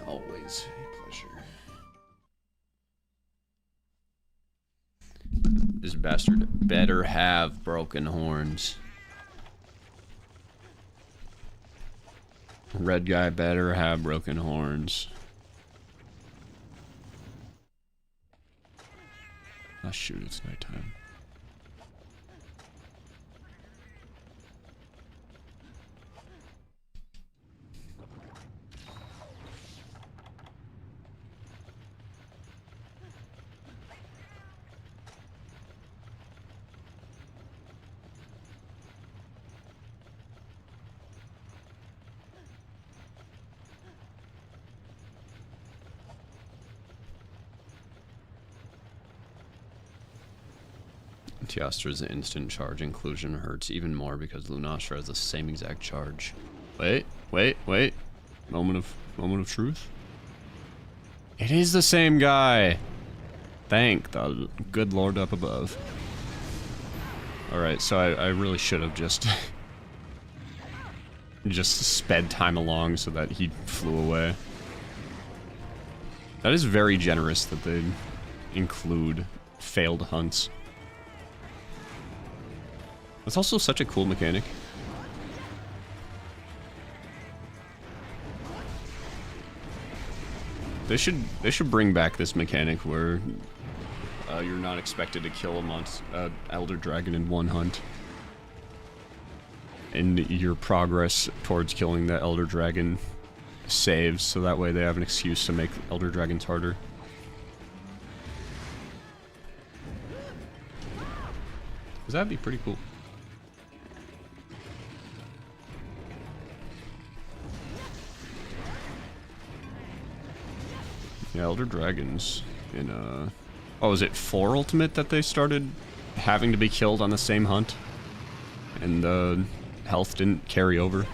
Always a pleasure. This bastard better have broken horns. Red guy better have broken horns. Ah, shoot, it's nighttime. Teostra's instant charge inclusion hurts even more because Lunastra has the same exact charge. Wait. Moment of truth. It is the same guy. Thank the good Lord up above. Alright, so I really should have just sped time along so that he flew away. That is very generous that they include failed hunts. It's also such a cool mechanic. They should bring back this mechanic where you're not expected to kill a Elder Dragon in one hunt. And your progress towards killing the Elder Dragon saves, so that way they have an excuse to make Elder Dragons harder. Because that'd be pretty cool. Yeah, Elder Dragons in, oh, is it 4 Ultimate that they started having to be killed on the same hunt? And the health didn't carry over?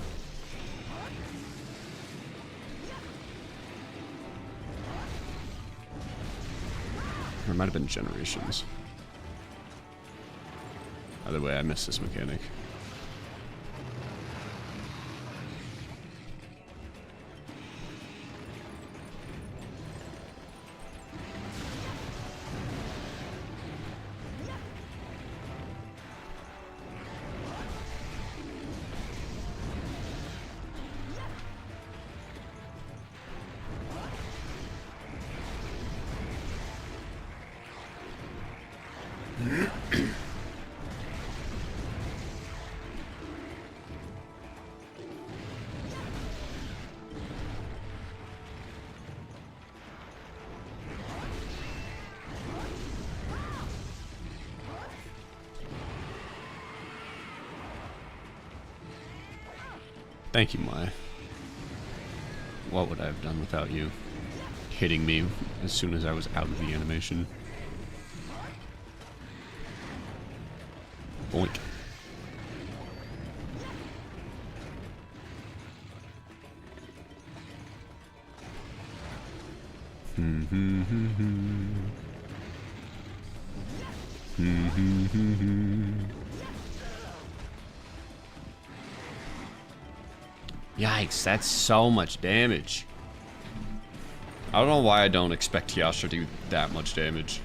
Or it might have been Generations. Either way, I missed this mechanic. Thank you, Mai. What would I have done without you hitting me as soon as I was out of the animation? Boink. Yikes, that's so much damage. I don't know why I don't expect Yasha to do that much damage.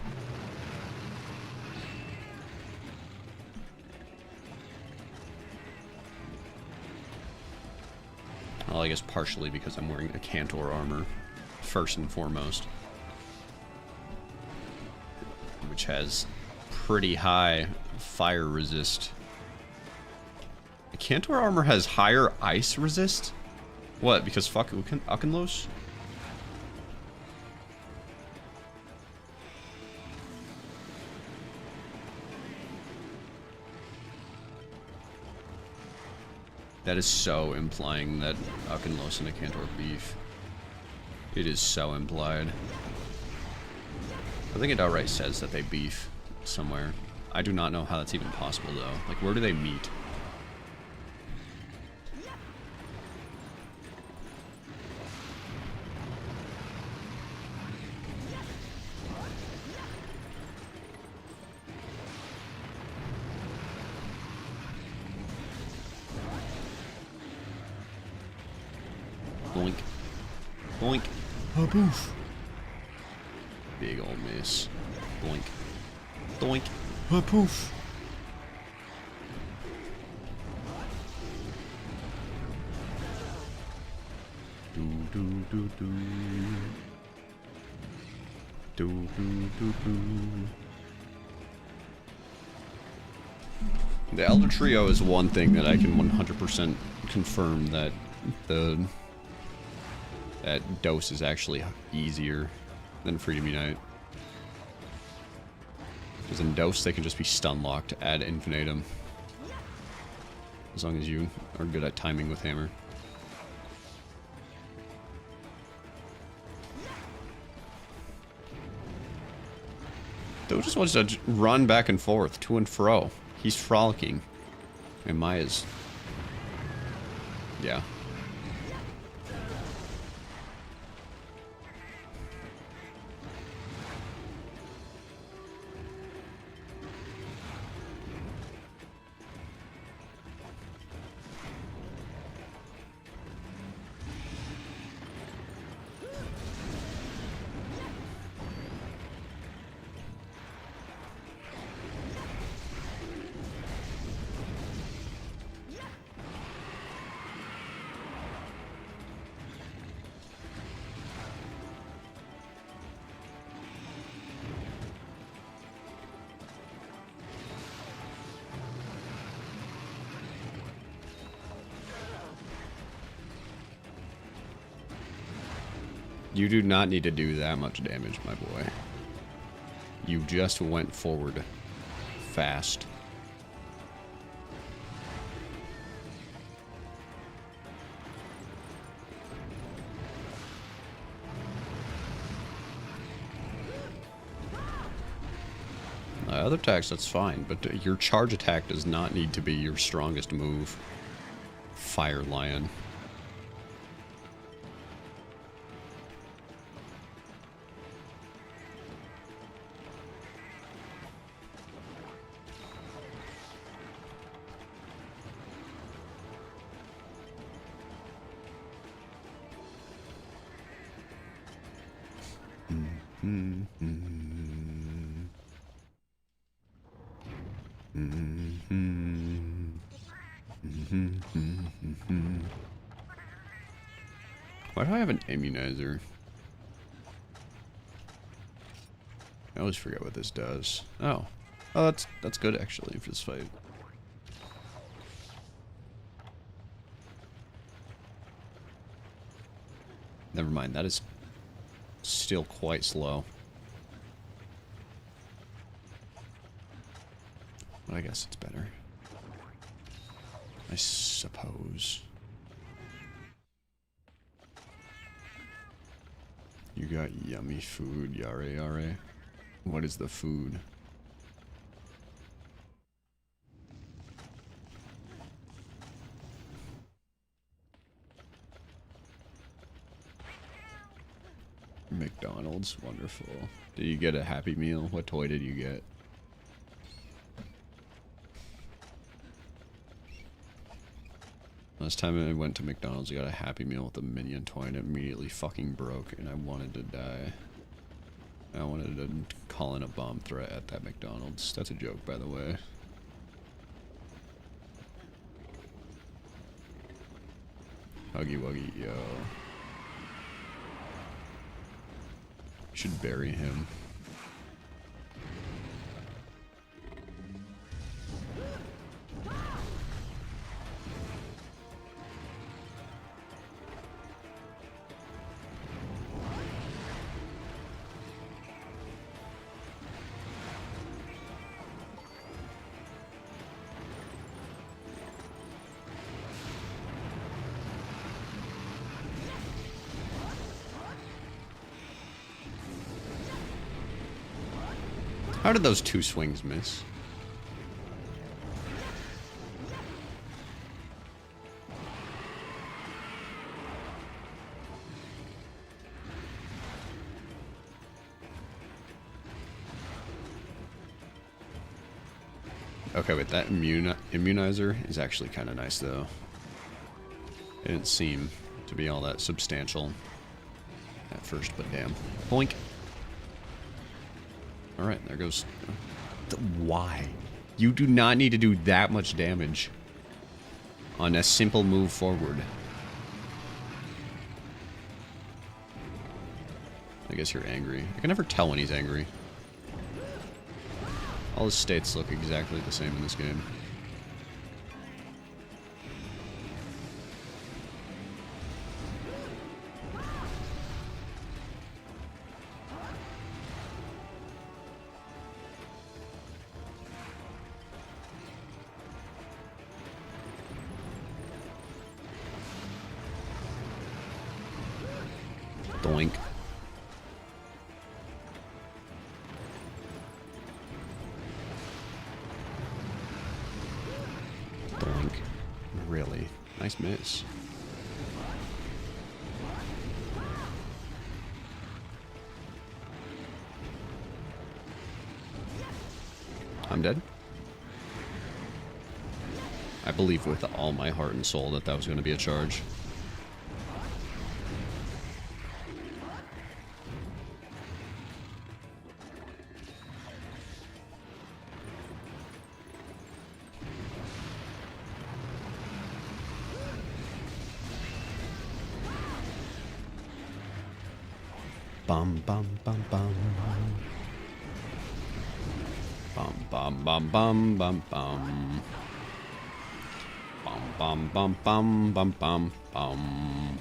Well, I guess partially because I'm wearing a Cantor armor, first and foremost. Which has pretty high fire resist. The Cantor armor has higher ice resist? What, because fuck Ukenlos? That is so implying that Ukenlos and a Cantor beef. It is so implied. I think it outright says that they beef somewhere. I do not know how that's even possible though. Like, where do they meet? Boink. Boink. Oh, boof. Big old miss. Boink. Doink. Oh, poof. Do do do do. Do do do do. The Elder Trio is one thing that I can 100% confirm that that dose is actually easier than Freedom Unite. Because in dose they can just be stun locked ad infinitum. As long as you are good at timing with hammer. Doe just wants to run back and forth, to and fro. He's frolicking. And Maya's... yeah. You do not need to do that much damage, my boy. You just went forward fast. Other attacks, that's fine, but your charge attack does not need to be your strongest move. Fire Lion. Why do I have an immunizer? I always forget what this does. Oh. Oh, that's good actually for this fight. Never mind, that is still quite slow. But I guess it's better. I suppose. You got yummy food, yare yare. What is the food? McDonald's, wonderful. Did you get a Happy Meal? What toy did you get? Last time I went to McDonald's, I got a Happy Meal with a Minion toy and it immediately fucking broke and I wanted to die. I wanted to call in a bomb threat at that McDonald's. That's a joke, by the way. Huggy Wuggy, yo. Should bury him. How did those two swings miss? Okay, wait, that immunizer is actually kind of nice, though. It didn't seem to be all that substantial at first, but damn. Boink. Alright, there goes... Why? You do not need to do that much damage on a simple move forward. I guess you're angry. I can never tell when he's angry. All his states look exactly the same in this game. Doink. Doink. Really? Nice miss. I'm dead. I believe with all my heart and soul that that was going to be a charge. Bum bum bum bum. Bum bum bum bum bum bum. Bum bum bum bum bum bum bum.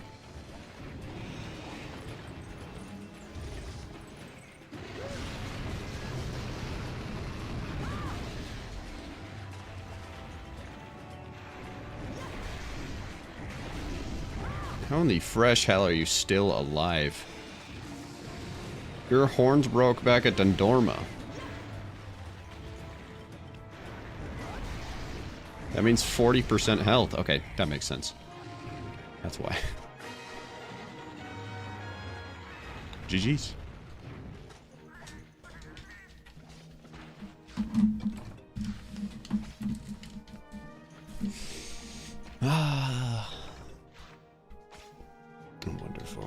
How in the fresh hell are you still alive? Your horns broke back at Dundorma. That means 40% health. Okay, that makes sense. That's why. GG's. Ah. Wonderful.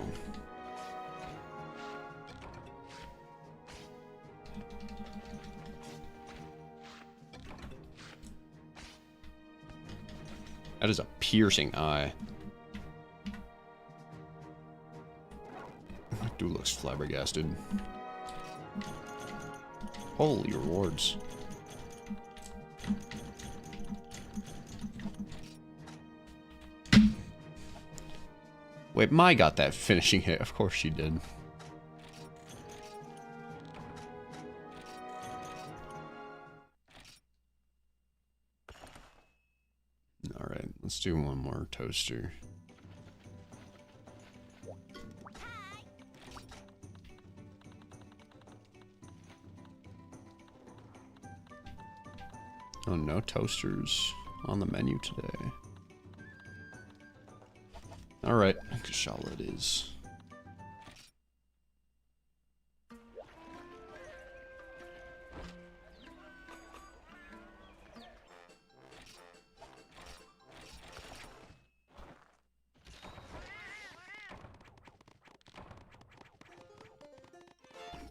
That is a piercing eye. That dude looks flabbergasted. Holy rewards. Wait, Mai got that finishing hit. Of course she did. Alright, let's do one more toaster. Oh, no toasters on the menu today. Alright, Kashala it is.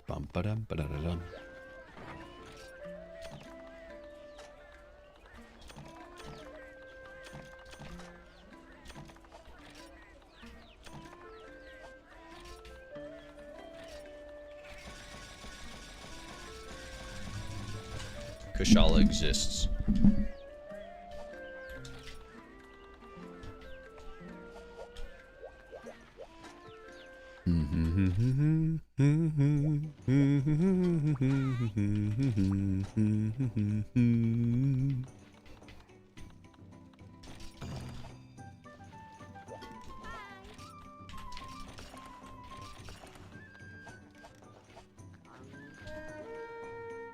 Bum ba dum ba da da dum. Kashala exists.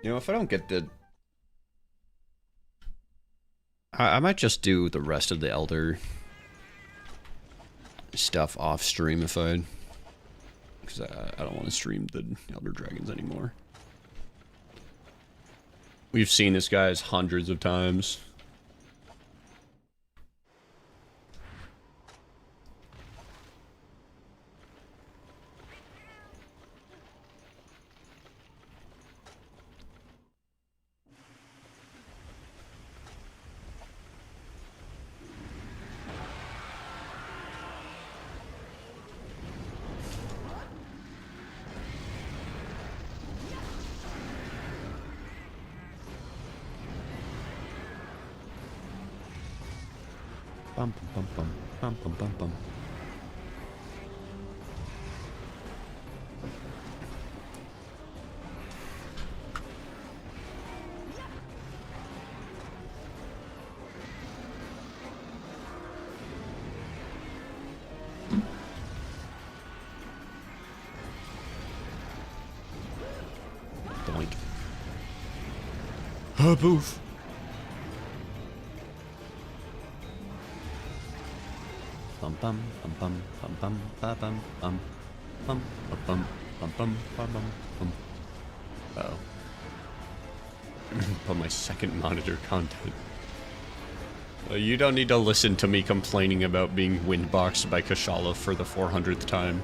You know, if I don't get the... I might just do the rest of the Elder stuff off stream if I... Because I don't want to stream the Elder Dragons anymore. We've seen this, guys, hundreds of times. Bum bum bum bum bum bum bum. Doink. Poof. Bum bum bum bum bum bum bum bum bum bum bum bum bum bum bum. Uh-oh. Put my second monitor content. You don't need to listen to me complaining about being windboxed by Kashala for the 400th time.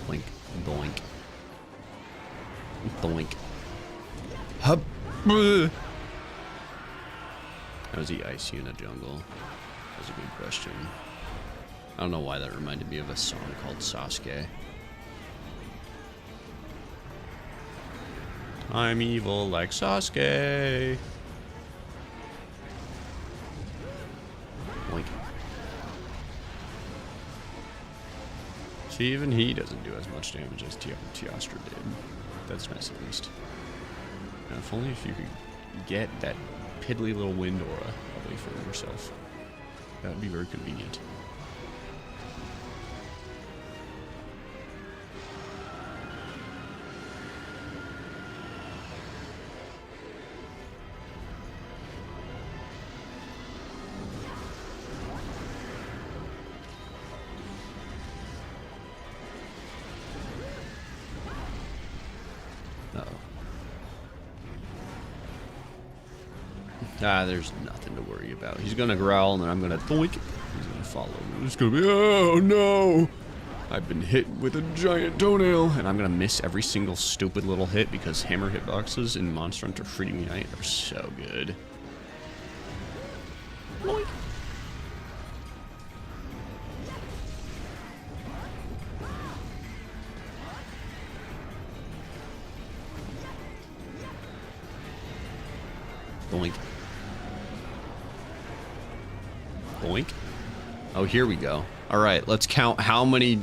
Doink. Doink. Doink. Hup. How does he ice you in a jungle? That's a good question. I don't know why that reminded me of a song called Sasuke. I'm evil like Sasuke. Boink. See, even he doesn't do as much damage as Teostra did. That's nice at least. Now, if only if you could get that piddly little wind aura away from yourself. That would be very convenient. Ah, there's nothing to worry about. He's gonna growl and then I'm gonna thoink. He's gonna follow me. It's gonna be, oh no! I've been hit with a giant toenail, and I'm gonna miss every single stupid little hit because hammer hitboxes in Monster Hunter Freedom Unite are so good. Boink. Boink. Boink. Oh, here we go. All right, let's count how many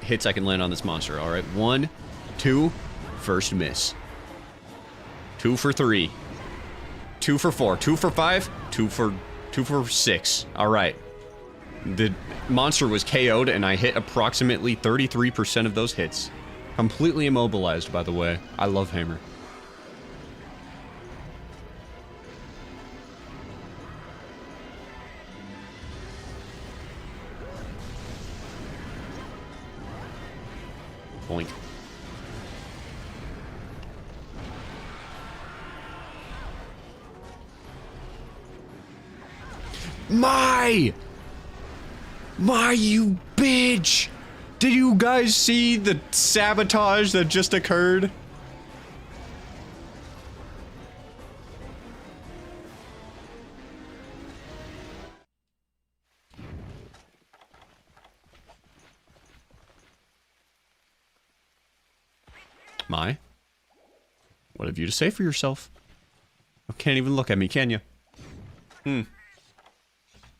hits I can land on this monster. All right, 1, 2, first miss. 2 for 3. 2 for 4. 2 for 5. 2 for 6. All right. The monster was KO'd, and I hit approximately 33% of those hits. Completely immobilized, by the way. I love hammer. Boink. My, you bitch! Did you guys see the sabotage that just occurred? My, what have you to say for yourself? You can't even look at me, can you?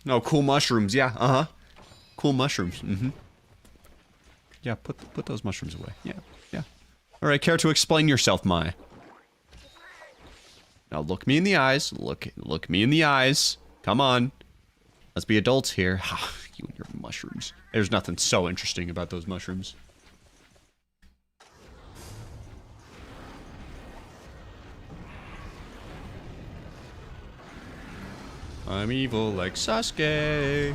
No, cool mushrooms. Yeah, cool mushrooms. Yeah, put those mushrooms away. Yeah. All right, care to explain yourself, Mai? Now look me in the eyes. Look me in the eyes. Come on. Let's be adults here. You and your mushrooms. There's nothing so interesting about those mushrooms. I'm evil like Sasuke. I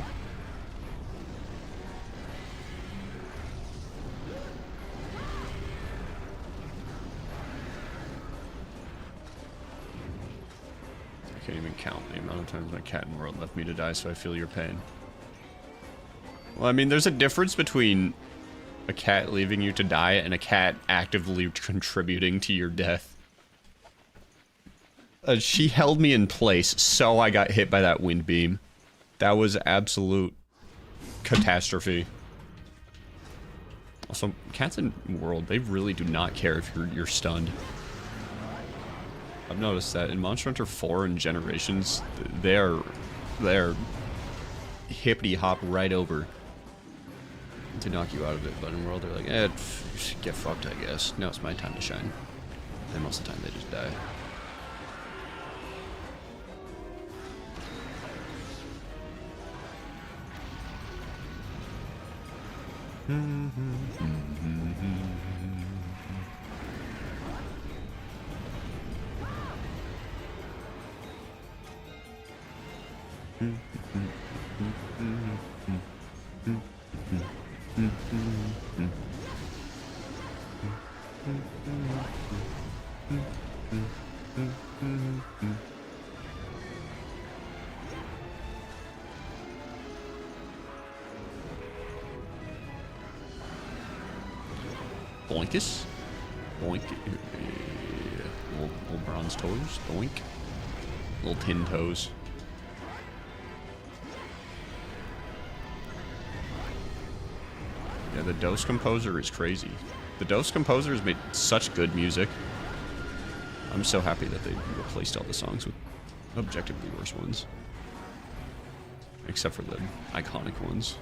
can't even count the amount of times my cat in world left me to die, so I feel your pain. Well, I mean, there's a difference between a cat leaving you to die and a cat actively contributing to your death. She held me in place, so I got hit by that wind beam. That was absolute catastrophe. Also, cats in world, they really do not care if you're stunned. I've noticed that in Monster Hunter 4 and Generations, they're hippity hop right over to knock you out of it. But in world, they're like, get fucked, I guess. Now it's my time to shine. And most of the time, they just die. Boinkus. Boink. Little bronze toes. Boink. Little tin toes. Yeah, the Dose Composer is crazy. The Dose Composer has made such good music. I'm so happy that they replaced all the songs with objectively worse ones. Except for the iconic ones.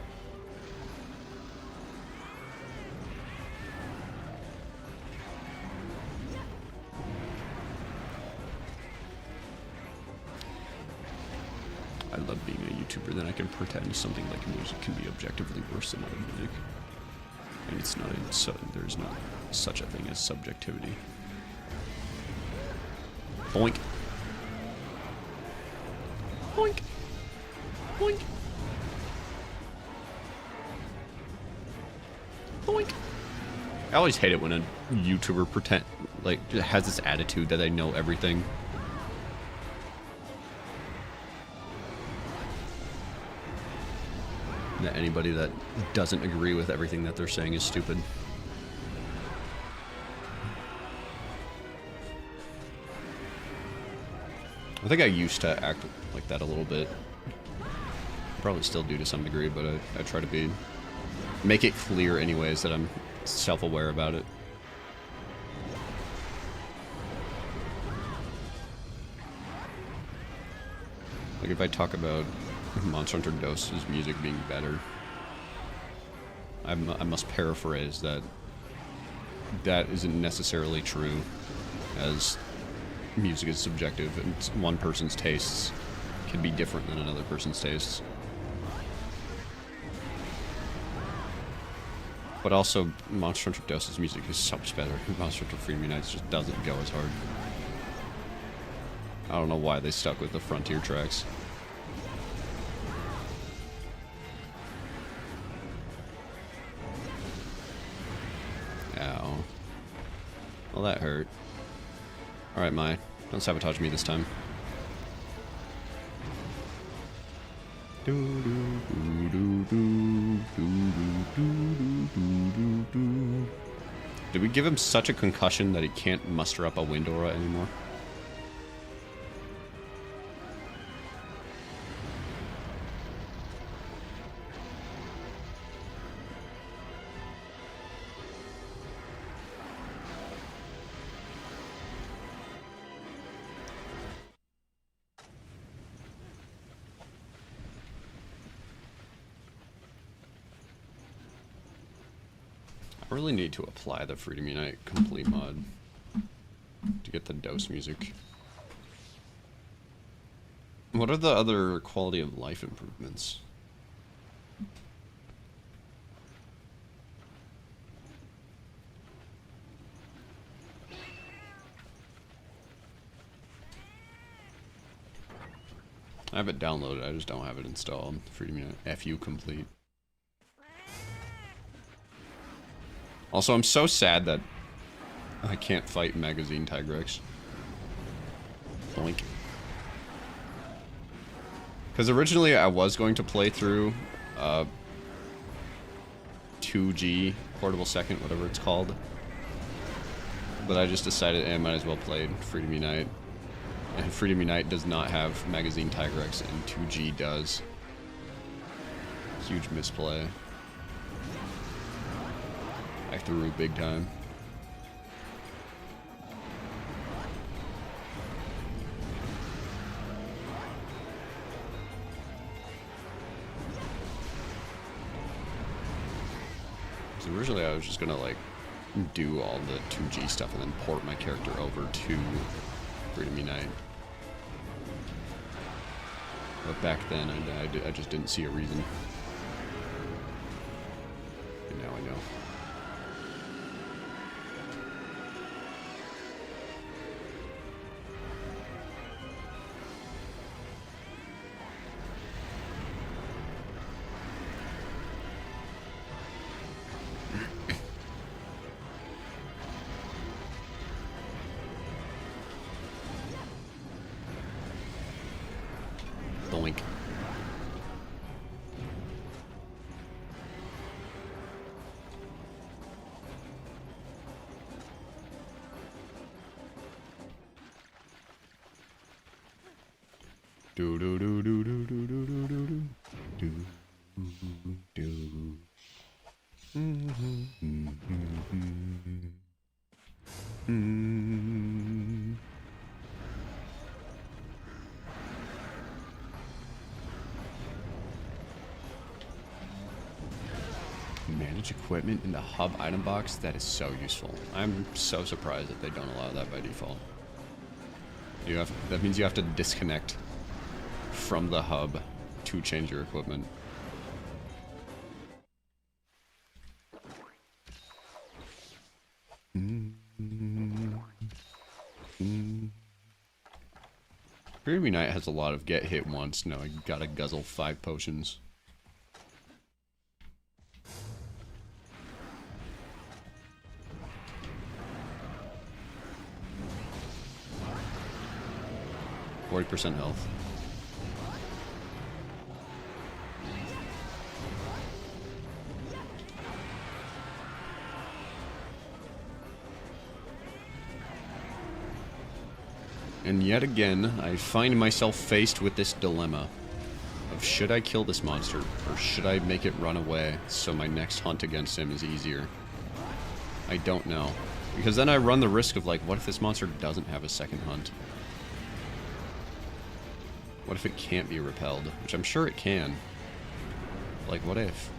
I love being a YouTuber, then I can pretend something like music can be objectively worse than other music. And it's not, there's not such a thing as subjectivity. Boink. Boink. Boink. Boink. I always hate it when a YouTuber has this attitude that they know everything. That anybody that doesn't agree with everything that they're saying is stupid. I think I used to act like that a little bit. Probably still do to some degree, but I try to make it clear anyways that I'm self-aware about it. Like if I talk about Monster Hunter Dose's music being better, I must paraphrase that isn't necessarily true, as music is subjective and one person's tastes can be different than another person's tastes. But also, Monster Hunter Dose's music is so much better. Monster Hunter Freedom Unites just doesn't go as hard. I don't know why they stuck with the Frontier tracks. Ow. Well, that hurt. Alright, Mai. Don't sabotage me this time. Did we give him such a concussion that he can't muster up a wind aura anymore? I really need to apply the Freedom Unite complete mod to get the Dose music. What are the other quality of life improvements? I have it downloaded, I just don't have it installed. Freedom Unite FU complete. Also, I'm so sad that I can't fight Magazine Tigrex. Boink. Because originally I was going to play through 2G, Portable Second, whatever it's called. But I just decided I might as well play Freedom Unite. And Freedom Unite does not have Magazine Tigrex, and 2G does. Huge misplay. I threw big time. So originally I was just gonna like do all the 2G stuff and then port my character over to Freedom Unite. But back then I just didn't see a reason. And now I know. Boink. Do do do do do do do do do do do. Manage equipment in the hub item box. That is so useful. I'm so surprised that they don't allow that by default. That means you have to disconnect from the hub to change your equipment. Dreamy Knight has a lot of get hit once. No, I gotta guzzle 5 potions. %40 health. And yet again, I find myself faced with this dilemma of should I kill this monster or should I make it run away so my next hunt against him is easier? I don't know. Because then I run the risk of like, what if this monster doesn't have a second hunt? What if it can't be repelled? Which I'm sure it can. Like, what if?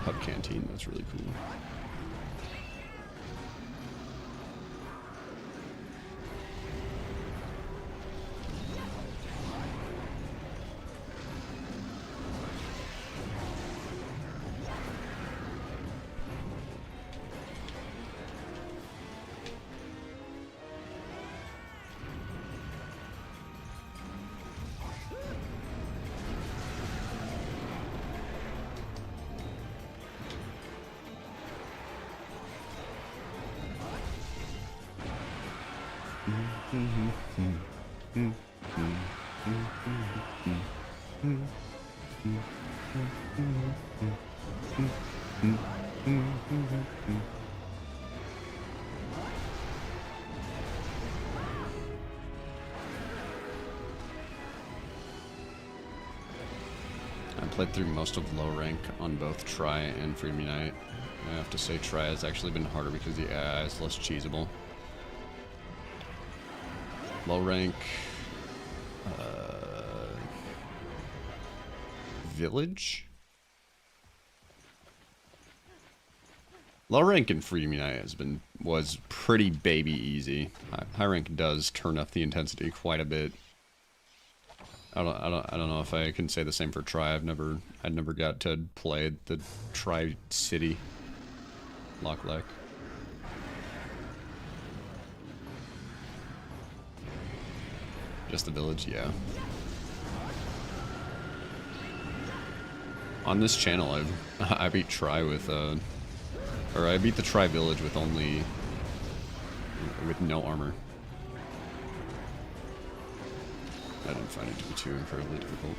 Hub canteen, that's really cool. I played through most of low rank on both Try and Freedom Unite. I have to say Try has actually been harder because the AI is less cheesable. Low rank... Village? Low rank in Freedom Unite was pretty baby easy. High rank does turn up the intensity quite a bit. I don't know if I can say the same for Try. I never got to play the Tri City Lock. Just the village, yeah. On this channel, I beat Try with or I beat the Tri Village with no armor. I didn't find it to be too incredibly difficult.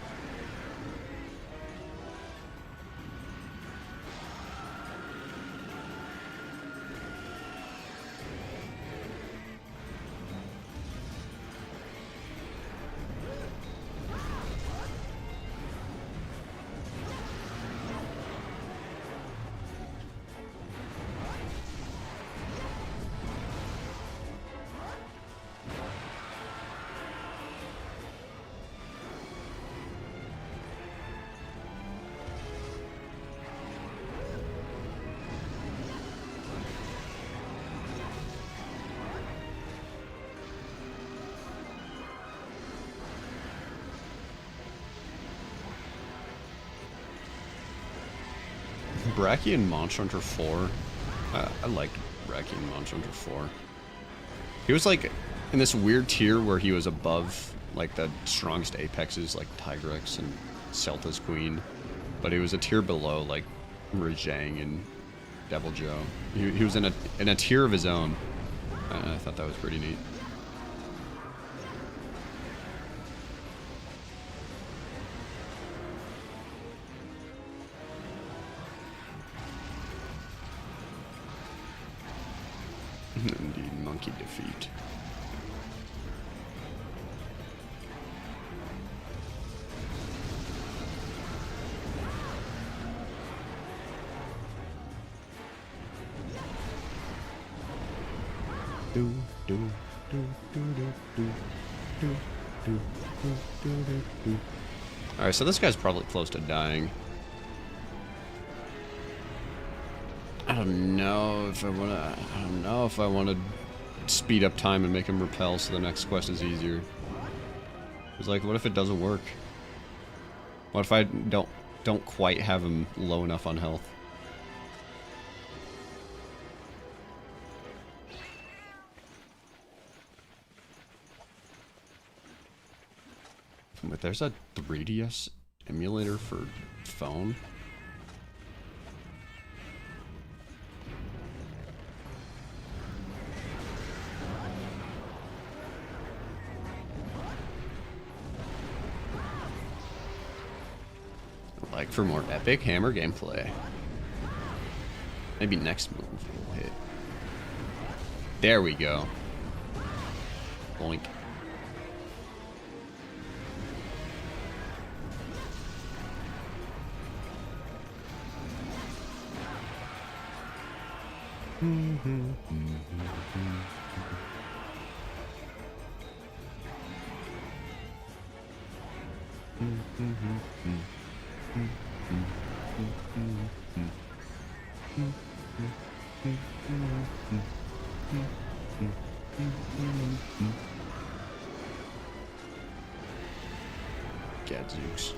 Bracky and Monster Hunter 4. I liked Bracky and Monster Hunter 4. He was like in this weird tier where he was above like the strongest apexes like Tigrex and Celta's Queen, but he was a tier below like Rajang and Devil Joe. He was in a tier of his own. I thought that was pretty neat. Indeed, Monke defeat. Alright, so this guy's probably close to dying. I don't know if I want to speed up time and make him repel so the next quest is easier. It's like, what if it doesn't work? What if I don't quite have him low enough on health? Wait, there's a 3DS emulator for phone? Like for more epic hammer gameplay. Maybe next move will hit. There we go. Boink. Gadzooks.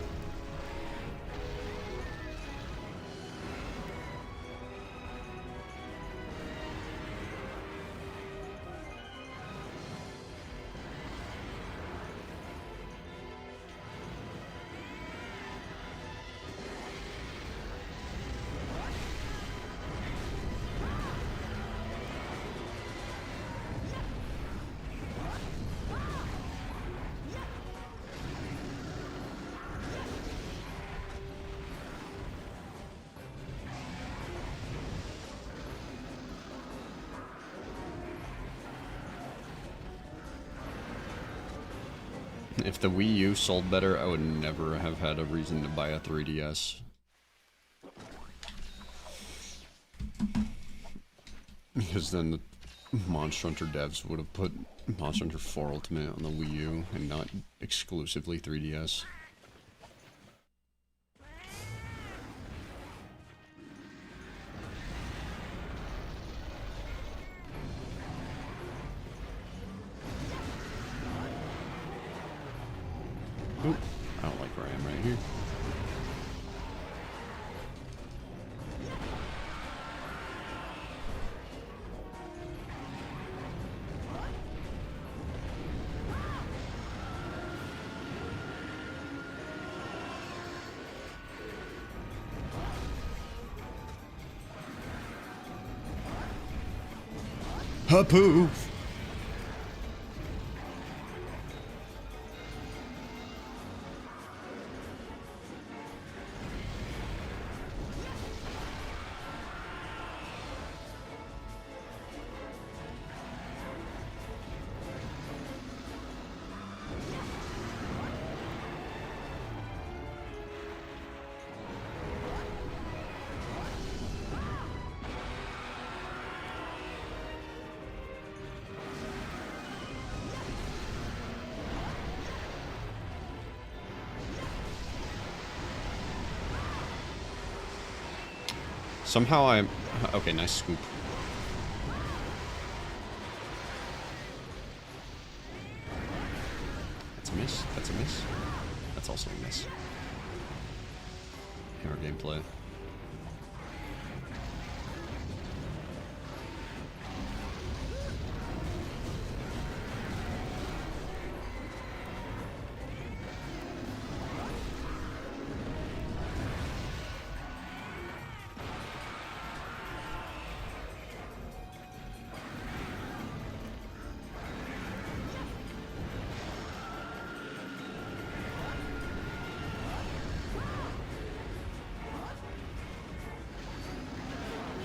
If the Wii U sold better, I would never have had a reason to buy a 3DS. Because then the Monster Hunter devs would have put Monster Hunter 4 Ultimate on the Wii U and not exclusively 3DS. Oop, I don't like where I am right here. Hapoo! Somehow I'm... Okay, nice scoop. That's a miss. That's a miss. That's also a miss. Hammer gameplay.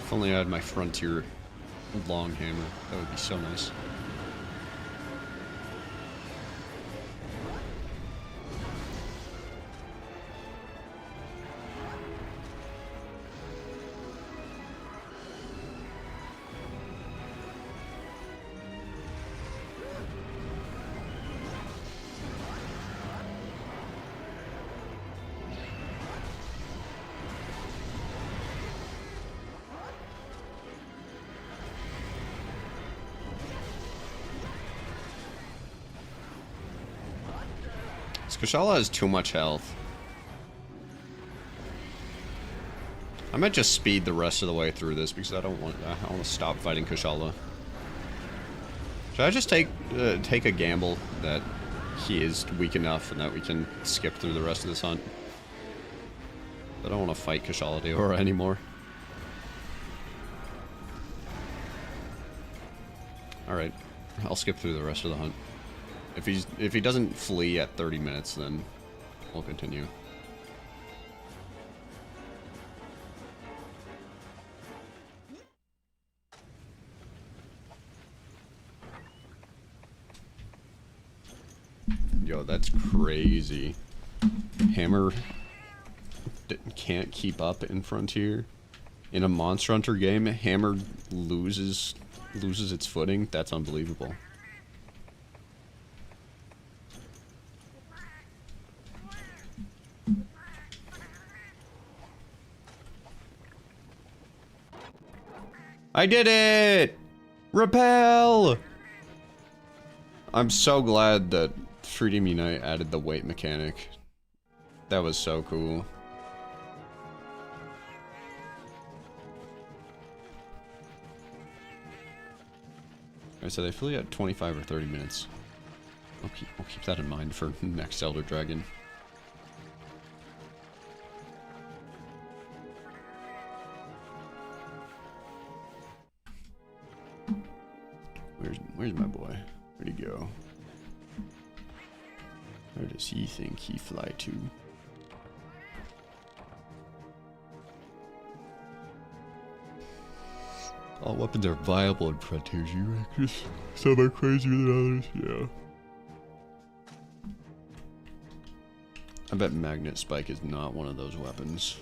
If only I had my frontier long hammer. That would be so nice. Kushala has too much health. I might just speed the rest of the way through this because I want to stop fighting Kushala. Should I just take a gamble that he is weak enough and that we can skip through the rest of this hunt? I don't want to fight Kushala Deora anymore. Alright, I'll skip through the rest of the hunt. If he doesn't flee at 30 minutes, then we'll continue. Yo, that's crazy. Hammer can't keep up in Frontier. In a Monster Hunter game, Hammer loses its footing. That's unbelievable. I did it! Repel! I'm so glad that Freedom Unite added the weight mechanic. That was so cool. I said I feel at 25 or 30 minutes. I'll keep that in mind for next Elder Dragon. Where's my boy? Where'd he go? Where does he think he fly to? All weapons are viable in Frontiers, you reckon? Some are crazier than others, yeah. I bet Magnet Spike is not one of those weapons.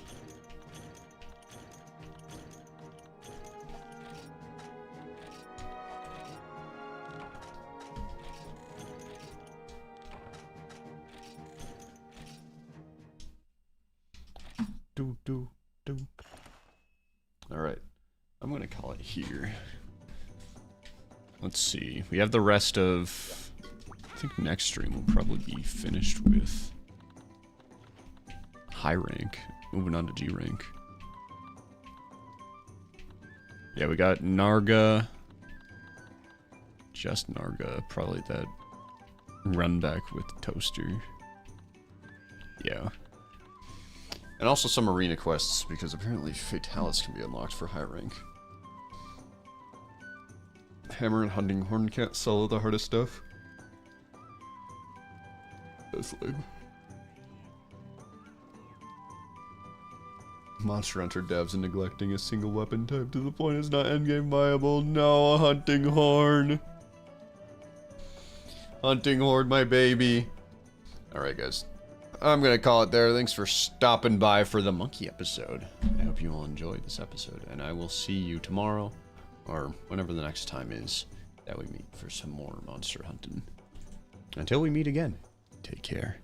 Alright. I'm gonna call it here. Let's see. We have the rest of... I think next stream will probably be finished with... high rank. Moving on to G rank. Yeah, we got Narga. Just Narga. Probably that run back with Toaster. Yeah. And also some arena quests, because apparently Fatalis can be unlocked for high rank. Hammer and Hunting Horn can't solo the hardest stuff. That's lame. Monster Hunter devs are neglecting a single weapon type to the point it's not endgame viable. No, a Hunting Horn. Hunting Horn, my baby. Alright, guys. I'm gonna call it there. Thanks for stopping by for the Monke episode. I hope you all enjoyed this episode, and I will see you tomorrow, or whenever the next time is that we meet for some more monster hunting. Until we meet again, take care.